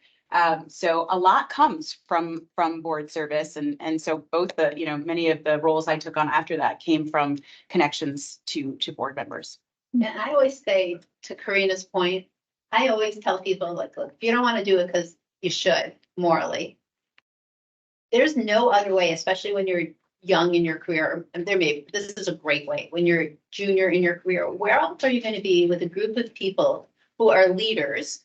So a lot comes from board service. And so both the, many of the roles I took on after that came from connections to board members. And I always say, to Karina's point, I always tell people, like, look, if you don't want to do it because you should morally, there's no other way, especially when you're young in your career. And this is a great way when you're junior in your career. Where else are you going to be with a group of people who are leaders,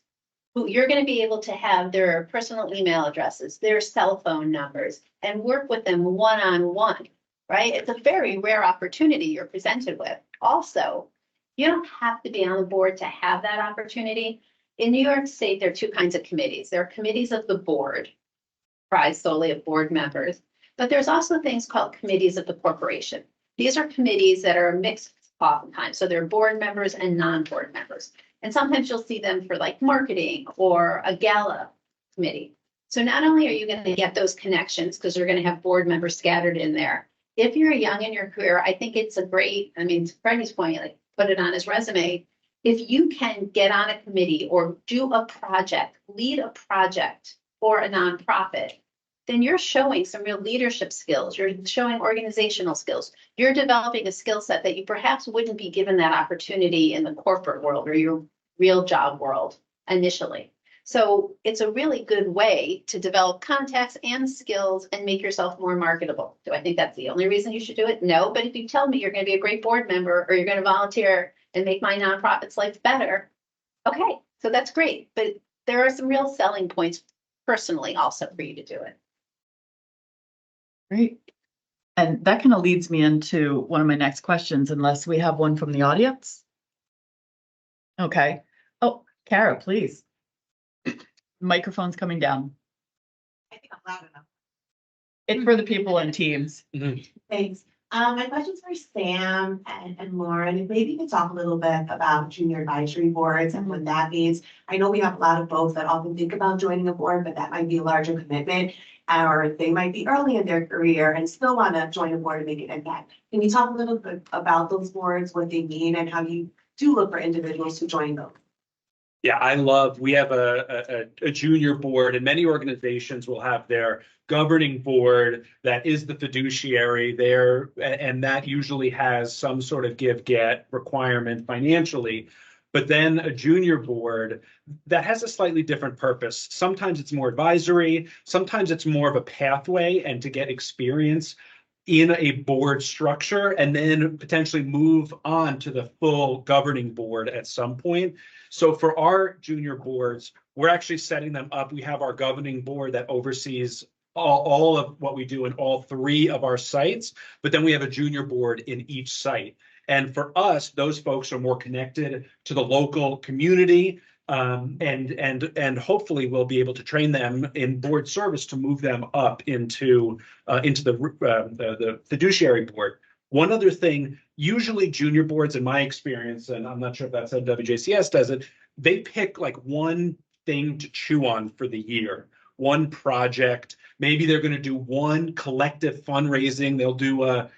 who you're going to be able to have their personal email addresses, their cell phone numbers, and work with them one-on-one, right? It's a very rare opportunity you're presented with. Also, you don't have to be on the board to have that opportunity. In New York State, there are 2 kinds of committees. There are committees of the board, comprised solely of board members, but there's also things called committees of the corporation. These are committees that are mixed oftentimes. So they're board members and non-board members. And sometimes you'll see them for like marketing or a gala committee. So not only are you going to get those connections because you're going to have board members scattered in there. If you're young in your career, I think it's a great, to Freddie's point, like put it on his resume. If you can get on a committee or do a project, lead a project for a nonprofit, then you're showing some real leadership skills. You're showing organizational skills. You're developing a skill set that you perhaps wouldn't be given that opportunity in the corporate world or your real job world initially. So it's a really good way to develop contacts and skills and make yourself more marketable. Do I think that's the only reason you should do it? No, but if you tell me you're going to be a great board member or you're going to volunteer and make my nonprofit's life better, okay, so that's great. But there are some real selling points personally also for you to do it. Great. And that kind of leads me into one of my next questions, unless we have one from the audience. Okay. Oh, Kara, please. Microphone's coming down. I think I'm loud enough. It's for the people in Teams. Thanks. My question's for Sam and Lauren. If maybe you could talk a little bit about junior advisory boards and what that means. I know we have a lot of folks that often think about joining a board, but that might be a larger commitment. Or they might be early in their career and still want to join a board and make an impact. Can you talk a little bit about those boards, what they mean, and how you do look for individuals to join them? Yeah, we have a junior board, and many organizations will have their governing board that is the fiduciary there, and that usually has some sort of give-get requirement financially. But then a junior board that has a slightly different purpose. Sometimes it's more advisory, sometimes it's more of a pathway and to get experience in a board structure and then potentially move on to the full governing board at some point. So for our junior boards, we're actually setting them up. We have our governing board that oversees all of what we do in all 3 of our sites, but then we have a junior board in each site. And for us, those folks are more connected to the local community, and hopefully we'll be able to train them in board service to move them up into the fiduciary board. One other thing, usually junior boards, in my experience, and I'm not sure if that's how WJCS does it, they pick like one thing to chew on for the year, one project. Maybe they're going to do one collective fundraising. They'll do a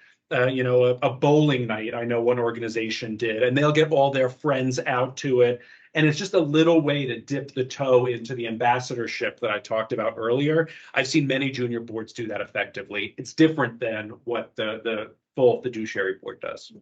bowling night. I know one organization did, and they'll get all their friends out to it. And it's just a little way to dip the toe into the ambassadorship that I talked about earlier. I've seen many junior boards do that effectively. It's different than what the full fiduciary board does.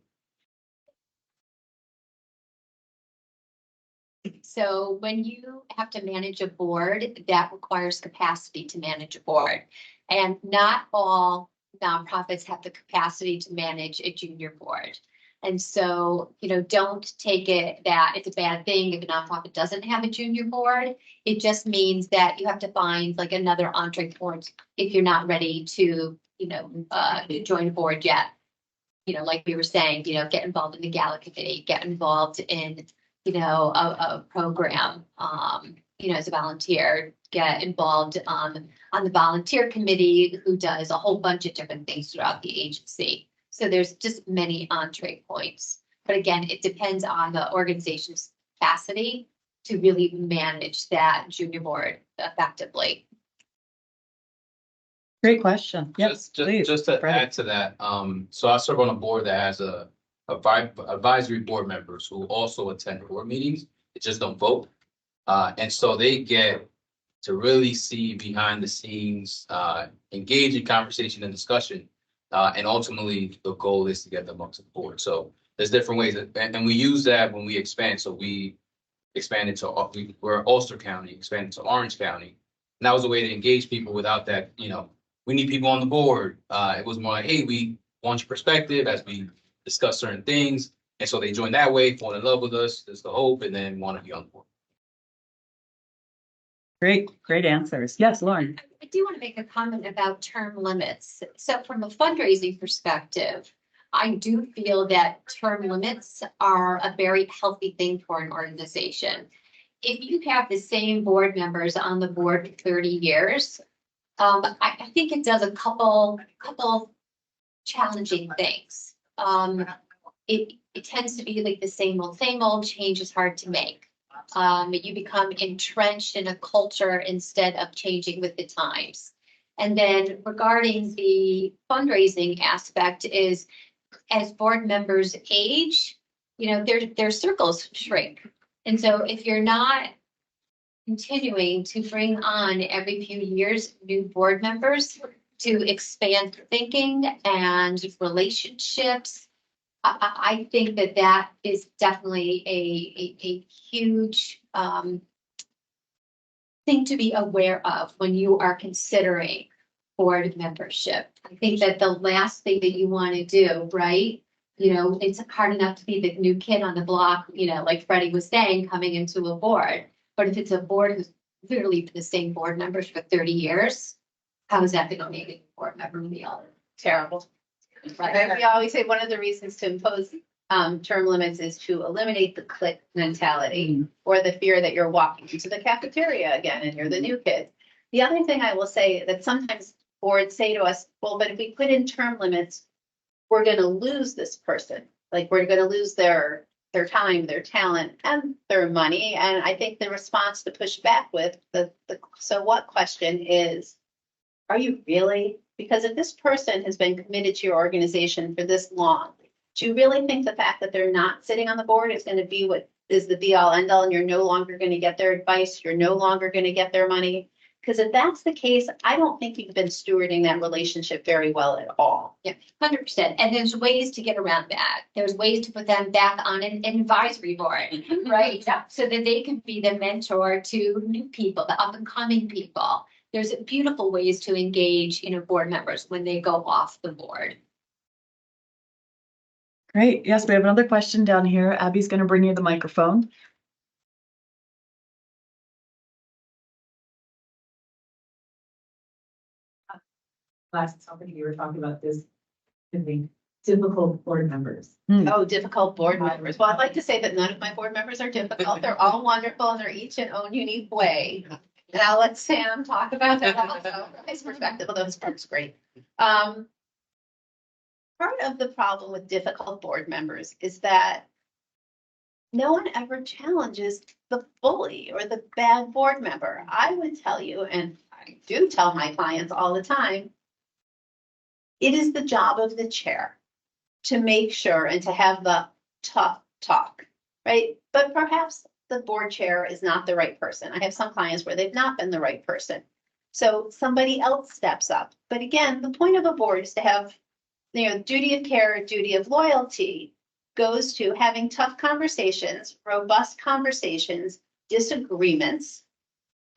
So when you have to manage a board, that requires capacity to manage a board. And not all nonprofits have the capacity to manage a junior board. And so, don't take it that it's a bad thing if a nonprofit doesn't have a junior board. It just means that you have to find like another entree point if you're not ready to, join a board yet. Like we were saying, get involved in the gala committee, get involved in, a program, as a volunteer, get involved on the volunteer committee who does a whole bunch of different things throughout the agency. So there's just many entree points. But again, it depends on the organization's capacity to really manage that junior board effectively. Great question. Yes, please. Just to Freddie. add to that, so I serve on a board that has a advisory board members who also attend board meetings. They just don't vote. And so they get to really see behind the scenes, engage in conversation and discussion. And ultimately, the goal is to get them up to the board. So there's different ways, and we use that when we expand. So we expanded to, we're Ulster County, expanded to Orange County. And that was a way to engage people without that, we need people on the board. It was more like, hey, we want your perspective as we discuss certain things. And so they joined that way, fall in love with us, there's the hope, and then want to be on the board. Great answers. Yes, Lauren. I do want to make a comment about term limits. So from a fundraising perspective, I do feel that term limits are a very healthy thing for an organization. If you have the same board members on the board for 30 years, I think it does a couple challenging things. It tends to be like the same old change is hard to make. You become entrenched in a culture instead of changing with the times. And then regarding the fundraising aspect is, as board members age, their circles shrink. And so if you're not continuing to bring on every few years new board members to expand thinking and relationships, I think that is definitely a huge thing to be aware of when you are considering board membership. I think that the last thing that you want to do, right? It's hard enough to be the new kid on the block, like Freddie was saying, coming into a board. But if it's a board who's literally been the same board members for 30 years. How is that going to make a board member feel? Terrible. Right. We always say one of the reasons to impose term limits is to eliminate the clique mentality or the fear that you're walking into the cafeteria again and you're the new kid. The other thing I will say that sometimes boards say to us, well, but if we put in term limits, we're going to lose this person. Like we're going to lose their time, their talent, and their money. And I think the response to push back with the so what question is, are you really? Because if this person has been committed to your organization for this long, do you really think the fact that they're not sitting on the board is going to be what is the be all end all and you're no longer going to get their advice, you're no longer going to get their money? Because if that's the case, I don't think you've been stewarding that relationship very well at all. Yeah, 100%. And there's ways to get around that. There's ways to put them back on an advisory board, right? So that they can be the mentor to new people, the up and coming people. There's beautiful ways to engage, board members when they go off the board. Great. Yes, we have another question down here. Abby's going to bring you the microphone. Last topic you were talking about this, I think, difficult board members. Oh, difficult board members. Well, I'd like to say that none of my board members are difficult. They're all wonderful and they're each in own unique way. And I'll let Sam talk about that also from his perspective, although his part's great. Part of the problem with difficult board members is that no one ever challenges the bully or the bad board member. I would tell you, and I do tell my clients all the time, it is the job of the chair to make sure and to have the tough talk, right? But perhaps the board chair is not the right person. I have some clients where they've not been the right person. So somebody else steps up. But again, the point of a board is to have, duty of care, duty of loyalty goes to having tough conversations, robust conversations, disagreements,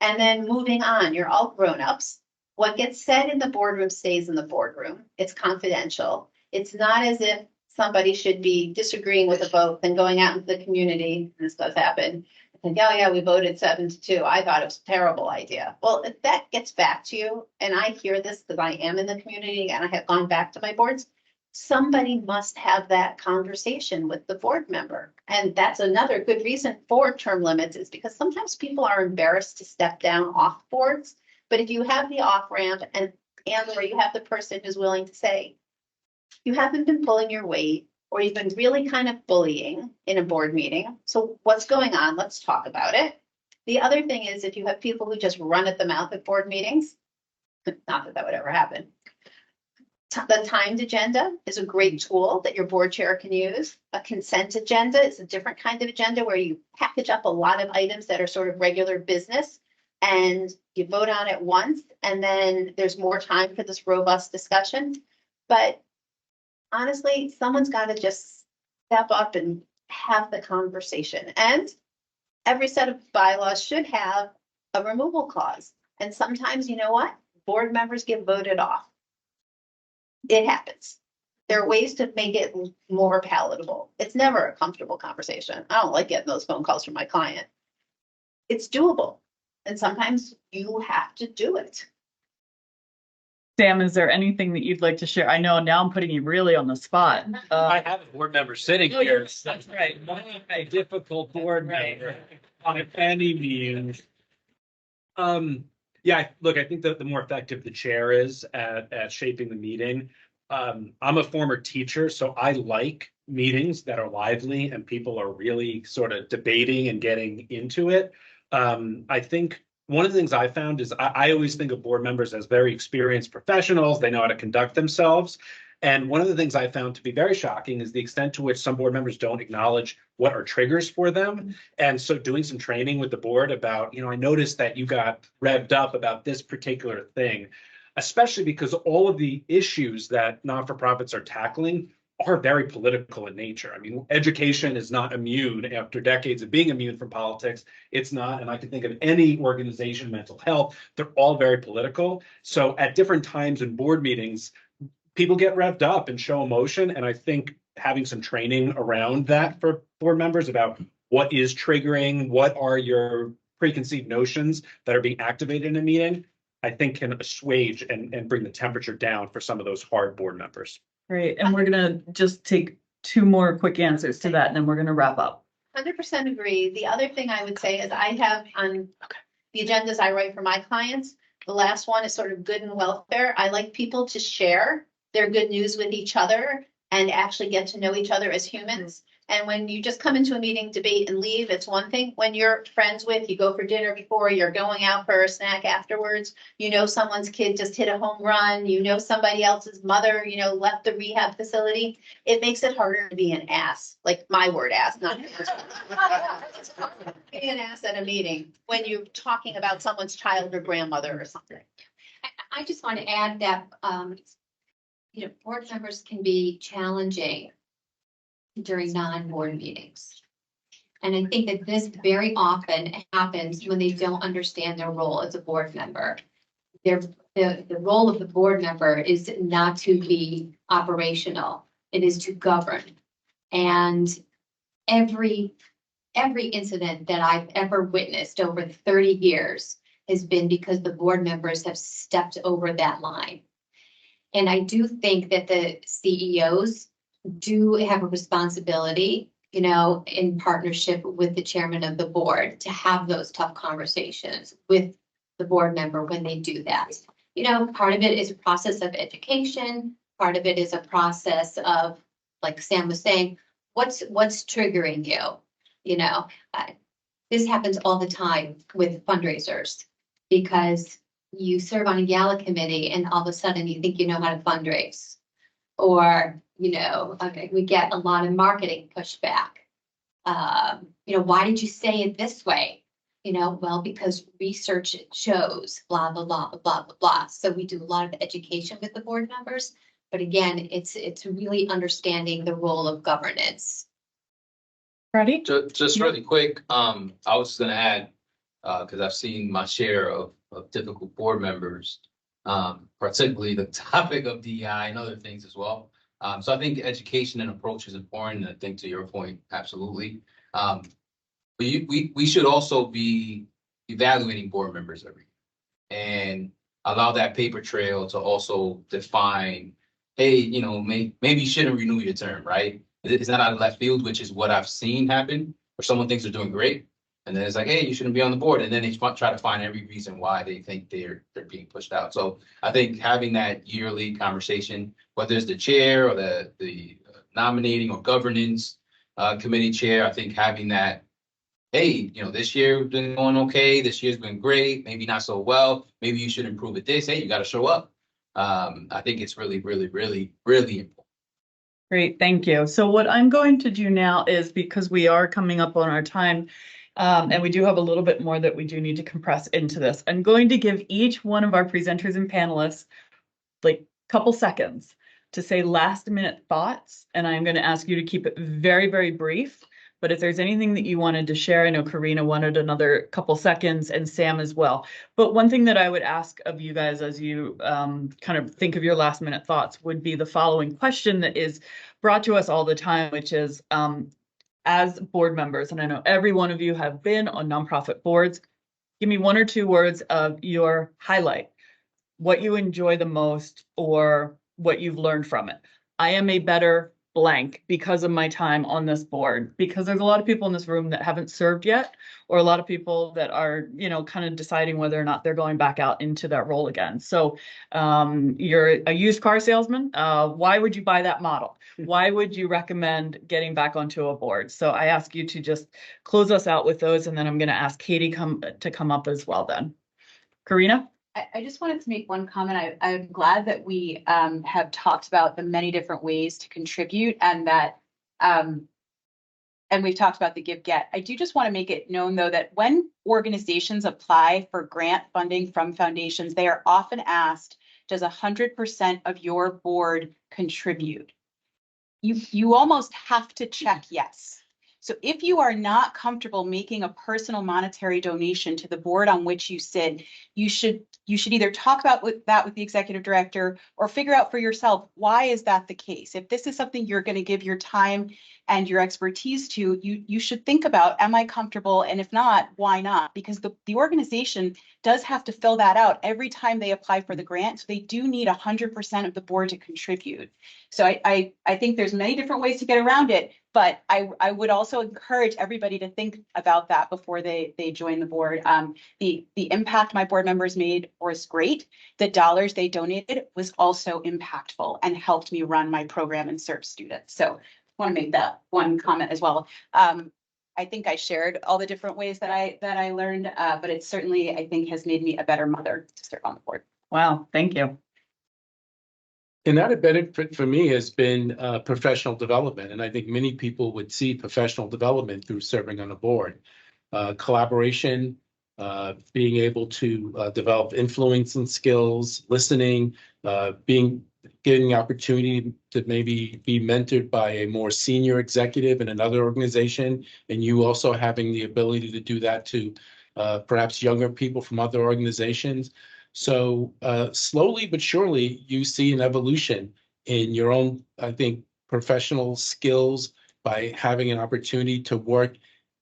and then moving on. You're all grown-ups. What gets said in the boardroom stays in the boardroom. It's confidential. It's not as if somebody should be disagreeing with a vote and going out into the community, and this does happen, and oh yeah, we voted 7-2. I thought it was a terrible idea. Well, if that gets back to you, and I hear this because I am in the community and I have gone back to my boards, somebody must have that conversation with the board member. And that's another good reason for term limits is because sometimes people are embarrassed to step down off boards. But if you have the off ramp and or you have the person who's willing to say, you haven't been pulling your weight or you've been really kind of bullying in a board meeting. So what's going on? Let's talk about it. The other thing is if you have people who just run at the mouth at board meetings, not that that would ever happen. The timed agenda is a great tool that your board chair can use. A consent agenda is a different kind of agenda where you package up a lot of items that are sort of regular business and you vote on it once, and then there's more time for this robust discussion. But honestly, someone's got to just step up and have the conversation. And every set of bylaws should have a removal clause. And sometimes, you know what? Board members get voted off. It happens. There are ways to make it more palatable. It's never a comfortable conversation. I don't like getting those phone calls from my client. It's doable. And sometimes you have to do it. Sam, is there anything that you'd like to share? I know now I'm putting you really on the spot. I have a board member sitting here. That's right. Not a difficult board member by any means. Yeah, look, I think that the more effective the chair is at shaping the meeting. I'm a former teacher, so I like meetings that are lively and people are really sort of debating and getting into it. I think one of the things I found is I always think of board members as very experienced professionals. They know how to conduct themselves. And one of the things I found to be very shocking is the extent to which some board members don't acknowledge what are triggers for them. And so doing some training with the board about, I noticed that you got revved up about this particular thing, especially because all of the issues that not-for-profits are tackling are very political in nature. I mean, education is not immune after decades of being immune from politics. It's not, and I can think of any organization, mental health, they're all very political. So at different times in board meetings, people get revved up and show emotion. And I think having some training around that for board members about what is triggering, what are your preconceived notions that are being activated in a meeting, I think can assuage and bring the temperature down for some of those hard board members. Great, and we're gonna just take two more quick answers to that, and then we're gonna wrap up. 100% agree. The other thing I would say is I have on the agendas I write for my clients, the last one is sort of good and welfare. I like people to share their good news with each other and actually get to know each other as humans. And when you just come into a meeting, debate and leave, it's one thing. When you're friends with, you go for dinner before, you're going out for a snack afterwards, you know, someone's kid just hit a home run, you know, somebody else's mother, you know, left the rehab facility. It makes it harder to be an ass, like my word ass, not yours. Be an ass at a meeting when you're talking about someone's child or grandmother or something. I just want to add that, board members can be challenging during non-board meetings. And I think that this very often happens when they don't understand their role as a board member. The role of the board member is not to be operational. It is to govern. And every incident that I've ever witnessed over 30 years has been because the board members have stepped over that line. And I do think that the CEOs do have a responsibility, in partnership with the chairman of the board to have those tough conversations with the board member when they do that. Part of it is a process of education. Part of it is a process of, like Sam was saying, what's triggering you? This happens all the time with fundraisers because you serve on a gala committee and all of a sudden you think you know how to fundraise. Or, we get a lot of marketing pushback. Why did you say it this way? Well, because research shows blah, blah, blah, blah, blah, blah. So we do a lot of education with the board members. But again, it's really understanding the role of governance. Ready? Just really quick, I was just gonna add, because I've seen my share of difficult board members, particularly the topic of DEI and other things as well. So I think education and approach is important. And I think to your point, absolutely. But we should also be evaluating board members every year and allow that paper trail to also define, hey, maybe you shouldn't renew your term, right? It's not out of left field, which is what I've seen happen, where someone thinks they're doing great. And then it's like, hey, you shouldn't be on the board. And then they try to find every reason why they think they're being pushed out. So I think having that yearly conversation, whether it's the chair or the nominating or governance committee chair, I think having that, hey, this year has been going okay. This year's been great. Maybe not so well. Maybe you should improve at this. Hey, you got to show up. I think it's really, really, really, really important. Great, thank you. So what I'm going to do now is, because we are coming up on our time, and we do have a little bit more that we do need to compress into this, I'm going to give each one of our presenters and panelists like a couple seconds to say last minute thoughts. And I'm going to ask you to keep it very, very brief. But if there's anything that you wanted to share, I know Karina wanted another couple seconds and Sam as well. But one thing that I would ask of you guys as you kind of think of your last minute thoughts would be the following question that is brought to us all the time, which is as board members, and I know every one of you have been on nonprofit boards, give me one or two words of your highlight, what you enjoy the most or what you've learned from it. I am a better blank because of my time on this board, because there's a lot of people in this room that haven't served yet, or a lot of people that are, kind of deciding whether or not they're going back out into that role again. So you're a used car salesman. Why would you buy that model? Why would you recommend getting back onto a board? So I ask you to just close us out with those, and then I'm going to ask Katie to come up as well then. Karina? I just wanted to make one comment. I'm glad that we have talked about the many different ways to contribute, and that and we've talked about the give get. I do just want to make it known, though, that when organizations apply for grant funding from foundations, they are often asked, does 100% of your board contribute? You almost have to check yes. So if you are not comfortable making a personal monetary donation to the board on which you sit, you should either talk about that with the executive director or figure out for yourself, why is that the case? If this is something you're going to give your time and your expertise to, you should think about, am I comfortable? And if not, why not? Because the organization does have to fill that out every time they apply for the grant. So they do need 100% of the board to contribute. So I think there's many different ways to get around it, but I would also encourage everybody to think about that before they join the board. The impact my board members made was great. The dollars they donated was also impactful and helped me run my program and serve students. So I want to make that one comment as well. I think I shared all the different ways that I learned, but it certainly, I think, has made me a better mother to serve on the board. Wow, thank you. And that benefit for me has been professional development. And I think many people would see professional development through serving on a board. Collaboration, being able to develop influencing skills, listening, getting the opportunity to maybe be mentored by a more senior executive in another organization, and you also having the ability to do that to perhaps younger people from other organizations. So slowly but surely, you see an evolution in your own, I think, professional skills by having an opportunity to work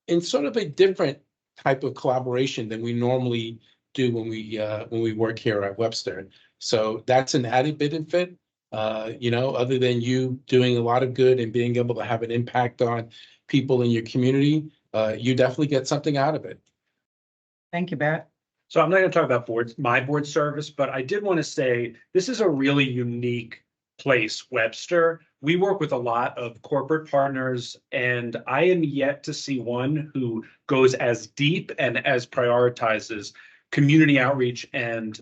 in sort of a different type of collaboration than we normally do when we work here at Webster. So that's an added benefit, other than you doing a lot of good and being able to have an impact on people in your community, you definitely get something out of it. Thank you, Barrett. So I'm not going to talk about my board service, but I did want to say this is a really unique place, Webster. We work with a lot of corporate partners, and I am yet to see one who goes as deep and as prioritizes community outreach and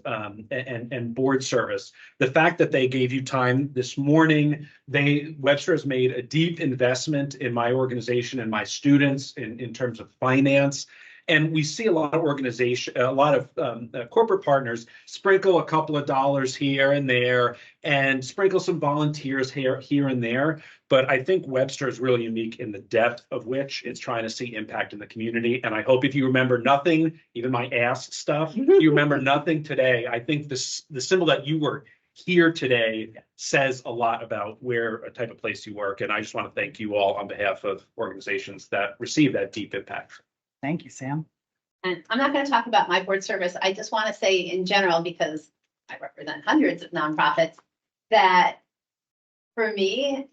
board service. The fact that they gave you time this morning, Webster has made a deep investment in my organization and my students in terms of finance. And we see a lot of corporate partners sprinkle a couple of dollars here and there and sprinkle some volunteers here and there. But I think Webster is really unique in the depth of which it's trying to see impact in the community. And I hope if you remember nothing, even my ask stuff, you remember nothing today. I think the symbol that you were here today says a lot about a type of place you work. And I just want to thank you all on behalf of organizations that receive that deep impact. Thank you, Sam. And I'm not going to talk about my board service. I just want to say in general, because I represent hundreds of nonprofits, that for me,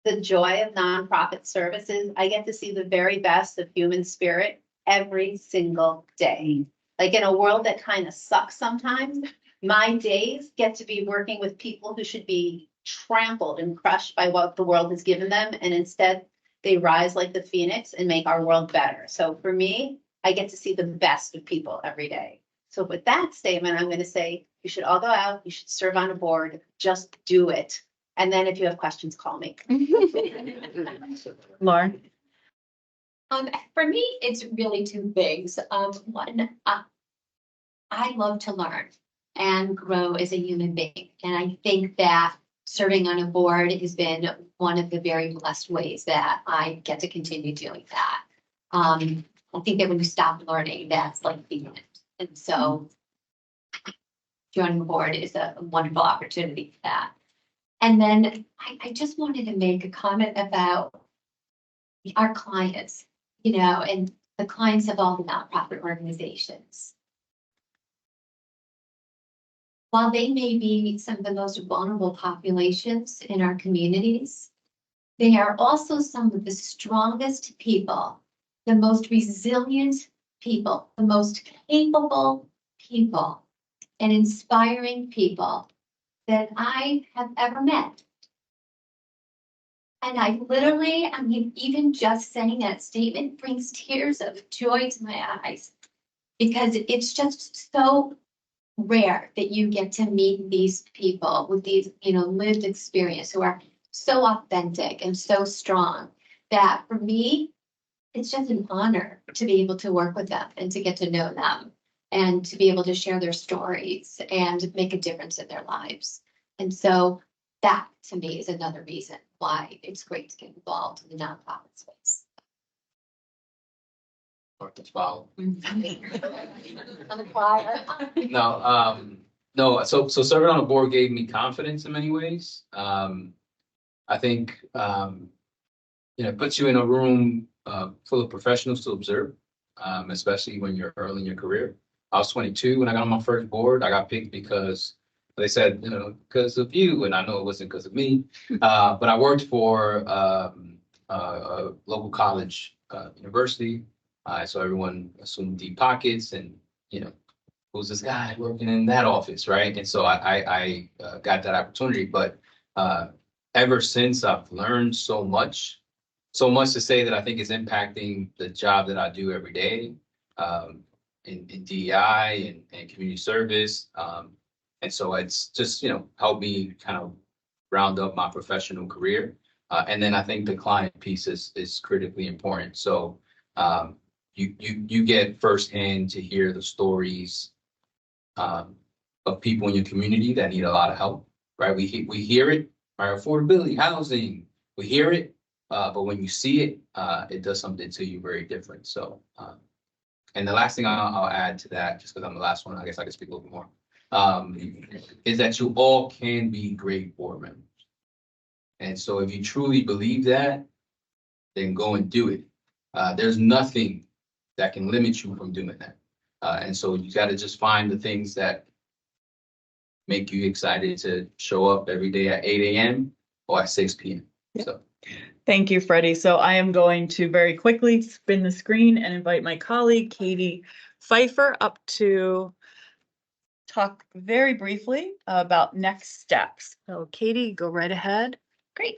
the joy of nonprofit services, I get to see the very best of human spirit every single day. Like in a world that kind of sucks sometimes, my days get to be working with people who should be trampled and crushed by what the world has given them. And instead, they rise like the phoenix and make our world better. So for me, I get to see the best of people every day. So with that statement, I'm going to say you should all go out, you should serve on a board, just do it. And then if you have questions, call me. Lauren? For me, it's really two things. One, I love to learn and grow as a human being. And I think that serving on a board has been one of the very blessed ways that I get to continue doing that. I think that when you stop learning, that's like the end. And so joining the board is a wonderful opportunity for that. And then I just wanted to make a comment about our clients, and the clients of all the nonprofit organizations. While they may be some of the most vulnerable populations in our communities, they are also some of the strongest people, the most resilient people, the most capable people, and inspiring people that I have ever met. And I literally, even just saying that statement brings tears of joy to my eyes, because it's just so rare that you get to meet these people with these, lived experience, who are so authentic and so strong, that for me, it's just an honor to be able to work with them and to get to know them and to be able to share their stories and make a difference in their lives. And so that to me is another reason why it's great to get involved in the nonprofit space. Or to follow. No, so serving on a board gave me confidence in many ways. I think, it puts you in a room, full of professionals to observe, especially when you're early in your career. I was 22 when I got on my first board. I got picked because they said, because of you, and I know it wasn't because of me. But I worked for, a local college, university. So everyone assumed deep pockets and, who's this guy working in that office, right? And so I got that opportunity, but ever since I've learned so much to say that I think is impacting the job that I do every day, in DEI and community service. And so it's just, helped me kind of round up my professional career. And then I think the client piece is critically important. So you get firsthand to hear the stories of people in your community that need a lot of help, right? We hear it, right? Affordability, housing, we hear it, but when you see it, it does something to you very different. So, and the last thing I'll add to that, just because I'm the last one, I guess I can speak a little bit more, is that you all can be great board members. And so if you truly believe that, then go and do it. There's nothing that can limit you from doing that. And so you got to just find the things that make you excited to show up every day at 8 a.m. or at 6 p.m. So. Thank you, Freddie. So I am going to very quickly spin the screen and invite my colleague, Katie Pfeiffer, up to talk very briefly about next steps. So Katie, go right ahead. Great.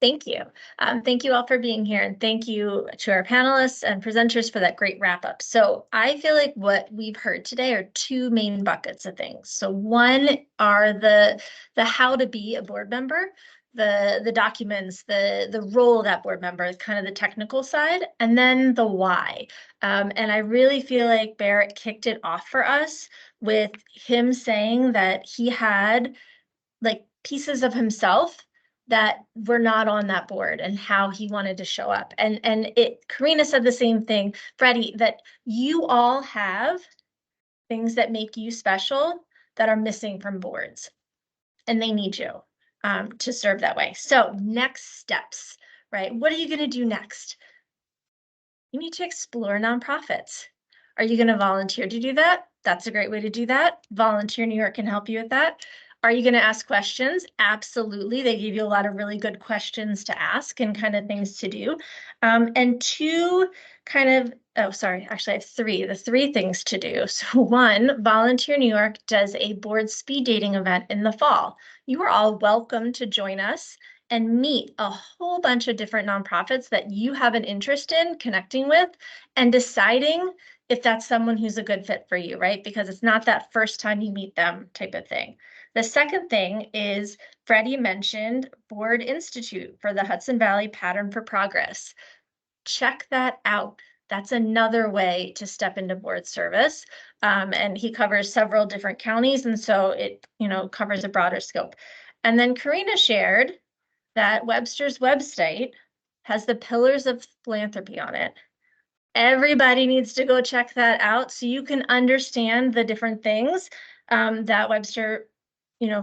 Thank you. Thank you all for being here, and thank you to our panelists and presenters for that great wrap up. So I feel like what we've heard today are two main buckets of things. So one are the how to be a board member, the documents, the role of that board member is kind of the technical side, and then the why. And I really feel like Barrett kicked it off for us with him saying that he had like pieces of himself that were not on that board and how he wanted to show up. And Karina said the same thing, Freddie, that you all have things that make you special that are missing from boards, and they need you to serve that way. So next steps, right? What are you going to do next? You need to explore nonprofits. Are you going to volunteer to do that? That's a great way to do that. Volunteer New York can help you with that. Are you going to ask questions? Absolutely. They give you a lot of really good questions to ask and kind of things to do. And two kind of, oh, sorry, actually I have three, the three things to do. So one, Volunteer New York does a board speed dating event in the fall. You are all welcome to join us and meet a whole bunch of different nonprofits that you have an interest in connecting with and deciding if that's someone who's a good fit for you, right? Because it's not that first time you meet them type of thing. The second thing is Freddie mentioned Board Institute for the Hudson Valley Pattern for Progress. Check that out. That's another way to step into board service. And he covers several different counties. And so it, covers a broader scope. And then Karina shared that Webster's website has the pillars of philanthropy on it. Everybody needs to go check that out so you can understand the different things that Webster,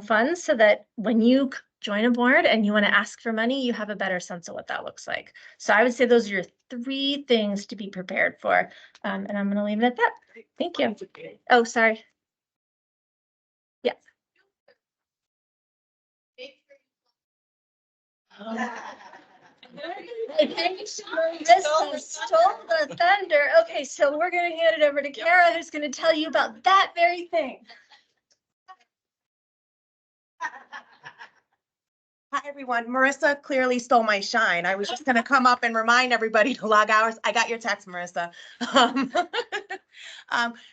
funds, so that when you join a board and you want to ask for money, you have a better sense of what that looks like. So I would say those are your three things to be prepared for. And I'm going to leave it at that. Thank you. Oh, sorry. Yeah. Marissa stole the thunder. Okay, so we're going to hand it over to Kara, who's going to tell you about that very thing. Hi, everyone. Marissa clearly stole my shine. I was just going to come up and remind everybody to log hours. I got your text, Marissa.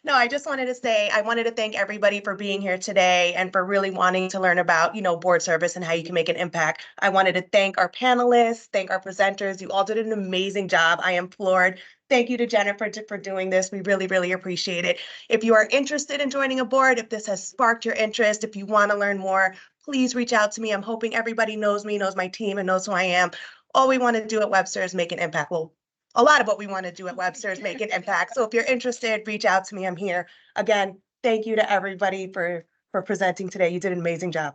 No, I just wanted to say, I wanted to thank everybody for being here today and for really wanting to learn about, board service and how you can make an impact. I wanted to thank our panelists, thank our presenters. You all did an amazing job. I am floored. Thank you to Jennifer for doing this. We really, really appreciate it. If you are interested in joining a board, if this has sparked your interest, if you want to learn more, please reach out to me. I'm hoping everybody knows me, knows my team, and knows who I am. All we want to do at Webster is make an impact. Well, a lot of what we want to do at Webster is make an impact. So if you're interested, reach out to me. I'm here. Again, thank you to everybody for presenting today. You did an amazing job.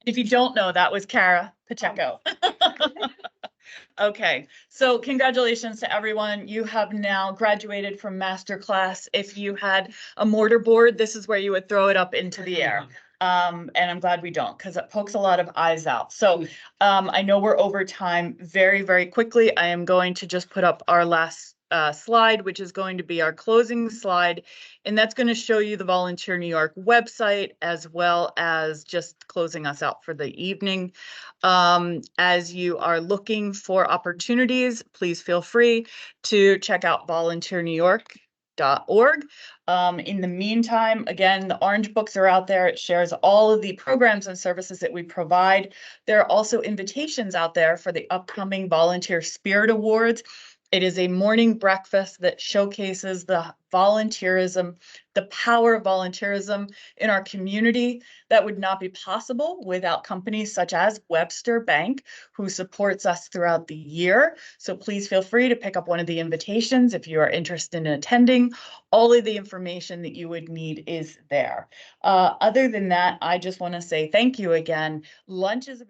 If you don't know, that was Kara Pacheco. Okay, so congratulations to everyone. You have now graduated from Masterclass. If you had a mortar board, this is where you would throw it up into the air. And I'm glad we don't, because it pokes a lot of eyes out. So I know we're over time very, very quickly. I am going to just put up our last slide, which is going to be our closing slide. And that's going to show you the Volunteer New York website, as well as just closing us out for the evening. As you are looking for opportunities, please feel free to check out volunteernewyork.org. In the meantime, again, the orange books are out there. It shares all of the programs and services that we provide. There are also invitations out there for the upcoming Volunteer Spirit Awards. It is a morning breakfast that showcases the volunteerism, the power of volunteerism in our community. That would not be possible without companies such as Webster Bank, who supports us throughout the year. So please feel free to pick up one of the invitations if you are interested in attending. All of the information that you would need is there. Other than that, I just want to say thank you again. Lunch is